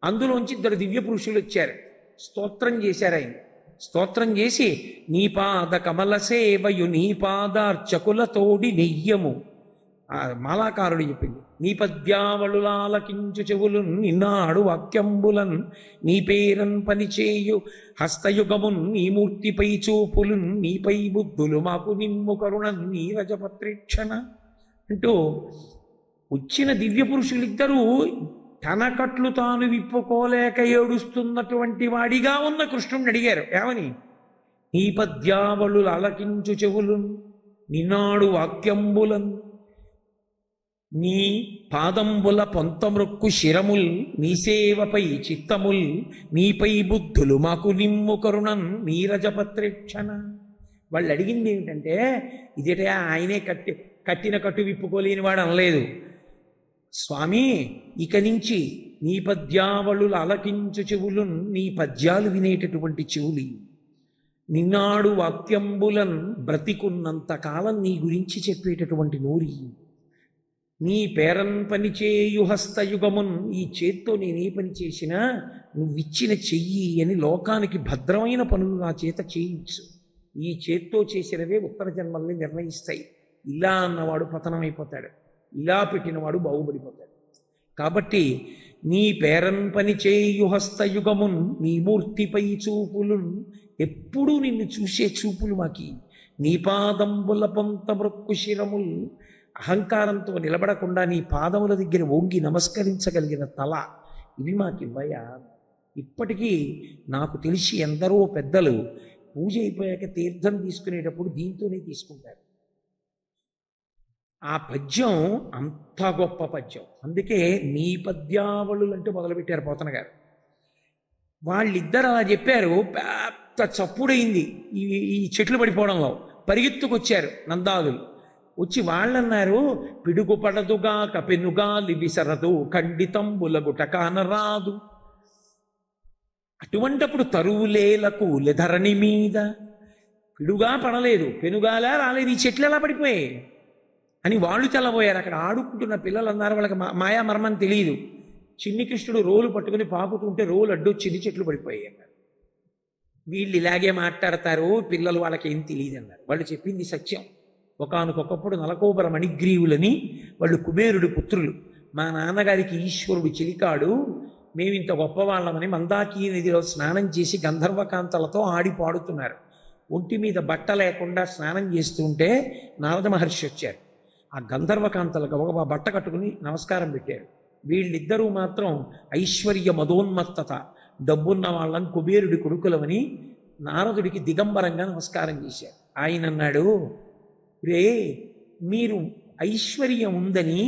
అందులోంచి 2 దివ్య పురుషులు వచ్చారు, స్తోత్రం చేశారు. ఆయన స్తోత్రం చేసి, నీ పాద కమల సేవయు నీ పాదార్చకుల తోడి నెయ్యము. ఆ మాలాకారుడు చెప్పింది, నీ పద్యావళులాలకించు చెవులు నిన్నాడు వాక్యంబులన్ నీ పేరన్ పనిచేయు హస్తయుగమున్ నీ మూర్తిపై చూపులు నీపై బుద్ధులు మాకు నిమ్ము కరుణ నీ రజపత్రీక్షణ అంటూ వచ్చిన దివ్య పురుషులిద్దరూ తన కట్లు తాను విప్పుకోలేక ఏడుస్తున్నటువంటి వాడిగా ఉన్న కృష్ణుడిని అడిగారు. ఏమని? నీ పద్యావళులు అలకించు చెవులు నిన్నాడు వాక్యంబులన్ నీ పాదంబుల పొంతమృక్కు శిరముల్ నీ సేవపై చిత్తముల్ నీపై బుద్ధులు మాకు నిమ్ము కరుణన్ నీరజపత్రేక్షణ. వాళ్ళు అడిగింది ఏమిటంటే, ఇదేటా ఆయనే కట్టిన కట్టు విప్పుకోలేని వాడు అనలేదు. స్వామి, ఇక నుంచి నీ పద్యావళులు అలకించు చెవులు నీ పద్యాలు వినేటటువంటి చెవులు, నిన్నాడు వాక్యంబులన్ బ్రతికున్నంత కాలం నీ గురించి చెప్పేటటువంటి నోరి, నీ పేరన్ పనిచేయు హస్తయుగమున్ ఈ చేత్తో నేనే పని చేసినా నువ్విచ్చిన చెయ్యి అని లోకానికి భద్రమైన పనులు నా చేత చేయించు. ఈ చేత్తో చేసినవే ఉత్తర జన్మల్ని నిర్ణయిస్తాయి. ఇలా అన్నవాడు పతనమైపోతాడు, ఇలా పెట్టినవాడు బాగుపడిపోతాడు. కాబట్టి నీ పేరన్ పనిచేయు హస్తయుగమున్ నీ మూర్తిపై చూపులు, ఎప్పుడూ నిన్ను చూసే చూపులు మాకి, నీ పాదంబుల పొంత మృక్కు శిరముల్ అహంకారంతో నిలబడకుండా నీ పాదముల దగ్గర వంగి నమస్కరించగలిగిన తల, ఇవి మాకివ్వయా. ఇప్పటికీ నాకు తెలిసి ఎందరో పెద్దలు పూజ అయిపోయాక తీర్థం తీసుకునేటప్పుడు దీంతోనే తీసుకుంటారు. ఆ పద్యం అంత గొప్ప పద్యం. అందుకే నీ పద్యావళులు అంటూ మొదలుపెట్టారు పోతన గారు. వాళ్ళిద్దరు అలా చెప్పారు. పెద్ద చప్పుడైంది ఈ చెట్లు పడిపోవడంలో. పరిగెత్తుకొచ్చారు నందాదులు. వచ్చి వాళ్ళన్నారు, పిడుగు పడదుగాక పెనుగాలి విసరదు ఖండితంబులగుట కానరాదు. అటువంటప్పుడు తరువులేలకు లెధరణి మీద పిడుగా పడలేదు, పెనుగాలా రాలేదు, ఈ చెట్లు ఎలా పడిపోయాయి అని వాళ్ళు తెల్లబోయారు. అక్కడ ఆడుకుంటున్న పిల్లలు అన్నారు, వాళ్ళకి మాయా మర్మని తెలియదు. చిన్ని కృష్ణుడు రోలు పట్టుకుని పాకుతుంటే రోలు అడ్డొచ్చింది, చెట్లు పడిపోయాయి అన్నారు. వీళ్ళు ఇలాగే మాట్లాడతారు, పిల్లలు వాళ్ళకి ఏం తెలియదు అన్నారు. వాళ్ళు చెప్పింది సత్యం. ఒకానొకప్పుడు నలకోబర మణిగ్రీవులని వాళ్ళు కుబేరుడు పుత్రులు. మా నాన్నగారికి ఈశ్వరుడు చిలికాడు, మేమింత గొప్పవాళ్ళమని మందాకిని నదిలో స్నానం చేసి గంధర్వకాంతలతో ఆడి పాడుతున్నారు. ఒంటి మీద బట్ట లేకుండా స్నానం చేస్తుంటే నారద మహర్షి వచ్చారు. ఆ గంధర్వకాంతలకు ఒక బట్ట కట్టుకుని నమస్కారం పెట్టారు. వీళ్ళిద్దరూ మాత్రం ఐశ్వర్య మదోన్మత్తత, డబ్బున్న వాళ్ళని కుబేరుడి కొడుకులమని నారదుడికి దిగంబరంగా నమస్కారం చేశారు. ఆయన అన్నాడు, రే మీరు ఐశ్వర్యం ఉందని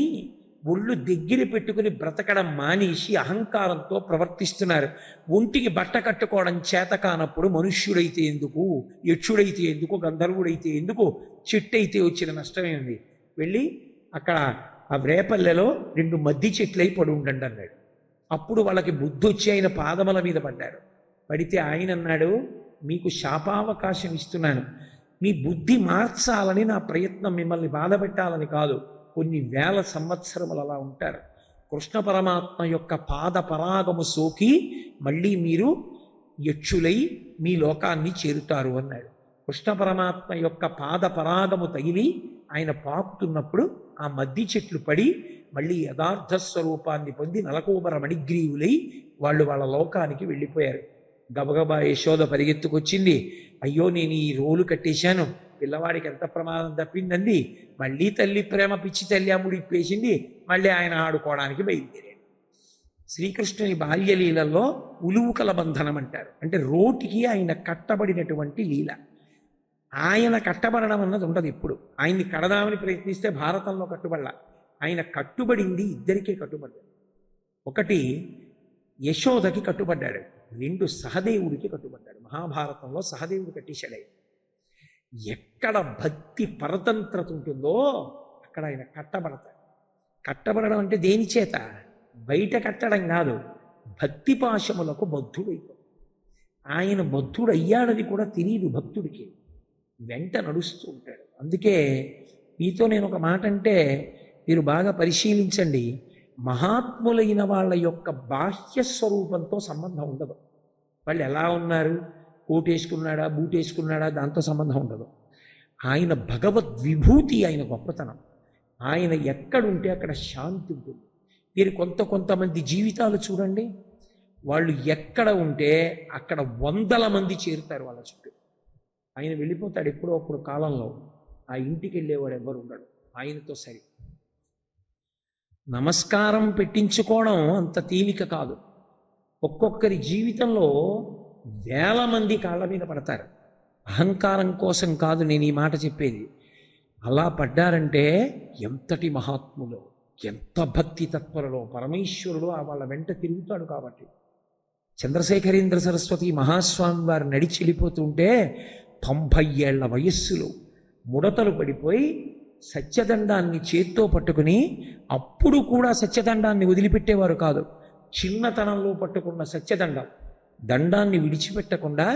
ఒళ్ళు దగ్గర పెట్టుకుని బ్రతకడం మానేసి అహంకారంతో ప్రవర్తిస్తున్నారు. ఒంటికి బట్ట కట్టుకోవడం చేత కానప్పుడు మనుష్యుడైతే ఎందుకు, యక్షుడైతే ఎందుకు, గంధర్వుడైతే ఎందుకు, చెట్టయితే వచ్చిన నష్టమే ఉంది. వెళ్ళి అక్కడ ఆ వేపల్లెలో 2 మద్ది చెట్లై పడి ఉండండి అన్నాడు. అప్పుడు వాళ్ళకి బుద్ధి వచ్చి ఆయన పాదముల మీద పడ్డారు. పడితే ఆయన అన్నాడు, మీకు శాపావకాశం ఇస్తున్నాను, మీ బుద్ధి మార్చాలని నా ప్రయత్నం, మిమ్మల్ని బాధపెట్టాలని కాదు. కొన్ని వేల సంవత్సరములు అలా ఉంటారు. కృష్ణ పరమాత్మ యొక్క పాద పరాగము సోకి మళ్ళీ మీరు యక్షులై మీ లోకాన్ని చేరుతారు అన్నాడు. కృష్ణ పరమాత్మ యొక్క పాద పరాగము తగిలి ఆయన పాకుతున్నప్పుడు ఆ మద్ది చెట్లు పడి మళ్ళీ యథార్థ స్వరూపాన్ని పొంది నలకోబర మణిగ్రీవులై వాళ్ళు వాళ్ళ లోకానికి వెళ్ళిపోయారు. గబగబా యశోద పరిగెత్తుకొచ్చింది. అయ్యో నేను ఈ రోలు కట్టేశాను, పిల్లవాడికి ఎంత ప్రమాదం తప్పిందండి. మళ్ళీ తల్లి ప్రేమ పిచ్చి తల్లి అమ్ముడు ఇప్పేసింది. మళ్ళీ ఆయన ఆడుకోవడానికి బయలుదేరాడు. శ్రీకృష్ణుని బాల్యలీలలో ఉలువుకల బంధనం అంటారు. అంటే రోటికి ఆయన కట్టబడినటువంటి లీల. ఆయన కట్టబడడం అన్నది ఉండదు. ఎప్పుడు ఆయన్ని కడదామని ప్రయత్నిస్తే భారతంలో కట్టుబడలా. ఆయన కట్టుబడింది ఇద్దరికే కట్టుబడ్డాడు. ఒకటి యశోదకి కట్టుబడ్డాడు, 2 సహదేవుడికి కట్టుబడ్డాడు. మహాభారతంలో సహదేవుడు కట్టేశాడు. ఎక్కడ భక్తి పరతంత్రత ఉంటుందో అక్కడ ఆయన కట్టబడతాడు. కట్టబడడం అంటే దేని చేత? బయట కట్టడం కాదు, భక్తి పాశములకు బద్ధుడైపోతాడు. ఆయన బద్ధుడు అయ్యాడని కూడా తెలియదు భక్తుడికి, వెంట నడుస్తూ ఉంటాడు. అందుకే మీతో నేను ఒక మాట అంటే మీరు బాగా పరిశీలించండి. మహాత్ములైన వాళ్ళ యొక్క బాహ్య స్వరూపంతో సంబంధం ఉండదు. వాళ్ళు ఎలా ఉన్నారు, కోటేసుకున్నాడా బూటేసుకున్నాడా దాంతో సంబంధం ఉండదు. ఆయన భగవద్విభూతి, ఆయన గొప్పతనం. ఆయన ఎక్కడుంటే అక్కడ శాంతి ఉంటుంది. మీరు కొంతమంది జీవితాలు చూడండి, వాళ్ళు ఎక్కడ ఉంటే అక్కడ 100 మంది చేరుతారు వాళ్ళ చుట్టూ. ఆయన వెళ్ళిపోతాడు ఎప్పుడో అప్పుడు కాలంలో, ఆ ఇంటికి వెళ్ళేవాడు ఎవరు ఉండడు ఆయనతో సరి. నమస్కారం పెట్టించుకోవడం అంత తేలిక కాదు. ఒక్కొక్కరి జీవితంలో 1000 మంది కాళ్ళ మీద పడతారు. అహంకారం కోసం కాదు నేను ఈ మాట చెప్పేది. అలా పడ్డారంటే ఎంతటి మహాత్ములో, ఎంత భక్తి తత్పరలో, పరమేశ్వరుడు వాళ్ళ వెంట తిరుగుతాడు. కాబట్టి చంద్రశేఖరేంద్ర సరస్వతి మహాస్వామి వారు నడిచి వెళ్ళిపోతుంటే 90 ఏళ్ల వయస్సులో ముడతలు పడిపోయి సత్యదండాన్ని చేత్తో పట్టుకుని, అప్పుడు కూడా సత్యదండాన్ని వదిలిపెట్టేవారు కాదు. చిన్నతనంలో పట్టుకున్న సత్యదండం, దండాన్ని విడిచిపెట్టకుండా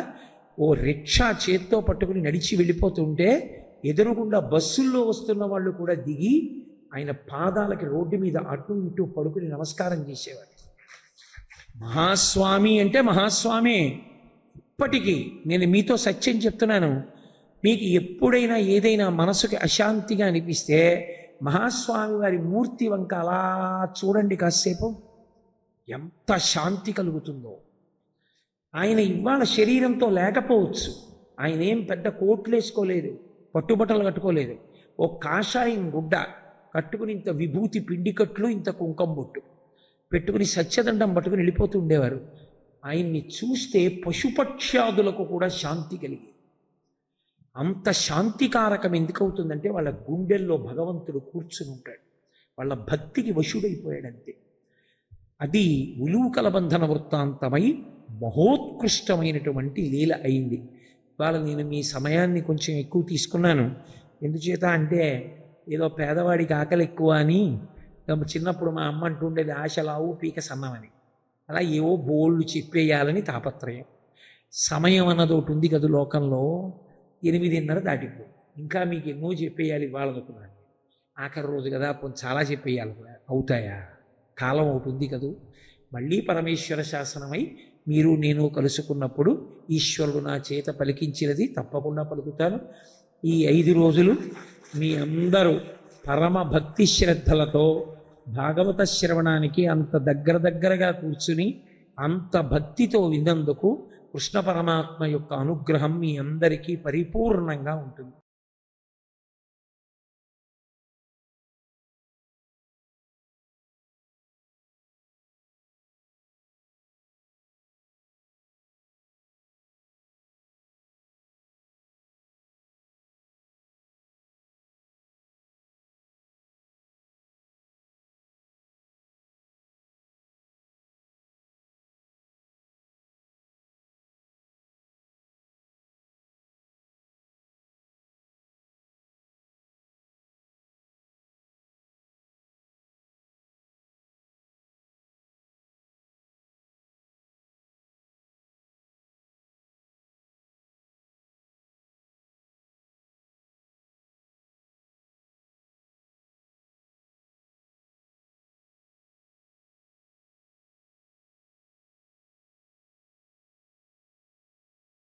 ఓ రిక్షా చేత్తో పట్టుకుని నడిచి వెళ్ళిపోతుంటే ఎదురుగుండా బస్సుల్లో వస్తున్న వాళ్ళు కూడా దిగి ఆయన పాదాలకి రోడ్డు మీద అటు ఇటు పడుకుని నమస్కారం చేసేవారు. మహాస్వామి అంటే మహాస్వామి. ఇప్పటికీ నేను మీతో సత్యం చెప్తున్నాను, మీకు ఎప్పుడైనా ఏదైనా మనసుకి అశాంతిగా అనిపిస్తే మహాస్వామి వారి మూర్తి వంక అలా చూడండి కాసేపు, ఎంత శాంతి కలుగుతుందో. ఆయన ఇవాళ శరీరంతో లేకపోవచ్చు, ఆయన ఏం పెద్ద కోట్లు వేసుకోలేదు, పట్టుబట్టలు కట్టుకోలేదు. ఓ కాషాయం గుడ్డ కట్టుకుని ఇంత విభూతి పిండికట్లు, ఇంత కుంకం బొట్టు పెట్టుకుని సత్యదండం పట్టుకుని వెళ్ళిపోతూ ఉండేవారు. ఆయన్ని చూస్తే పశుపక్ష్యాదులకు కూడా శాంతి కలిగి. అంత శాంతికారకం ఎందుకు అవుతుందంటే వాళ్ళ గుండెల్లో భగవంతుడు కూర్చుని ఉంటాడు, వాళ్ళ భక్తికి వశుడైపోయాడంతే. అది ఉలూకల బంధన వృత్తాంతమై మహోత్కృష్టమైనటువంటి లీల అయింది. ఇవాళ నేను మీ సమయాన్ని కొంచెం ఎక్కువ తీసుకున్నాను. ఎందుచేత అంటే ఏదో పేదవాడికి ఆకలి ఎక్కువ అని, చిన్నప్పుడు మా అమ్మ అంటుండేది ఆశలావు పీక సన్నమని. అలా ఏవో బోళ్ళు చెప్పేయాలని తాపత్రయం. సమయం అన్నది ఒకటి ఉంది కదా లోకంలో, 8:30 దాటిపోయి ఇంకా మీకు ఎన్నో చెప్పేయాలి ఇవ్వాలనుకున్నాను. ఆఖరి రోజు కదా, చాలా చెప్పేయాలి కూడా, అవుతాయా? కాలం ఒకటి ఉంది కదూ. మళ్ళీ పరమేశ్వర శాసనమై మీరు నేను కలుసుకున్నప్పుడు ఈశ్వరుడు నా చేత పలికించినది తప్పకుండా పలుకుతాను. ఈ 5 రోజులు మీ అందరూ పరమ భక్తి శ్రద్ధలతో భాగవత శ్రవణానికి అంత దగ్గరగా కూర్చుని అంత భక్తితో విన్నందుకు కృష్ణ పరమాత్మ యొక్క అనుగ్రహం మీ అందరికీ పరిపూర్ణంగా ఉంటుంది.